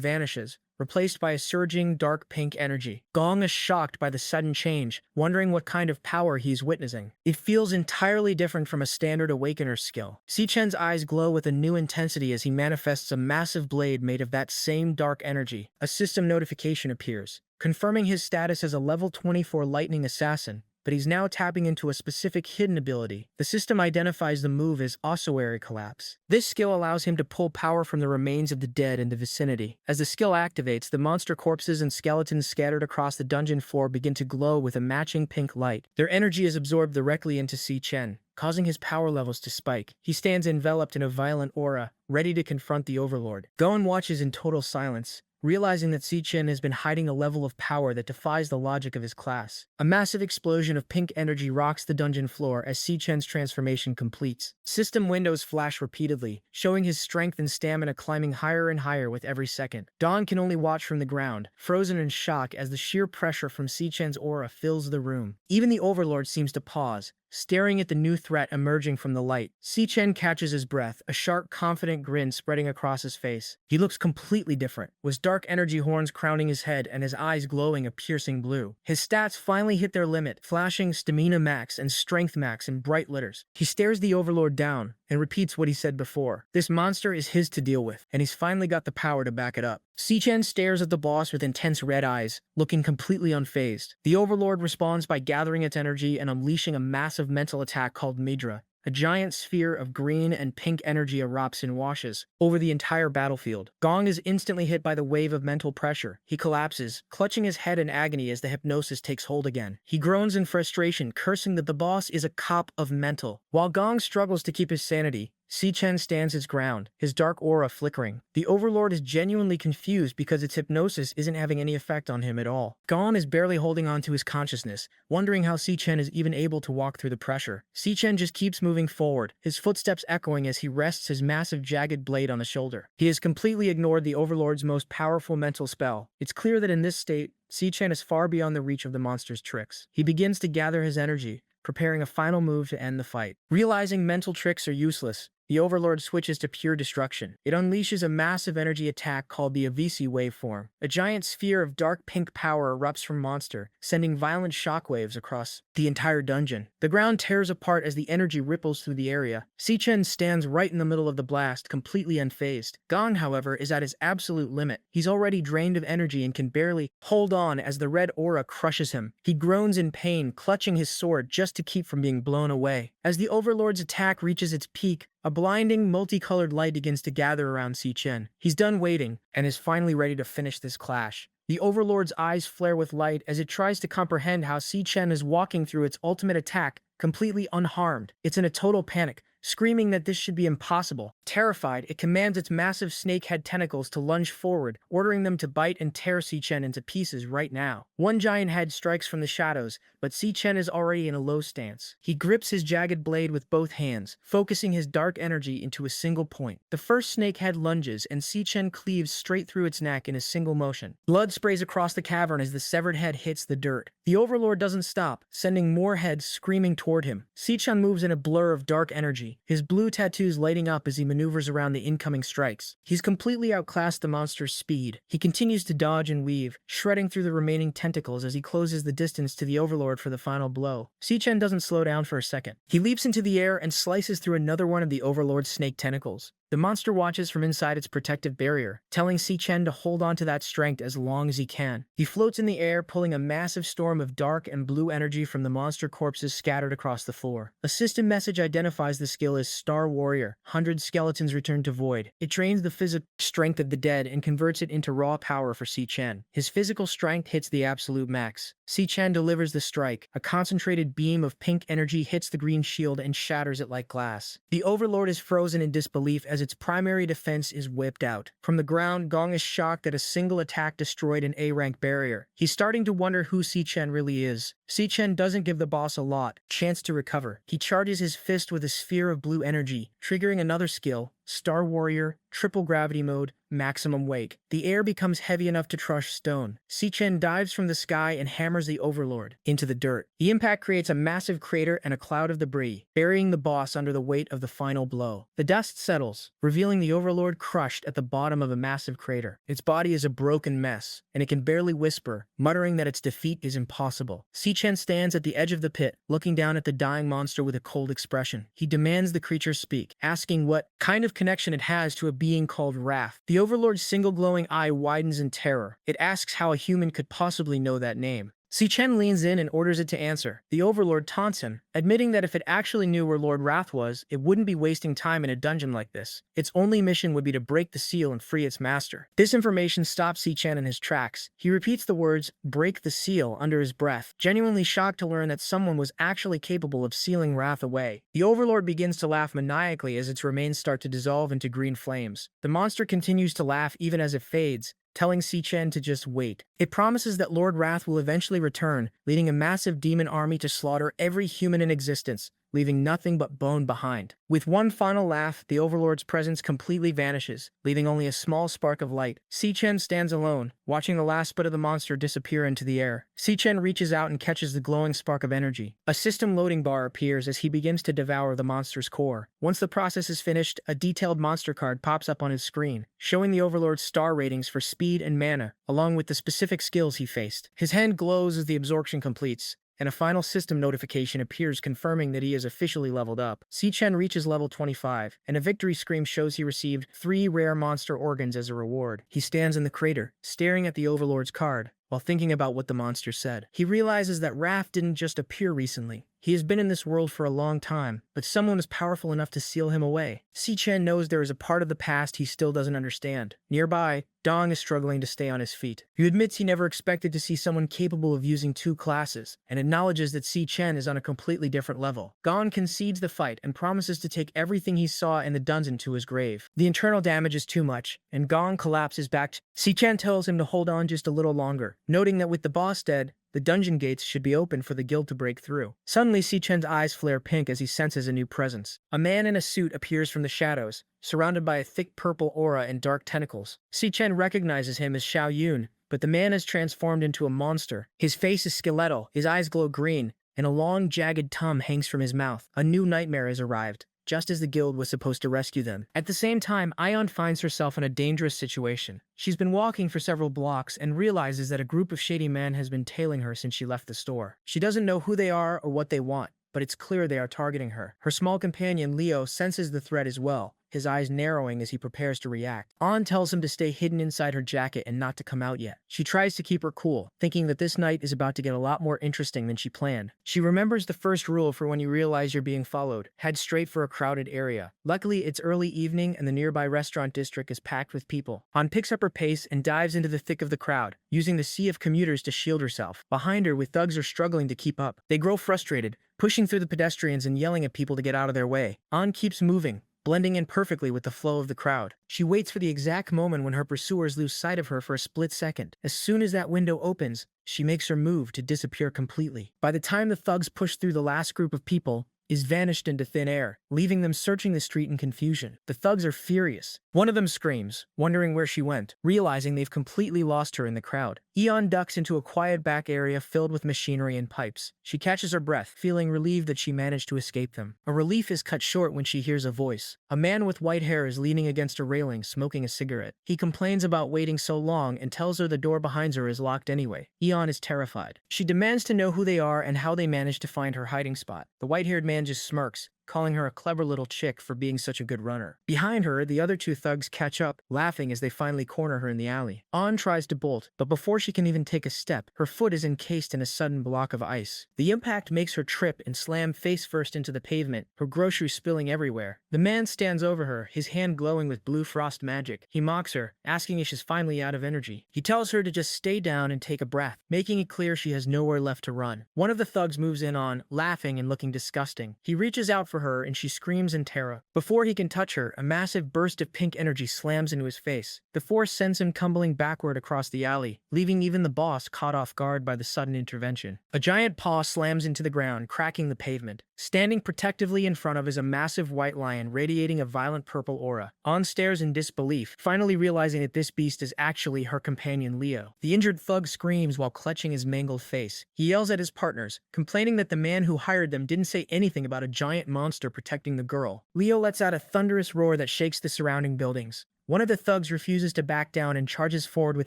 vanishes, replaced by a surging, dark pink energy. Gong is shocked by the sudden change, wondering what kind of power he's witnessing. It feels entirely different from a standard Awakener skill. Si-Chen's eyes glow with a new intensity as he manifests a massive blade made of that same dark energy. A system notification appears, confirming his status as a level 24 lightning assassin, but he's now tapping into a specific hidden ability. The system identifies the move as Ossuary Collapse. This skill allows him to pull power from the remains of the dead in the vicinity. As the skill activates, the monster corpses and skeletons scattered across the dungeon floor begin to glow with a matching pink light. Their energy is absorbed directly into Si-Chen, causing his power levels to spike. He stands enveloped in a violent aura, ready to confront the Overlord. Gon watches in total silence, realizing that Si-Chen has been hiding a level of power that defies the logic of his class. A massive explosion of pink energy rocks the dungeon floor as Si-Chen's transformation completes. System windows flash repeatedly, showing his strength and stamina climbing higher and higher with every second. Dawn can only watch from the ground, frozen in shock as the sheer pressure from Si-Chen's aura fills the room. Even the Overlord seems to pause, staring at the new threat emerging from the light. Si-Chen catches his breath, a sharp, confident grin spreading across his face. He looks completely different, with dark energy horns crowning his head and his eyes glowing a piercing blue. His stats finally hit their limit, flashing stamina max and strength max in bright letters. He stares the Overlord down and repeats what he said before. This monster is his to deal with, and he's finally got the power to back it up. Si-Chen stares at the boss with intense red eyes, looking completely unfazed. The Overlord responds by gathering its energy and unleashing a massive mental attack called Midra. A giant sphere of green and pink energy erupts and washes over the entire battlefield. Gong is instantly hit by the wave of mental pressure. He collapses, clutching his head in agony as the hypnosis takes hold again. He groans in frustration, cursing that the boss is a cop of mental. While Gong struggles to keep his sanity, Si-Chen stands his ground, his dark aura flickering. The Overlord is genuinely confused because its hypnosis isn't having any effect on him at all. Gon is barely holding on to his consciousness, wondering how Si-Chen is even able to walk through the pressure. Si-Chen just keeps moving forward, his footsteps echoing as he rests his massive jagged blade on the shoulder. He has completely ignored the Overlord's most powerful mental spell. It's clear that in this state, Si-Chen is far beyond the reach of the monster's tricks. He begins to gather his energy, preparing a final move to end the fight. Realizing mental tricks are useless, the Overlord switches to pure destruction. It unleashes a massive energy attack called the Avicii waveform. A giant sphere of dark pink power erupts from Monster, sending violent shockwaves across the entire dungeon. The ground tears apart as the energy ripples through the area. Si-Chen stands right in the middle of the blast, completely unfazed. Gong, however, is at his absolute limit. He's already drained of energy and can barely hold on as the red aura crushes him. He groans in pain, clutching his sword just to keep from being blown away. As the Overlord's attack reaches its peak, a blinding, multicolored light begins to gather around Si-Chen. He's done waiting, and is finally ready to finish this clash. The Overlord's eyes flare with light as it tries to comprehend how Si-Chen is walking through its ultimate attack, completely unharmed. It's in a total panic, screaming that this should be impossible. Terrified, it commands its massive snakehead tentacles to lunge forward, ordering them to bite and tear Si-Chen into pieces right now. One giant head strikes from the shadows, but Si-Chen is already in a low stance. He grips his jagged blade with both hands, focusing his dark energy into a single point. The first snakehead lunges, and Si-Chen cleaves straight through its neck in a single motion. Blood sprays across the cavern as the severed head hits the dirt. The Overlord doesn't stop, sending more heads screaming toward him. Si-Chen moves in a blur of dark energy, his blue tattoos lighting up as he maneuvers around the incoming strikes. He's completely outclassed the monster's speed. He continues to dodge and weave, shredding through the remaining tentacles as he closes the distance to the Overlord for the final blow. Si-Chen doesn't slow down for a second. He leaps into the air and slices through another one of the Overlord's snake tentacles. The monster watches from inside its protective barrier, telling Si-Chen to hold on to that strength as long as he can. He floats in the air, pulling a massive storm of dark and blue energy from the monster corpses scattered across the floor. A system message identifies the skill as Star Warrior. 100 skeletons return to void. It drains the physical strength of the dead and converts it into raw power for Si-Chen. His physical strength hits the absolute max. Si-Chen delivers the strike. A concentrated beam of pink energy hits the green shield and shatters it like glass. The Overlord is frozen in disbelief as its primary defense is whipped out. From the ground, Gong is shocked that a single attack destroyed an A-rank barrier. He's starting to wonder who Si-Chen really is. Si-Chen doesn't give the boss a chance to recover. He charges his fist with a sphere of blue energy, triggering another skill, Star Warrior, triple gravity mode, maximum weight. The air becomes heavy enough to crush stone. Si-Chen dives from the sky and hammers the Overlord into the dirt. The impact creates a massive crater and a cloud of debris, burying the boss under the weight of the final blow. The dust settles, revealing the Overlord crushed at the bottom of a massive crater. Its body is a broken mess, and it can barely whisper, muttering that its defeat is impossible. Si-Chen stands at the edge of the pit, looking down at the dying monster with a cold expression. He demands the creature speak, asking what kind of connection it has to a being called Wrath. The Overlord's single glowing eye widens in terror. It asks how a human could possibly know that name. Si-Chen leans in and orders it to answer. The Overlord taunts him, admitting that if it actually knew where Lord Wrath was, it wouldn't be wasting time in a dungeon like this. Its only mission would be to break the seal and free its master. This information stops Si-Chen in his tracks. He repeats the words, "break the seal," under his breath, genuinely shocked to learn that someone was actually capable of sealing Wrath away. The Overlord begins to laugh maniacally as its remains start to dissolve into green flames. The monster continues to laugh even as it fades, telling Si-Chen to just wait. It promises that Lord Wrath will eventually return, leading a massive demon army to slaughter every human in existence, leaving nothing but bone behind. With one final laugh, the Overlord's presence completely vanishes, leaving only a small spark of light. Si-Chen stands alone, watching the last bit of the monster disappear into the air. Si-Chen reaches out and catches the glowing spark of energy. A system loading bar appears as he begins to devour the monster's core. Once the process is finished, a detailed monster card pops up on his screen, showing the Overlord's star ratings for speed and mana, along with the specific skills he faced. His hand glows as the absorption completes, and a final system notification appears confirming that he is officially leveled up. Si-Chen reaches level 25, and a victory scream shows he received 3 rare monster organs as a reward. He stands in the crater, staring at the Overlord's card, while thinking about what the monster said. He realizes that Wrath didn't just appear recently. He has been in this world for a long time, but someone is powerful enough to seal him away. Si-Chen knows there is a part of the past he still doesn't understand. Nearby, Dong is struggling to stay on his feet. He admits he never expected to see someone capable of using 2 classes, and acknowledges that Si-Chen is on a completely different level. Gon concedes the fight and promises to take everything he saw in the dungeon to his grave. The internal damage is too much, and Gon collapses back. Si-Chen tells him to hold on just a little longer, noting that with the boss dead, the dungeon gates should be open for the guild to break through. Suddenly, Si-Chen's eyes flare pink as he senses a new presence. A man in a suit appears from the shadows, surrounded by a thick purple aura and dark tentacles. Si-Chen recognizes him as Xiao Yun, but the man has transformed into a monster. His face is skeletal, his eyes glow green, and a long, jagged tongue hangs from his mouth. A new nightmare has arrived, just as the guild was supposed to rescue them. At the same time, Aion finds herself in a dangerous situation. She's been walking for several blocks and realizes that a group of shady men has been tailing her since she left the store. She doesn't know who they are or what they want, but it's clear they are targeting her. Her small companion, Leo, senses the threat as well, his eyes narrowing as he prepares to react. An tells him to stay hidden inside her jacket and not to come out yet. She tries to keep her cool, thinking that this night is about to get a lot more interesting than she planned. She remembers the first rule for when you realize you're being followed: head straight for a crowded area. Luckily, it's early evening and the nearby restaurant district is packed with people. An picks up her pace and dives into the thick of the crowd, using the sea of commuters to shield herself. Behind her, with thugs are struggling to keep up. They grow frustrated, pushing through the pedestrians and yelling at people to get out of their way. An keeps moving, blending in perfectly with the flow of the crowd. She waits for the exact moment when her pursuers lose sight of her for a split second. As soon as that window opens, she makes her move to disappear completely. By the time the thugs push through the last group of people, is vanished into thin air, leaving them searching the street in confusion. The thugs are furious. One of them screams, wondering where she went, realizing they've completely lost her in the crowd. Aion ducks into a quiet back area filled with machinery and pipes. She catches her breath, feeling relieved that she managed to escape them. Her relief is cut short when she hears a voice. A man with white hair is leaning against a railing, smoking a cigarette. He complains about waiting so long and tells her the door behind her is locked anyway. Aion is terrified. She demands to know who they are and how they managed to find her hiding spot. The white-haired man just smirks, calling her a clever little chick for being such a good runner. Behind her, the other 2 thugs catch up, laughing as they finally corner her in the alley. An tries to bolt, but before she can even take a step, her foot is encased in a sudden block of ice. The impact makes her trip and slam face first into the pavement, her groceries spilling everywhere. The man stands over her, his hand glowing with blue frost magic. He mocks her, asking if she's finally out of energy. He tells her to just stay down and take a breath, making it clear she has nowhere left to run. One of the thugs moves in on, laughing and looking disgusting. He reaches out for her and she screams in terror. Before he can touch her, a massive burst of pink energy slams into his face. The force sends him tumbling backward across the alley, leaving even the boss caught off guard by the sudden intervention. A giant paw slams into the ground, cracking the pavement. Standing protectively in front of is a massive white lion radiating a violent purple aura. An stares in disbelief, finally realizing that this beast is actually her companion Leo. The injured thug screams while clutching his mangled face. He yells at his partners, complaining that the man who hired them didn't say anything about a giant monster protecting the girl. Leo lets out a thunderous roar that shakes the surrounding buildings. One of the thugs refuses to back down and charges forward with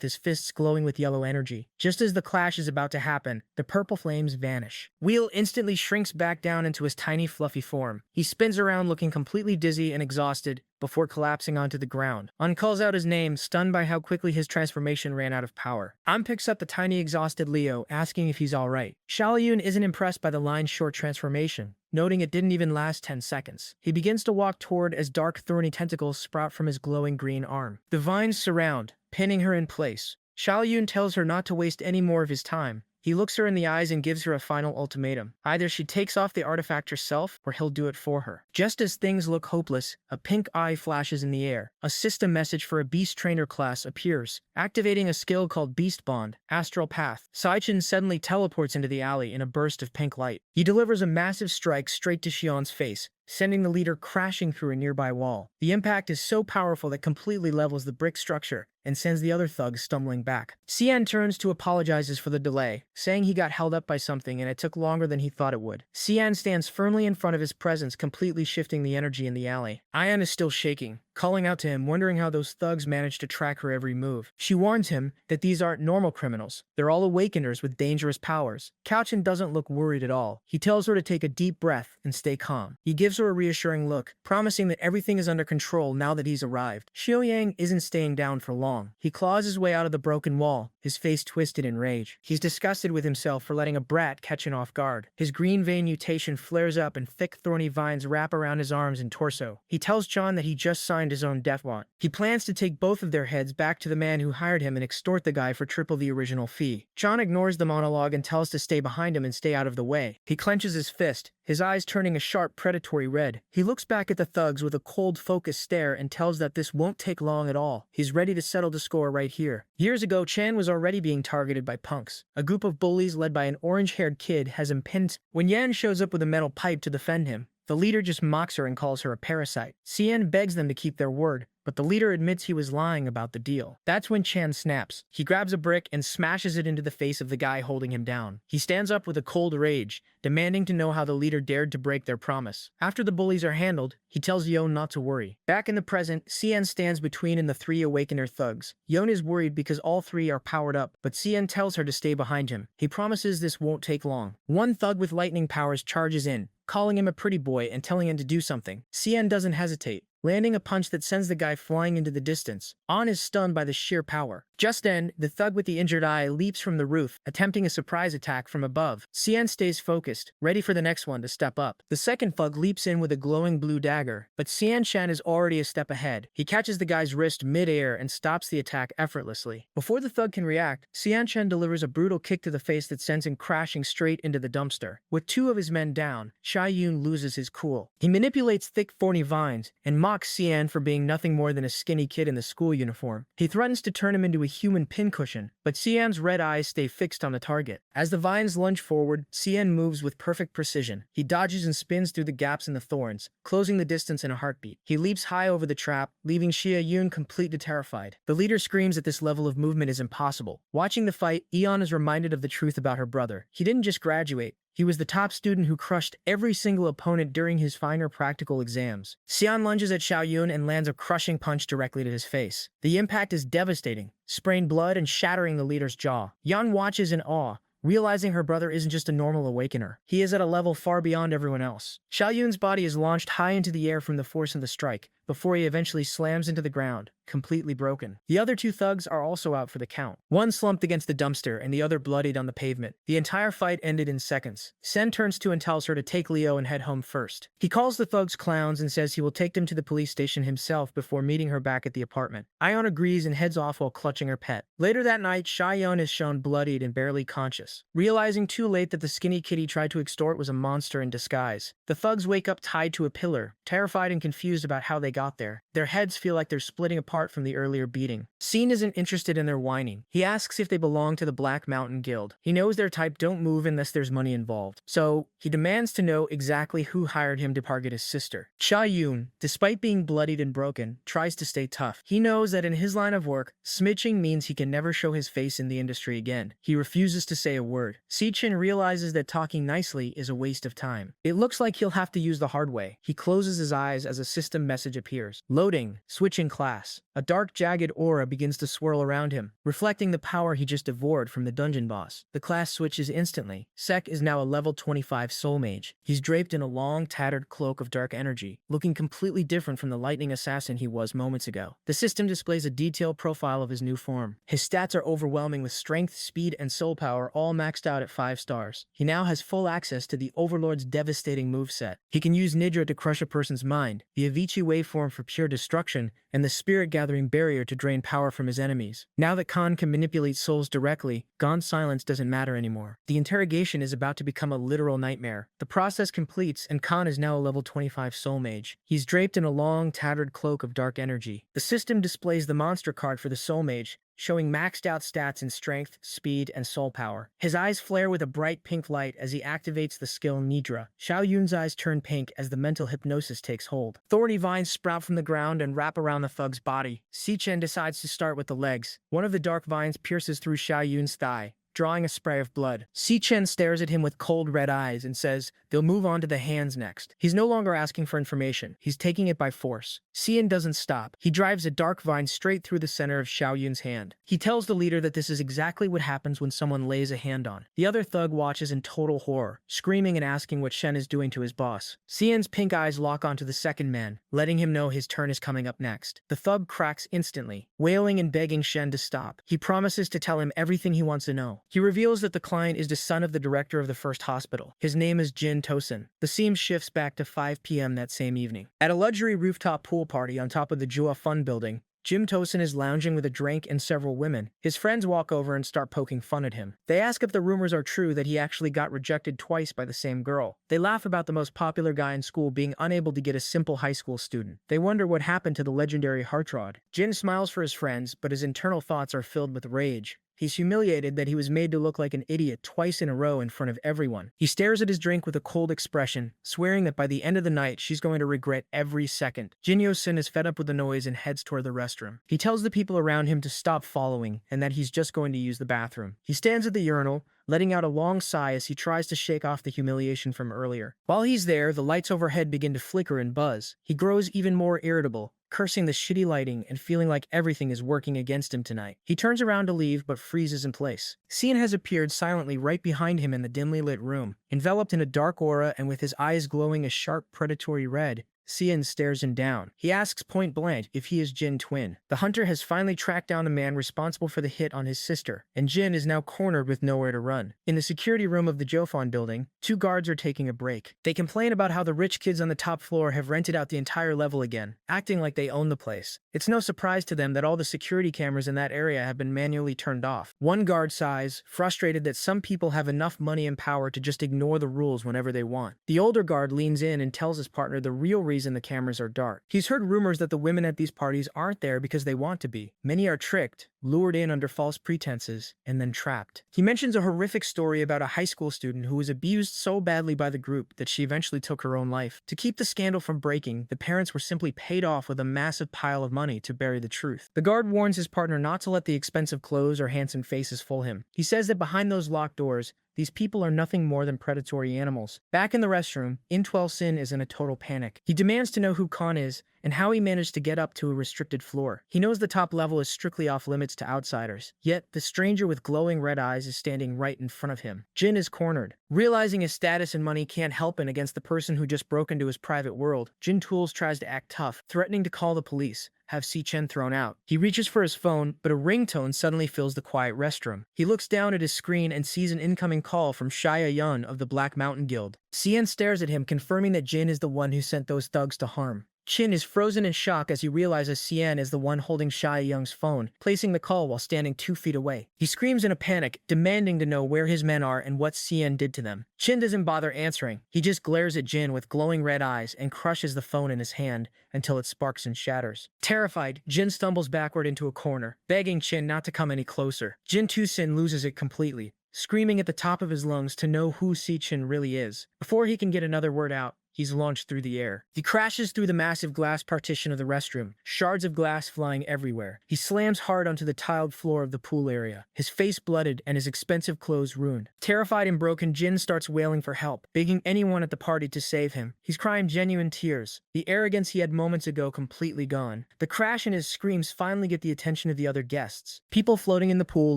his fists glowing with yellow energy. Just as the clash is about to happen, the purple flames vanish. Wheel instantly shrinks back down into his tiny fluffy form. He spins around looking completely dizzy and exhausted before collapsing onto the ground. An calls out his name, stunned by how quickly his transformation ran out of power. An picks up the tiny exhausted Leo, asking if he's alright. Xiaoyun isn't impressed by the line's short transformation, noting it didn't even last 10 seconds. He begins to walk toward as dark thorny tentacles sprout from his glowing green arm. The vines surround, pinning her in place. Xiaoyun tells her not to waste any more of his time. He looks her in the eyes and gives her a final ultimatum. Either she takes off the artifact herself, or he'll do it for her. Just as things look hopeless, a pink eye flashes in the air. A system message for a beast trainer class appears, activating a skill called Beast Bond, Astral Path. Saichin suddenly teleports into the alley in a burst of pink light. He delivers a massive strike straight to Xion's face, sending the leader crashing through a nearby wall. The impact is so powerful that completely levels the brick structure and sends the other thugs stumbling back. Xian turns to apologizes for the delay, saying he got held up by something and it took longer than he thought it would. Xian stands firmly in front of his presence, completely shifting the energy in the alley. Ayan is still shaking, calling out to him, wondering how those thugs managed to track her every move. She warns him that these aren't normal criminals. They're all awakeners with dangerous powers. Kaochin doesn't look worried at all. He tells her to take a deep breath and stay calm. He gives her a reassuring look, promising that everything is under control now that he's arrived. Xiaoyang isn't staying down for long. He claws his way out of the broken wall, his face twisted in rage. He's disgusted with himself for letting a brat catch him off guard. His green vein mutation flares up and thick thorny vines wrap around his arms and torso. He tells John that he just signed his own death warrant. He plans to take both of their heads back to the man who hired him and extort the guy for triple the original fee. John ignores the monologue and tells to stay behind him and stay out of the way. He clenches his fist, his eyes turning a sharp predatory red. He looks back at the thugs with a cold, focused stare and tells that this won't take long at all. He's ready to settle the score right here. Years ago, Chan was already being targeted by punks. A group of bullies led by an orange-haired kid has him pinned. When Yan shows up with a metal pipe to defend him, the leader just mocks her and calls her a parasite. Xian begs them to keep their word, but the leader admits he was lying about the deal. That's when Chan snaps. He grabs a brick and smashes it into the face of the guy holding him down. He stands up with a cold rage, demanding to know how the leader dared to break their promise. After the bullies are handled, he tells Yon not to worry. Back in the present, Xian stands between and the three awakener thugs. Yon is worried because all three are powered up, but Xian tells her to stay behind him. He promises this won't take long. One thug with lightning powers charges in, calling him a pretty boy and telling him to do something. Xian doesn't hesitate, landing a punch that sends the guy flying into the distance. An is stunned by the sheer power. Just then, the thug with the injured eye leaps from the roof, attempting a surprise attack from above. Xian stays focused, ready for the next one to step up. The second thug leaps in with a glowing blue dagger, but Xian Shan is already a step ahead. He catches the guy's wrist mid-air and stops the attack effortlessly. Before the thug can react, Xian Shan delivers a brutal kick to the face that sends him crashing straight into the dumpster. With two of his men down, Shai Yun loses his cool. He manipulates thick thorny vines and mocks Xian for being nothing more than a skinny kid in the school uniform. He threatens to turn him into a human pincushion, but Xian's red eyes stay fixed on the target. As the vines lunge forward, Xian moves with perfect precision. He dodges and spins through the gaps in the thorns, closing the distance in a heartbeat. He leaps high over the trap, leaving Xia Yun completely terrified. The leader screams that this level of movement is impossible. Watching the fight, Eon is reminded of the truth about her brother. He didn't just graduate. He was the top student who crushed every single opponent during his final practical exams. Xian lunges at Xiao Yun and lands a crushing punch directly to his face. The impact is devastating, spraying blood and shattering the leader's jaw. Yan watches in awe, realizing her brother isn't just a normal awakener. He is at a level far beyond everyone else. Xiao Yun's body is launched high into the air from the force of the strike, before he eventually slams into the ground, completely broken. The other two thugs are also out for the count. One slumped against the dumpster and the other bloodied on the pavement. The entire fight ended in seconds. Sen turns to and tells her to take Leo and head home first. He calls the thugs clowns and says he will take them to the police station himself before meeting her back at the apartment. Ion agrees and heads off while clutching her pet. Later that night, Shai-Yun is shown bloodied and barely conscious. Realizing too late that the skinny kid he tried to extort was a monster in disguise, the thugs wake up tied to a pillar, terrified and confused about how they got there. Their heads feel like they're splitting apart from the earlier beating. Scene isn't interested in their whining. He asks if they belong to the Black Mountain Guild. He knows their type don't move unless there's money involved. So, he demands to know exactly who hired him to target his sister. Cha Yun, despite being bloodied and broken, tries to stay tough. He knows that in his line of work, smitching means he can never show his face in the industry again. He refuses to say a word. Si-Chin realizes that talking nicely is a waste of time. It looks like he'll have to use the hard way. He closes his eyes as a system message appears. Loading. Switching class. A dark, jagged aura begins to swirl around him, reflecting the power he just devoured from the dungeon boss. The class switches instantly. Sek is now a level 25 soul mage. He's draped in a long, tattered cloak of dark energy, looking completely different from the lightning assassin he was moments ago. The system displays a detailed profile of his new form. His stats are overwhelming with strength, speed, and soul power all maxed out at 5 stars. He now has full access to the Overlord's devastating moveset. He can use Nidra to crush a person's mind, the Avicii waveform for pure destruction, and the spirit-gathering barrier to drain power from his enemies. Now that Khan can manipulate souls directly, Gon's silence doesn't matter anymore. The interrogation is about to become a literal nightmare. The process completes, and Khan is now a level 25 soul mage. He's draped in a long, tattered cloak of dark energy. The system displays the monster card for the soul mage, showing maxed out stats in strength, speed, and soul power. His eyes flare with a bright pink light as he activates the skill Nidra. Xiao Yun's eyes turn pink as the mental hypnosis takes hold. Thorny vines sprout from the ground and wrap around the thug's body. Si Chen decides to start with the legs. One of the dark vines pierces through Xiao Yun's thigh, drawing a spray of blood. Si Chen stares at him with cold red eyes and says they'll move on to the hands next. He's no longer asking for information. He's taking it by force. Xian doesn't stop. He drives a dark vine straight through the center of Xiao Yun's hand. He tells the leader that this is exactly what happens when someone lays a hand on. The other thug watches in total horror, screaming and asking what Shen is doing to his boss. Xian's pink eyes lock onto the second man, letting him know his turn is coming up next. The thug cracks instantly, wailing and begging Shen to stop. He promises to tell him everything he wants to know. He reveals that the client is the son of the director of the first hospital. His name is Jin Tosin. The scene shifts back to 5 p.m. that same evening. At a luxury rooftop pool party on top of the Jua Fun building, Jim Tosin is lounging with a drink and several women. His friends walk over and start poking fun at him. They ask if the rumors are true that he actually got rejected twice by the same girl. They laugh about the most popular guy in school being unable to get a simple high school student. They wonder what happened to the legendary Heartrod. Jin smiles for his friends, but his internal thoughts are filled with rage. He's humiliated that he was made to look like an idiot twice in a row in front of everyone. He stares at his drink with a cold expression, swearing that by the end of the night, she's going to regret every second. Jin Yo-sin is fed up with the noise and heads toward the restroom. He tells the people around him to stop following and that he's just going to use the bathroom. He stands at the urinal, letting out a long sigh as he tries to shake off the humiliation from earlier. While he's there, the lights overhead begin to flicker and buzz. He grows even more irritable, cursing the shitty lighting and feeling like everything is working against him tonight. He turns around to leave but freezes in place. Xian has appeared silently right behind him in the dimly lit room. Enveloped in a dark aura and with his eyes glowing a sharp predatory red, Xian stares him down. He asks point blank if he is Jin Twin. The hunter has finally tracked down the man responsible for the hit on his sister, and Jin is now cornered with nowhere to run. In the security room of the Jofon building, 2 guards are taking a break. They complain about how the rich kids on the top floor have rented out the entire level again, acting like they own the place. It's no surprise to them that all the security cameras in that area have been manually turned off. One guard sighs, frustrated that some people have enough money and power to just ignore the rules whenever they want. The older guard leans in and tells his partner the real reason the cameras are dark. He's heard rumors that the women at these parties aren't there because they want to be. Many are tricked, lured in under false pretenses, and then trapped. He mentions a horrific story about a high school student who was abused so badly by the group that she eventually took her own life. To keep the scandal from breaking, the parents were simply paid off with a massive pile of money to bury the truth. The guard warns his partner not to let the expensive clothes or handsome faces fool him. He says that behind those locked doors, these people are nothing more than predatory animals. Back in the restroom, Intwell Sin is in a total panic. He demands to know who Khan is and how he managed to get up to a restricted floor. He knows the top level is strictly off limits to outsiders, yet the stranger with glowing red eyes is standing right in front of him. Jin is cornered. Realizing his status and money can't help him against the person who just broke into his private world, Jin Tools tries to act tough, threatening to call the police, have Si Chen thrown out. He reaches for his phone, but a ringtone suddenly fills the quiet restroom. He looks down at his screen and sees an incoming call from Shia Yun of the Black Mountain Guild. Xian stares at him, confirming that Jin is the one who sent those thugs to harm. Chin is frozen in shock as he realizes Xian is the one holding Shia Young's phone, placing the call while standing 2 feet away. He screams in a panic, demanding to know where his men are and what Xian did to them. Chin doesn't bother answering. He just glares at Jin with glowing red eyes and crushes the phone in his hand until it sparks and shatters. Terrified, Jin stumbles backward into a corner, begging Chin not to come any closer. Jin Tusin loses it completely, screaming at the top of his lungs to know who Si Chin really is. Before he can get another word out, he's launched through the air. He crashes through the massive glass partition of the restroom, shards of glass flying everywhere. He slams hard onto the tiled floor of the pool area, his face blooded and his expensive clothes ruined. Terrified and broken, Jin starts wailing for help, begging anyone at the party to save him. He's crying genuine tears, the arrogance he had moments ago completely gone. The crash and his screams finally get the attention of the other guests. People floating in the pool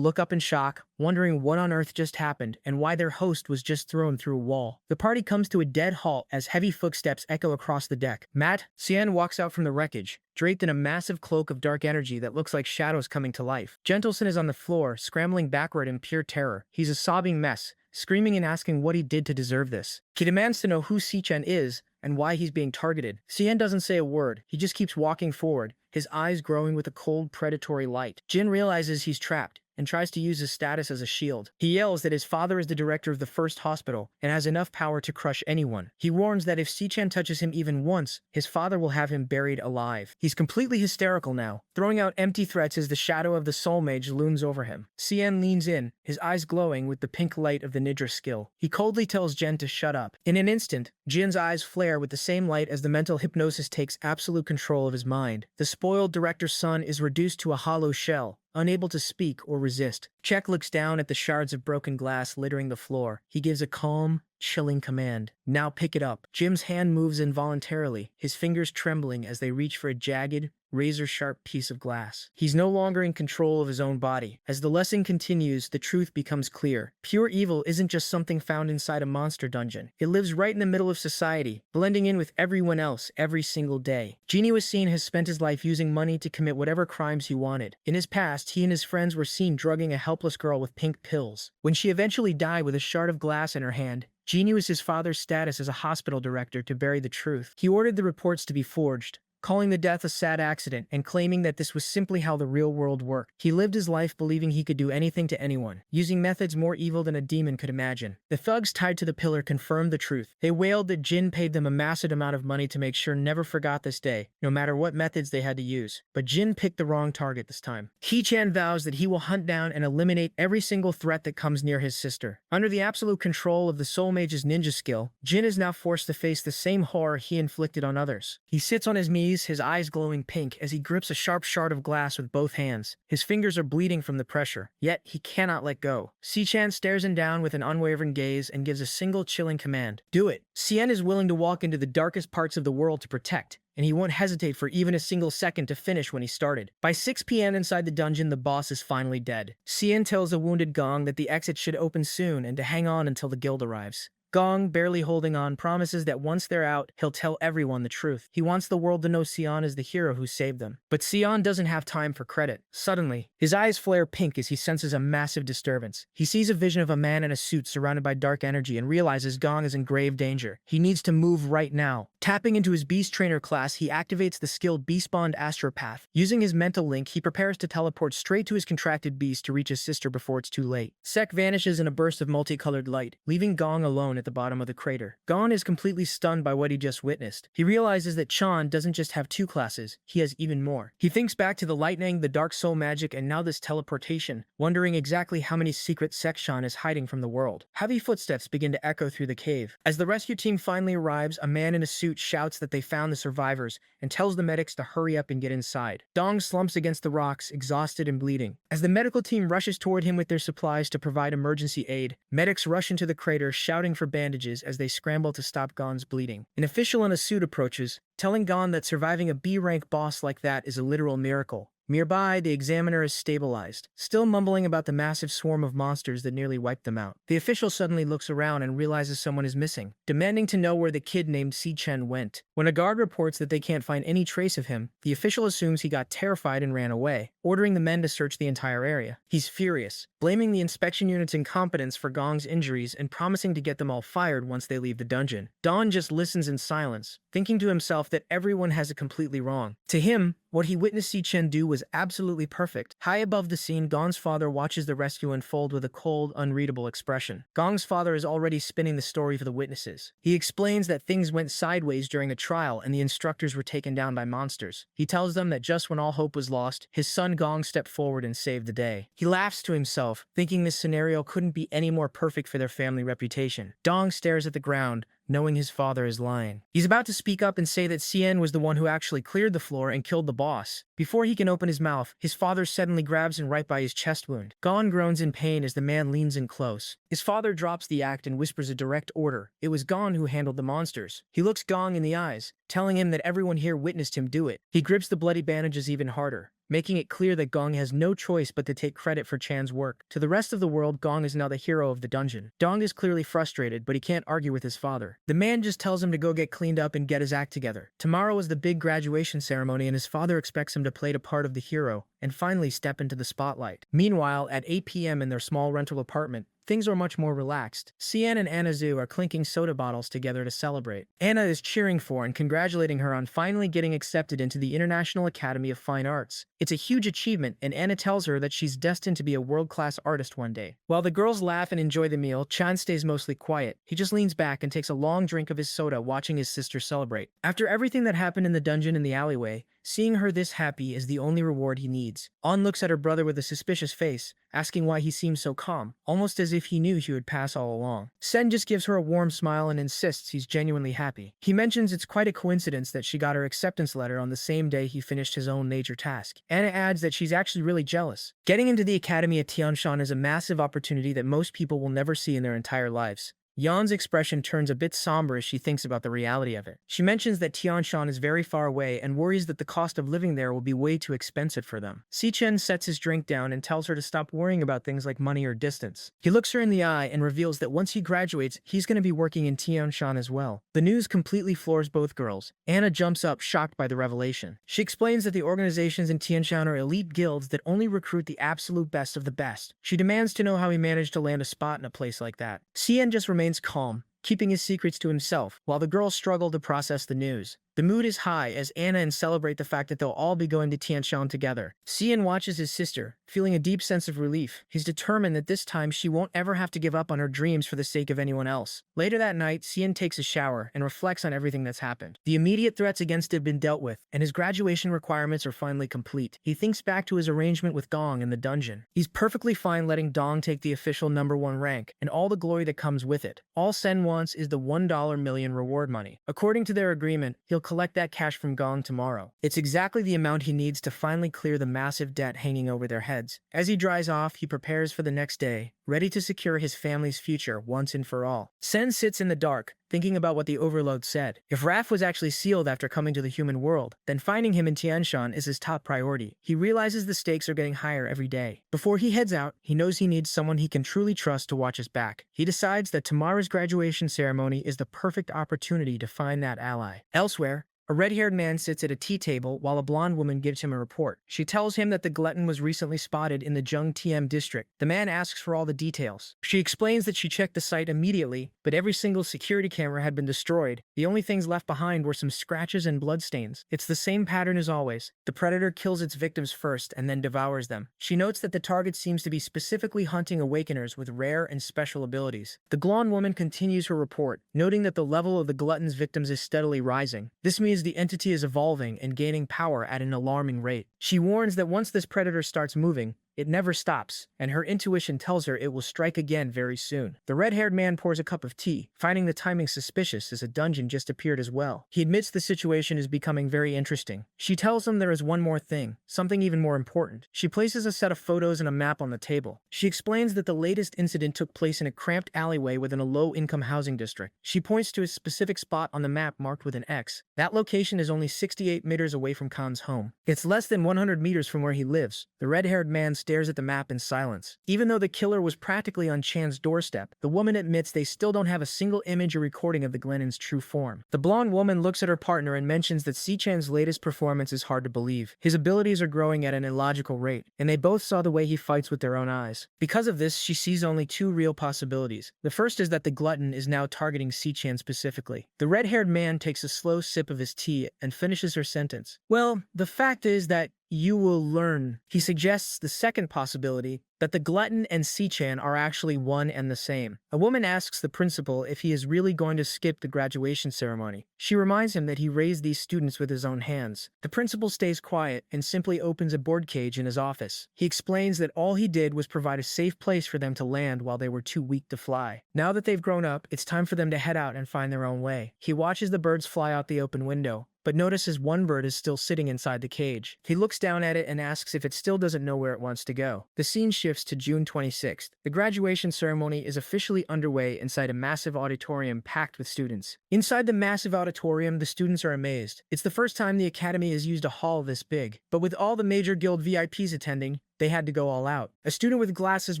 look up in shock, wondering what on earth just happened and why their host was just thrown through a wall. The party comes to a dead halt as heavy footsteps echo across the deck. Matt, Xian walks out from the wreckage, draped in a massive cloak of dark energy that looks like shadows coming to life. Gentleson is on the floor, scrambling backward in pure terror. He's a sobbing mess, screaming and asking what he did to deserve this. He demands to know who Si Chen is, and why he's being targeted. Cien doesn't say a word. He just keeps walking forward, his eyes growing with a cold, predatory light. Jin realizes he's trapped and tries to use his status as a shield. He yells that his father is the director of the first hospital and has enough power to crush anyone. He warns that if Sichan touches him even once, his father will have him buried alive. He's completely hysterical now, throwing out empty threats as the shadow of the soul mage looms over him. Cien leans in, his eyes glowing with the pink light of the Nidra skill. He coldly tells Jin to shut up. In an instant, Jin's eyes flare with the same light as the mental hypnosis takes absolute control of his mind. The spoiled director's son is reduced to a hollow shell, unable to speak or resist. Chek looks down at the shards of broken glass littering the floor. He gives a calm, chilling command. Now pick it up. Jim's hand moves involuntarily, his fingers trembling as they reach for a jagged, razor-sharp piece of glass. He's no longer in control of his own body. As the lesson continues, the truth becomes clear. Pure evil isn't just something found inside a monster dungeon. It lives right in the middle of society, blending in with everyone else every single day. Genie was seen has spent his life using money to commit whatever crimes he wanted. In his past, he and his friends were seen drugging a helpless girl with pink pills. When she eventually died with a shard of glass in her hand, Genie used his father's status as a hospital director to bury the truth. He ordered the reports to be forged, calling the death a sad accident and claiming that this was simply how the real world worked. He lived his life believing he could do anything to anyone, using methods more evil than a demon could imagine. The thugs tied to the pillar confirmed the truth. They wailed that Jin paid them a massive amount of money to make sure never forgot this day, no matter what methods they had to use. But Jin picked the wrong target this time. Hee-chan vows that he will hunt down and eliminate every single threat that comes near his sister. Under the absolute control of the Soul Mage's ninja skill, Jin is now forced to face the same horror he inflicted on others. He sits on his knees, his eyes glowing pink as he grips a sharp shard of glass with both hands. His fingers are bleeding from the pressure, yet he cannot let go. Sichan stares him down with an unwavering gaze and gives a single chilling command. Do it. Cien is willing to walk into the darkest parts of the world to protect, and he won't hesitate for even a single second to finish when he started. By 6 p.m. inside the dungeon, the boss is finally dead. Cien tells the wounded Gong that the exit should open soon and to hang on until the guild arrives. Gong, barely holding on, promises that once they're out, he'll tell everyone the truth. He wants the world to know Sion is the hero who saved them. But Sion doesn't have time for credit. Suddenly, his eyes flare pink as he senses a massive disturbance. He sees a vision of a man in a suit surrounded by dark energy and realizes Gong is in grave danger. He needs to move right now. Tapping into his Beast Trainer class, he activates the skill Beast Bond Astropath. Using his mental link, he prepares to teleport straight to his contracted beast to reach his sister before it's too late. Sek vanishes in a burst of multicolored light, leaving Gong alone at the bottom of the crater. Gong is completely stunned by what he just witnessed. He realizes that Chan doesn't just have 2 classes, he has even more. He thinks back to the lightning, the dark soul magic, and now this teleportation, wondering exactly how many secrets Sek-chan is hiding from the world. Heavy footsteps begin to echo through the cave. As the rescue team finally arrives, a man in a suit shouts that they found the survivors and tells the medics to hurry up and get inside. Dong slumps against the rocks, exhausted and bleeding. As the medical team rushes toward him with their supplies to provide emergency aid, medics rush into the crater shouting for bandages as they scramble to stop Gon's bleeding. An official in a suit approaches, telling Gon that surviving a B-rank boss like that is a literal miracle. Nearby, the examiner is stabilized, still mumbling about the massive swarm of monsters that nearly wiped them out. The official suddenly looks around and realizes someone is missing, demanding to know where the kid named Si-Chen went. When a guard reports that they can't find any trace of him, the official assumes he got terrified and ran away, ordering the men to search the entire area. He's furious, blaming the inspection unit's incompetence for Gong's injuries and promising to get them all fired once they leave the dungeon. Don just listens in silence, thinking to himself that everyone has it completely wrong. To him, what he witnessed Si-Chen do was absolutely perfect. High above the scene, Gong's father watches the rescue unfold with a cold, unreadable expression. Gong's father is already spinning the story for the witnesses. He explains that things went sideways during the trial and the instructors were taken down by monsters. He tells them that just when all hope was lost, his son Gong stepped forward and saved the day. He laughs to himself, thinking this scenario couldn't be any more perfect for their family reputation. Dong stares at the ground, knowing his father is lying. He's about to speak up and say that Cien was the one who actually cleared the floor and killed the boss. Before he can open his mouth, his father suddenly grabs him right by his chest wound. Gon groans in pain as the man leans in close. His father drops the act and whispers a direct order. It was Gon who handled the monsters. He looks Gong in the eyes, telling him that everyone here witnessed him do it. He grips the bloody bandages even harder, making it clear that Gong has no choice but to take credit for Chan's work. To the rest of the world, Gong is now the hero of the dungeon. Dong is clearly frustrated, but he can't argue with his father. The man just tells him to go get cleaned up and get his act together. Tomorrow is the big graduation ceremony and his father expects him to play the part of the hero and finally step into the spotlight. Meanwhile, at 8 p.m. in their small rental apartment, things are much more relaxed. Cien and Anazu are clinking soda bottles together to celebrate. Anna is cheering for and congratulating her on finally getting accepted into the International Academy of Fine Arts. It's a huge achievement, and Anna tells her that she's destined to be a world-class artist one day. While the girls laugh and enjoy the meal, Chan stays mostly quiet. He just leans back and takes a long drink of his soda, watching his sister celebrate. After everything that happened in the dungeon in the alleyway, seeing her this happy is the only reward he needs. An looks at her brother with a suspicious face, asking why he seems so calm, almost as if he knew she would pass all along. Sen just gives her a warm smile and insists he's genuinely happy. He mentions it's quite a coincidence that she got her acceptance letter on the same day he finished his own major task. Anna adds that she's actually really jealous. Getting into the Academy at Tianshan is a massive opportunity that most people will never see in their entire lives. Yan's expression turns a bit somber as she thinks about the reality of it. She mentions that Tianshan is very far away and worries that the cost of living there will be way too expensive for them. Sichen sets his drink down and tells her to stop worrying about things like money or distance. He looks her in the eye and reveals that once he graduates, he's going to be working in Tianshan as well. The news completely floors both girls. Anna jumps up, shocked by the revelation. She explains that the organizations in Tianshan are elite guilds that only recruit the absolute best of the best. She demands to know how he managed to land a spot in a place like that. Cien just remains calm, keeping his secrets to himself, while the girls struggle to process the news. The mood is high as Anna and celebrate the fact that they'll all be going to Tianshan together. Cien watches his sister, feeling a deep sense of relief. He's determined that this time she won't ever have to give up on her dreams for the sake of anyone else. Later that night, Cien takes a shower and reflects on everything that's happened. The immediate threats against him have been dealt with, and his graduation requirements are finally complete. He thinks back to his arrangement with Dong in the dungeon. He's perfectly fine letting Dong take the official #1 rank, and all the glory that comes with it. All Sen wants is the $1 million reward money. According to their agreement, he'll collect that cash from Gong tomorrow. It's exactly the amount he needs to finally clear the massive debt hanging over their heads. As he dries off, he prepares for the next day, ready to secure his family's future once and for all. Sen sits in the dark, thinking about what the overload said. If Raph was actually sealed after coming to the human world, then finding him in Tianshan is his top priority. He realizes the stakes are getting higher every day. Before he heads out, he knows he needs someone he can truly trust to watch his back. He decides that tomorrow's graduation ceremony is the perfect opportunity to find that ally. Elsewhere, a red-haired man sits at a tea table while a blonde woman gives him a report. She tells him that the glutton was recently spotted in the Jung TM district. The man asks for all the details. She explains that she checked the site immediately, but every single security camera had been destroyed. The only things left behind were some scratches and bloodstains. It's the same pattern as always. The predator kills its victims first and then devours them. She notes that the target seems to be specifically hunting awakeners with rare and special abilities. The blonde woman continues her report, noting that the level of the glutton's victims is steadily rising. This means the entity is evolving and gaining power at an alarming rate. She warns that once this predator starts moving, it never stops, and her intuition tells her it will strike again very soon. The red-haired man pours a cup of tea, finding the timing suspicious as a dungeon just appeared as well. He admits the situation is becoming very interesting. She tells him there is one more thing, something even more important. She places a set of photos and a map on the table. She explains that the latest incident took place in a cramped alleyway within a low-income housing district. She points to a specific spot on the map marked with an X. That location is only 68 meters away from Khan's home. It's less than 100 meters from where he lives. The red-haired man stares at the map in silence. Even though the killer was practically on Chan's doorstep, the woman admits they still don't have a single image or recording of the Glennon's true form. The blonde woman looks at her partner and mentions that Si-Chan's latest performance is hard to believe. His abilities are growing at an illogical rate, and they both saw the way he fights with their own eyes. Because of this, she sees only two real possibilities. The first is that the glutton is now targeting Si-Chan specifically. The red-haired man takes a slow sip of his tea and finishes her sentence. Well, the fact is that you will learn. He suggests the second possibility, that the glutton and Si-Chan are actually one and the same. A woman asks the principal if he is really going to skip the graduation ceremony. She reminds him that he raised these students with his own hands. The principal stays quiet and simply opens a bird cage in his office. He explains that all he did was provide a safe place for them to land while they were too weak to fly. Now that they've grown up, it's time for them to head out and find their own way. He watches the birds fly out the open window, but notices one bird is still sitting inside the cage. He looks down at it and asks if it still doesn't know where it wants to go. The scene shifts to June 26th. The graduation ceremony is officially underway inside a massive auditorium packed with students. Inside the massive auditorium, the students are amazed. It's the first time the academy has used a hall this big. But with all the major guild VIPs attending, they had to go all out. A student with glasses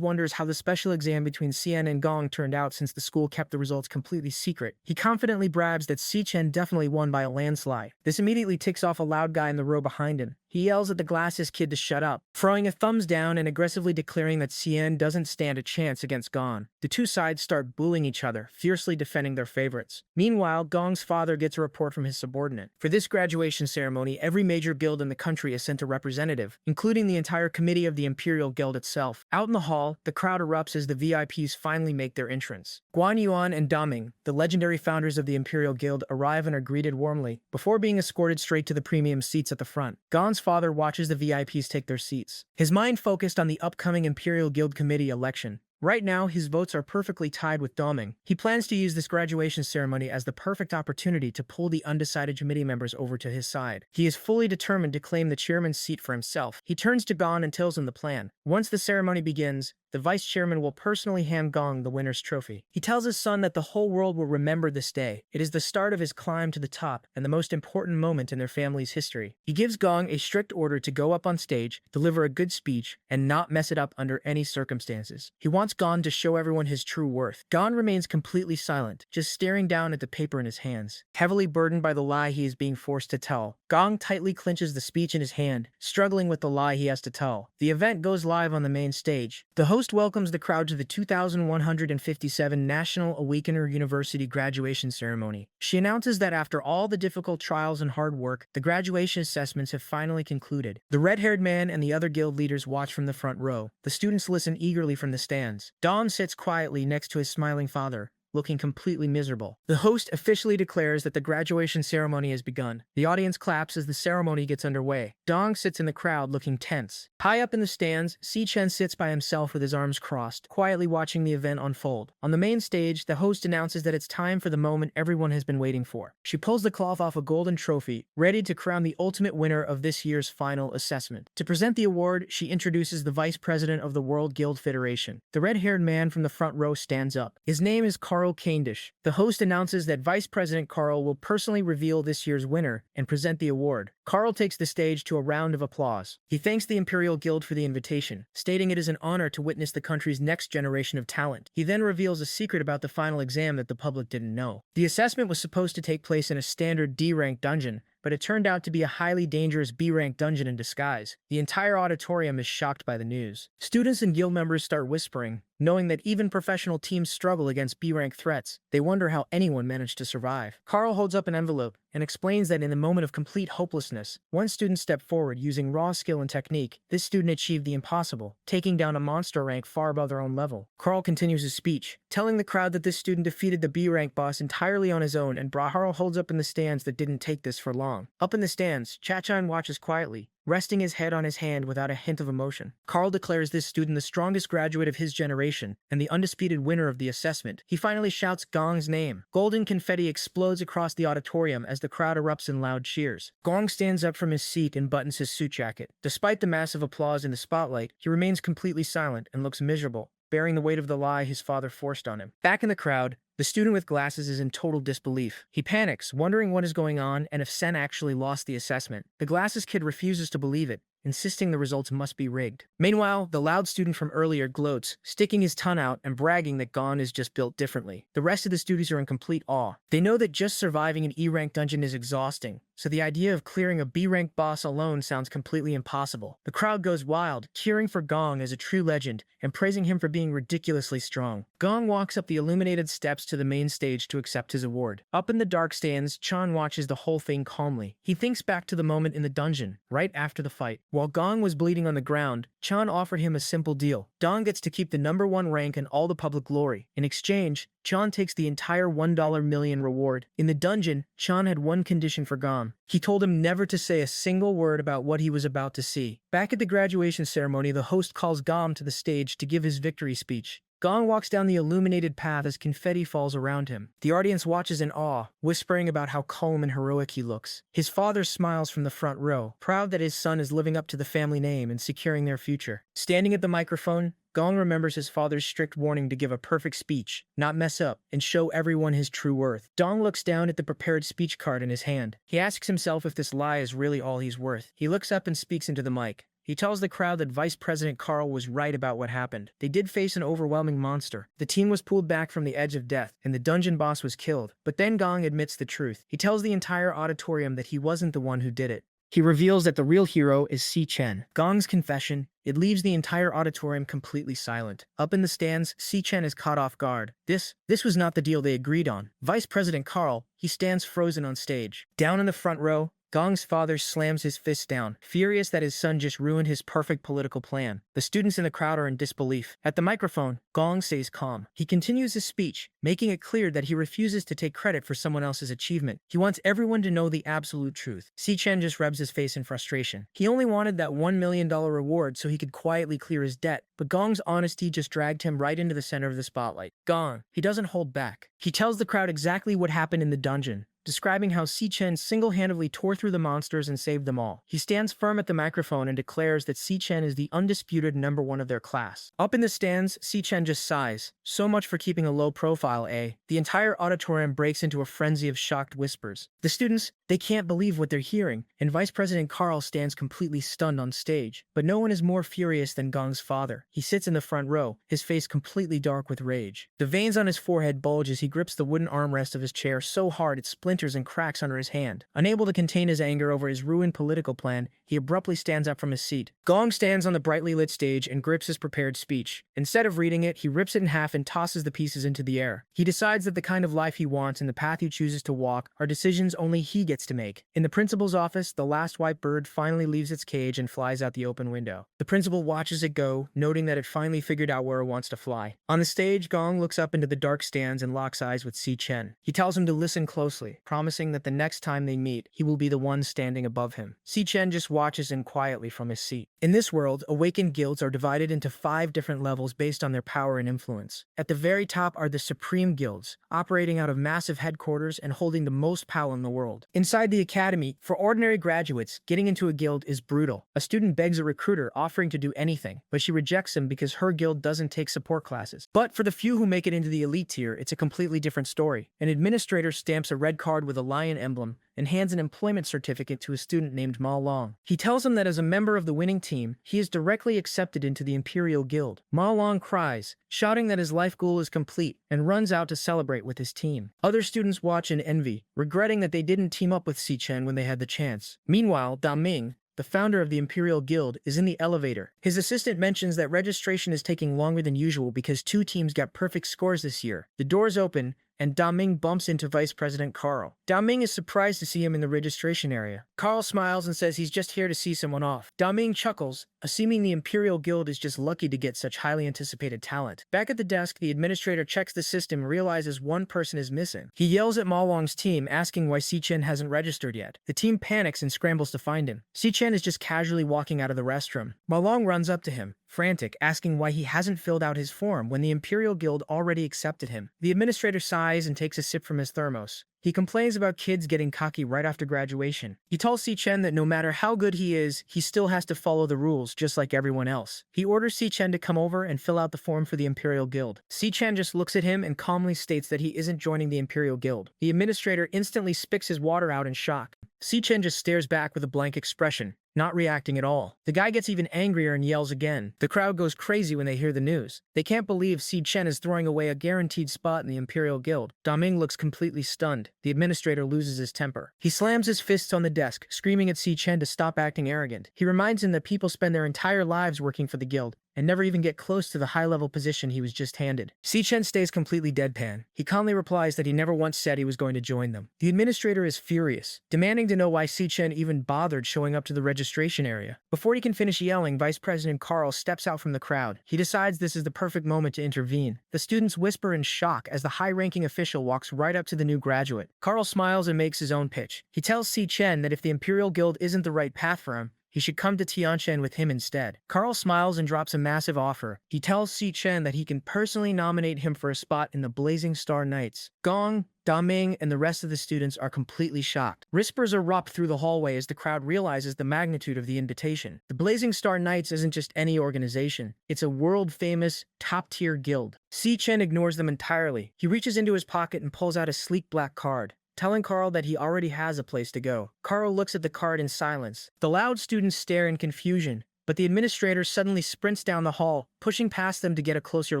wonders how the special exam between Xian and Gong turned out since the school kept the results completely secret. He confidently brabs that Xichen definitely won by a landslide. This immediately ticks off a loud guy in the row behind him. He yells at the glasses kid to shut up, throwing a thumbs down and aggressively declaring that Xian doesn't stand a chance against Gong. The two sides start bullying each other, fiercely defending their favorites. Meanwhile, Gong's father gets a report from his subordinate. For this graduation ceremony, every major guild in the country is sent a representative, including the entire committee of the Imperial Guild itself. Out in the hall, the crowd erupts as the VIPs finally make their entrance. Guan Yuan and Daming, the legendary founders of the Imperial Guild, arrive and are greeted warmly, before being escorted straight to the premium seats at the front. Gong's father watches the VIPs take their seats, his mind focused on the upcoming Imperial Guild Committee election. Right now, his votes are perfectly tied with Daming. He plans to use this graduation ceremony as the perfect opportunity to pull the undecided committee members over to his side. He is fully determined to claim the chairman's seat for himself. He turns to Gong and tells him the plan. Once the ceremony begins, the vice chairman will personally hand Gong the winner's trophy. He tells his son that the whole world will remember this day. It is the start of his climb to the top and the most important moment in their family's history. He gives Gong a strict order to go up on stage, deliver a good speech, and not mess it up under any circumstances. He wants Gong to show everyone his true worth. Gong remains completely silent, just staring down at the paper in his hands. Heavily burdened by the lie he is being forced to tell, Gong tightly clenches the speech in his hand, struggling with the lie he has to tell. The event goes live on the main stage. The host welcomes the crowd to the 2157 National Awakener University graduation ceremony. She announces that after all the difficult trials and hard work, the graduation assessments have finally concluded. The red-haired man and the other guild leaders watch from the front row. The students listen eagerly from the stands. Dong sits quietly next to his smiling father, looking completely miserable. The host officially declares that the graduation ceremony has begun. The audience claps as the ceremony gets underway. Dong sits in the crowd looking tense. High up in the stands, Xichen sits by himself with his arms crossed, quietly watching the event unfold. On the main stage, the host announces that it's time for the moment everyone has been waiting for. She pulls the cloth off a golden trophy, ready to crown the ultimate winner of this year's final assessment. To present the award, she introduces the vice president of the World Guild Federation. The red-haired man from the front row stands up. His name is Carl Cavendish. The host announces that Vice President Carl will personally reveal this year's winner and present the award. Carl takes the stage to a round of applause. He thanks the Imperial Guild for the invitation, stating it is an honor to witness the country's next generation of talent. He then reveals a secret about the final exam that the public didn't know. The assessment was supposed to take place in a standard D-rank dungeon, but it turned out to be a highly dangerous B-rank dungeon in disguise. The entire auditorium is shocked by the news. Students and guild members start whispering, knowing that even professional teams struggle against B-rank threats. They wonder how anyone managed to survive. Carl holds up an envelope and explains that in the moment of complete hopelessness, one student stepped forward using raw skill and technique. This student achieved the impossible, taking down a monster rank far above their own level. Carl continues his speech, telling the crowd that this student defeated the B-rank boss entirely on his own, and Carl holds up in the stands that didn't take this for long. Up in the stands, Chachan watches quietly, resting his head on his hand without a hint of emotion. Carl declares this student the strongest graduate of his generation and the undisputed winner of the assessment. He finally shouts Gong's name. Golden confetti explodes across the auditorium as the crowd erupts in loud cheers. Gong stands up from his seat and buttons his suit jacket. Despite the massive applause in the spotlight, he remains completely silent and looks miserable, bearing the weight of the lie his father forced on him. Back in the crowd, the student with glasses is in total disbelief. He panics, wondering what is going on and if Sen actually lost the assessment. The glasses kid refuses to believe it, insisting the results must be rigged. Meanwhile, the loud student from earlier gloats, sticking his tongue out and bragging that Gon is just built differently. The rest of the students are in complete awe. They know that just surviving an E-rank dungeon is exhausting, so the idea of clearing a B-rank boss alone sounds completely impossible. The crowd goes wild, cheering for Gong as a true legend and praising him for being ridiculously strong. Gong walks up the illuminated steps to the main stage to accept his award. Up in the dark stands, Chan watches the whole thing calmly. He thinks back to the moment in the dungeon, right after the fight. While Gong was bleeding on the ground, Chan offered him a simple deal. Dong gets to keep the #1 rank and all the public glory. In exchange, Chan takes the entire $1 million reward. In the dungeon, Chan had one condition for Gong. He told him never to say a single word about what he was about to see. Back at the graduation ceremony, the host calls Gong to the stage to give his victory speech. Gong walks down the illuminated path as confetti falls around him. The audience watches in awe, whispering about how calm and heroic he looks. His father smiles from the front row, proud that his son is living up to the family name and securing their future. Standing at the microphone, Gong remembers his father's strict warning to give a perfect speech, not mess up, and show everyone his true worth. Dong looks down at the prepared speech card in his hand. He asks himself if this lie is really all he's worth. He looks up and speaks into the mic. He tells the crowd that Vice President Carl was right about what happened. They did face an overwhelming monster. The team was pulled back from the edge of death, and the dungeon boss was killed. But then Gong admits the truth. He tells the entire auditorium that he wasn't the one who did it. He reveals that the real hero is Si Chen. Gong's confession, it leaves the entire auditorium completely silent. Up in the stands, Si Chen is caught off guard. This was not the deal they agreed on. Vice President Carl, he stands frozen on stage. Down in the front row, Gong's father slams his fist down, furious that his son just ruined his perfect political plan. The students in the crowd are in disbelief. At the microphone, Gong stays calm. He continues his speech, making it clear that he refuses to take credit for someone else's achievement. He wants everyone to know the absolute truth. Si Chen just rubs his face in frustration. He only wanted that $1 million reward so he could quietly clear his debt, but Gong's honesty just dragged him right into the center of the spotlight. Gong, he doesn't hold back. He tells the crowd exactly what happened in the dungeon, describing how Si Chen single-handedly tore through the monsters and saved them all. He stands firm at the microphone and declares that Si Chen is the undisputed #1 of their class. Up in the stands, Si Chen just sighs. So much for keeping a low profile, eh? The entire auditorium breaks into a frenzy of shocked whispers. The students, they can't believe what they're hearing, and Vice President Carl stands completely stunned on stage. But no one is more furious than Gong's father. He sits in the front row, his face completely dark with rage. The veins on his forehead bulge as he grips the wooden armrest of his chair so hard it splinters and cracks under his hand. Unable to contain his anger over his ruined political plan, he abruptly stands up from his seat. Gong stands on the brightly lit stage and grips his prepared speech. Instead of reading it, he rips it in half and tosses the pieces into the air. He decides that the kind of life he wants and the path he chooses to walk are decisions only he gets to make. In the principal's office, the last white bird finally leaves its cage and flies out the open window. The principal watches it go, noting that it finally figured out where it wants to fly. On the stage, Gong looks up into the dark stands and locks eyes with Si Chen. He tells him to listen closely, promising that the next time they meet, he will be the one standing above him. Si Chen just watches him quietly from his seat. In this world, awakened guilds are divided into 5 different levels based on their power and influence. At the very top are the Supreme Guilds, operating out of massive headquarters and holding the most power in the world. Inside the academy, for ordinary graduates, getting into a guild is brutal. A student begs a recruiter offering to do anything, but she rejects him because her guild doesn't take support classes. But for the few who make it into the elite tier, it's a completely different story. An administrator stamps a red card with a lion emblem and hands an employment certificate to a student named Ma Long. He tells him that as a member of the winning team, he is directly accepted into the Imperial Guild. Ma Long cries, shouting that his life goal is complete, and runs out to celebrate with his team. Other students watch in envy, regretting that they didn't team up with Si Chen when they had the chance. Meanwhile, Da Ming, the founder of the Imperial Guild, is in the elevator. His assistant mentions that registration is taking longer than usual because 2 teams got perfect scores this year. The doors open, and Da Ming bumps into Vice President Carl. Da Ming is surprised to see him in the registration area. Carl smiles and says he's just here to see someone off. Da Ming chuckles, assuming the Imperial Guild is just lucky to get such highly anticipated talent. Back at the desk, the administrator checks the system and realizes one person is missing. He yells at Ma Long's team, asking why Si Chen hasn't registered yet. The team panics and scrambles to find him. Si Chen is just casually walking out of the restroom. Ma Long runs up to him, frantic, asking why he hasn't filled out his form when the Imperial Guild already accepted him. The administrator sighs and takes a sip from his thermos. He complains about kids getting cocky right after graduation. He tells Si Chen that no matter how good he is, he still has to follow the rules just like everyone else. He orders Si Chen to come over and fill out the form for the Imperial Guild. Si Chen just looks at him and calmly states that he isn't joining the Imperial Guild. The administrator instantly spits his water out in shock. Si Chen just stares back with a blank expression, not reacting at all. The guy gets even angrier and yells again. The crowd goes crazy when they hear the news. They can't believe Si Chen is throwing away a guaranteed spot in the Imperial Guild. Da Ming looks completely stunned. The administrator loses his temper. He slams his fists on the desk, screaming at Si Chen to stop acting arrogant. He reminds him that people spend their entire lives working for the guild and never even get close to the high-level position he was just handed. Si Chen stays completely deadpan. He calmly replies that he never once said he was going to join them. The administrator is furious, demanding to know why Si Chen even bothered showing up to the registration area. Before he can finish yelling, Vice President Carl steps out from the crowd. He decides this is the perfect moment to intervene. The students whisper in shock as the high-ranking official walks right up to the new graduate. Carl smiles and makes his own pitch. He tells Si Chen that if the Imperial Guild isn't the right path for him, he should come to Tianshan with him instead. Carl smiles and drops a massive offer. He tells Si Chen that he can personally nominate him for a spot in the Blazing Star Knights. Gong, Da Ming, and the rest of the students are completely shocked. Whispers erupt through the hallway as the crowd realizes the magnitude of the invitation. The Blazing Star Knights isn't just any organization. It's a world-famous, top-tier guild. Si Chen ignores them entirely. He reaches into his pocket and pulls out a sleek black card, telling Carl that he already has a place to go. Carl looks at the card in silence. The loud students stare in confusion, but the administrator suddenly sprints down the hall, pushing past them to get a closer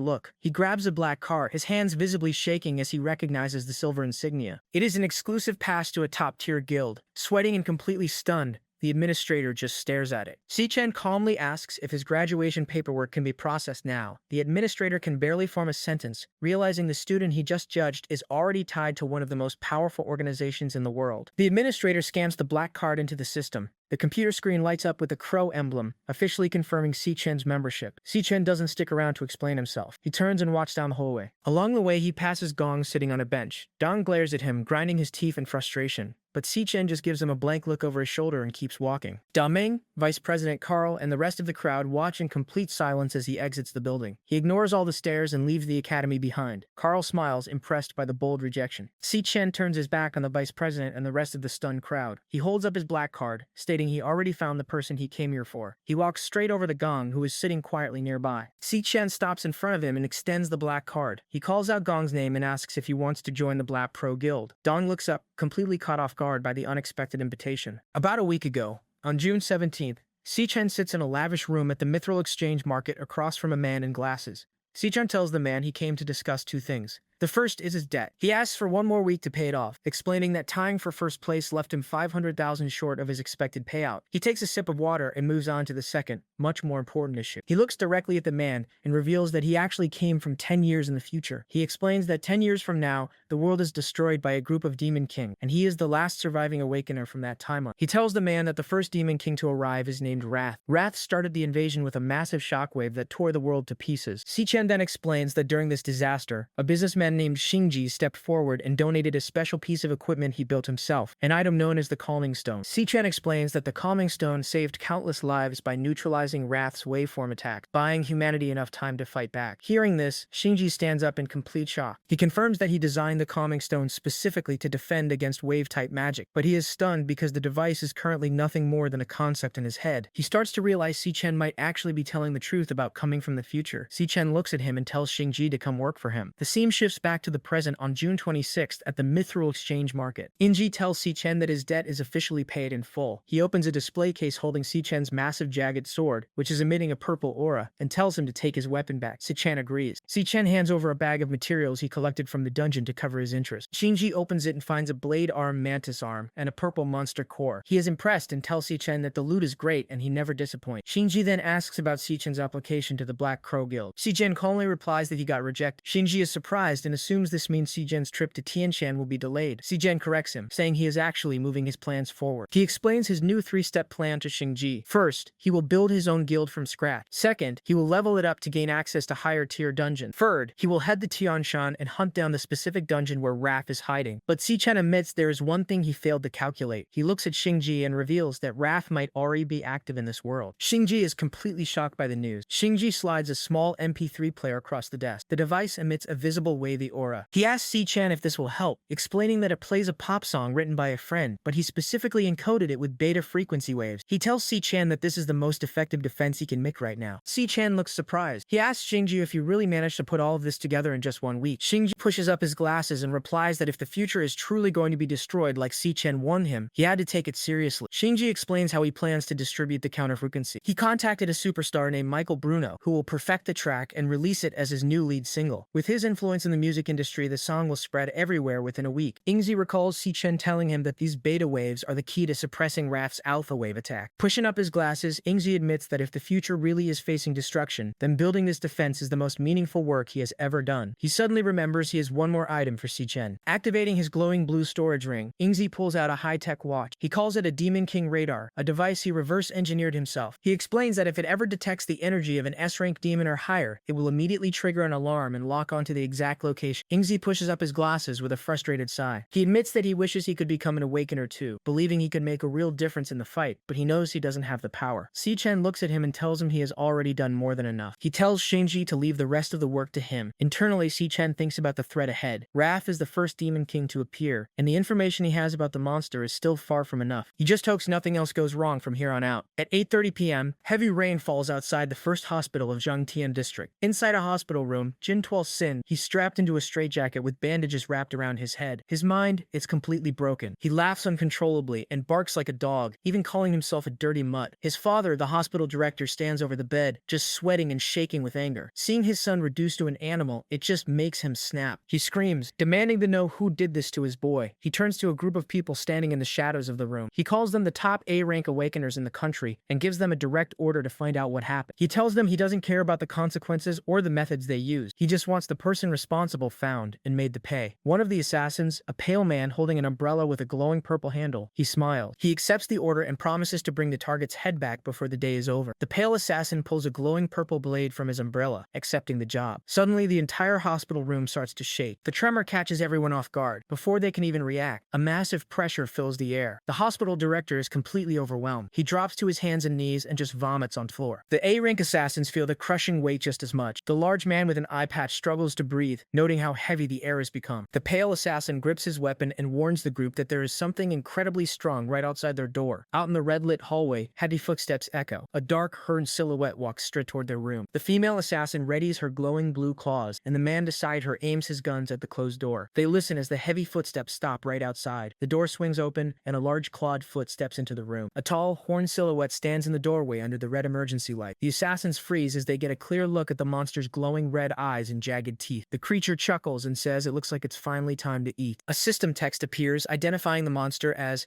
look. He grabs a black card, his hands visibly shaking as he recognizes the silver insignia. It is an exclusive pass to a top-tier guild. Sweating and completely stunned, the administrator just stares at it. Si-Chen calmly asks if his graduation paperwork can be processed now. The administrator can barely form a sentence, realizing the student he just judged is already tied to one of the most powerful organizations in the world. The administrator scans the black card into the system. The computer screen lights up with a crow emblem, officially confirming Si-Chen's membership. Si-Chen doesn't stick around to explain himself. He turns and walks down the hallway. Along the way, he passes Gong sitting on a bench. Dong glares at him, grinding his teeth in frustration. But Si-Chen just gives him a blank look over his shoulder and keeps walking. Da Ming, Vice President Carl, and the rest of the crowd watch in complete silence as he exits the building. He ignores all the stares and leaves the academy behind. Carl smiles, impressed by the bold rejection. Si-Chen turns his back on the Vice President and the rest of the stunned crowd. He holds up his black card, stating he already found the person he came here for. He walks straight over to Gong, who is sitting quietly nearby. Si-Chen stops in front of him and extends the black card. He calls out Gong's name and asks if he wants to join the Black Pro Guild. Dong looks up, completely caught off guard by the unexpected invitation. About a week ago, on June 17th, Si-Chen sits in a lavish room at the Mithril Exchange Market across from a man in glasses. Si-Chen tells the man he came to discuss two things. The first is his debt. He asks for one more week to pay it off, explaining that tying for first place left him 500,000 short of his expected payout. He takes a sip of water and moves on to the second, much more important issue. He looks directly at the man and reveals that he actually came from 10 years in the future. He explains that 10 years from now, the world is destroyed by a group of Demon King, and he is the last surviving Awakener from that timeline. He tells the man that the first Demon King to arrive is named Wrath. Wrath started the invasion with a massive shockwave that tore the world to pieces. Si-Chen then explains that during this disaster, a businessman named Xingji stepped forward and donated a special piece of equipment he built himself, an item known as the Calming Stone. Si-Chen explains that the Calming Stone saved countless lives by neutralizing Wrath's waveform attack, buying humanity enough time to fight back. Hearing this, Xingji stands up in complete shock. He confirms that he designed the Calming Stone specifically to defend against wave-type magic, but he is stunned because the device is currently nothing more than a concept in his head. He starts to realize Si-Chen might actually be telling the truth about coming from the future. Si-Chen looks at him and tells Xingji to come work for him. The scene shifts back to the present on June 26th at the Mithril Exchange Market. Xingji tells Si-Chen that his debt is officially paid in full. He opens a display case holding Si-Chen's massive jagged sword, which is emitting a purple aura, and tells him to take his weapon back. Si-Chen agrees. Si-Chen hands over a bag of materials he collected from the dungeon to cover his interest. Xingji opens it and finds a blade arm mantis arm and a purple monster core. He is impressed and tells Si-Chen that the loot is great and he never disappoints. Xingji then asks about Si-Chen's application to the Black Crow Guild. Si-Chen calmly replies that he got rejected. Xingji is surprised and assumes this means Si-Chen's trip to Tianshan will be delayed. Si-Chen corrects him, saying he is actually moving his plans forward. He explains his new 3-step plan to Xingji. First, he will build his own guild from scratch. Second, he will level it up to gain access to higher tier dungeons. Third, he will head to Tianshan and hunt down the specific dungeon where Wrath is hiding. But Si-Chen admits there is one thing he failed to calculate. He looks at Xingji and reveals that Wrath might already be active in this world. Xingji is completely shocked by the news. Xingji slides a small MP3 player across the desk. The device emits a visible wavy aura. He asks Si-Chen if this will help, explaining that it plays a pop song written by a friend, but he specifically encoded it with beta frequency waves. He tells Si-Chen that this is the most effective defense he can make right now. Si-Chen looks surprised. He asks Xingji if he really managed to put all of this together in just 1 week. Xingji pushes up his glasses and replies that if the future is truly going to be destroyed like Si-Chen warned him, he had to take it seriously. Xingji explains how he plans to distribute the counter-frequency. He contacted a superstar named Michael Bruno, who will perfect the track and release it as his new lead single. With his influence in the music industry, the song will spread everywhere within a week. Xingji recalls Si-Chen telling him that these beta waves are the key to suppressing Wrath's alpha wave attack. Pushing up his glasses, Xingji admits that if the future really is facing destruction, then building this defense is the most meaningful work he has ever done. He suddenly remembers he has one more item for Si-Chen. Activating his glowing blue storage ring, Xingji pulls out a high-tech watch. He calls it a Demon King radar, a device he reverse-engineered himself. He explains that if it ever detects the energy of an S-rank demon or higher, it will immediately trigger an alarm and lock onto the exact location. Xingji pushes up his glasses with a frustrated sigh. He admits that he wishes he could become an Awakener too, believing he could make a real difference in the fight, but he knows he doesn't have the power. Si-Chen looks at him and tells him he has already done more than enough. He tells Xingji to leave the rest of the work to him. Internally, Si-Chen thinks about the threat ahead. Wrath is the first Demon King to appear, and the information he has about the monster is still far from enough. He just hopes nothing else goes wrong from here on out. At 8:30 p.m., heavy rain falls outside the first hospital of Zhangtian district. Inside a hospital room, Jin Tuol Sin, he's strapped into a straitjacket with bandages wrapped around his head. His mind is completely broken. He laughs uncontrollably and barks like a dog, even calling himself a dirty mutt. His father, the hospital director, stands over the bed, just sweating and shaking with anger. Seeing his son reduced to an animal, it just makes him snap. He screams, demanding to know who did this to his boy. He turns to a group of people standing in the shadows of the room. He calls them the top A-rank awakeners in the country and gives them a direct order to find out what happened. He tells them he doesn't care about the consequences or the methods they use. He just wants the person responsible found and made to pay. One of the assassins, a pale man holding an umbrella with a glowing purple handle, he smiles. He accepts the order and promises to bring the target's head back before the day is over. The pale assassin pulls a glowing purple blade from his umbrella, accepting the job. Suddenly, the entire hospital room starts to shake. The tremor catches everyone off guard. Before they can even react, a massive pressure fills the air. The hospital director is completely overwhelmed. He drops to his hands and knees and just vomits on the floor. The A-rank assassins feel the crushing weight just as much. The large man with an eye patch struggles to breathe, noting how heavy the air has become. The pale assassin grips his weapon and warns the group that there is something incredibly strong right outside their door. Out in the red-lit hallway, heavy footsteps echo. A dark, herd silhouette walks straight toward their room. The female assassin readies her glowing blue claws, and the man beside her aims his guns at the closed door. They listen as the heavy footsteps stop right outside. The door swings open, and a large clawed foot steps into the room. A tall, horned silhouette stands in the doorway under the red emergency light. The assassins freeze as they get a clear look at the monster's glowing red eyes and jagged teeth. The creature chuckles and says it looks like it's finally time to eat. A system text appears, identifying the monster as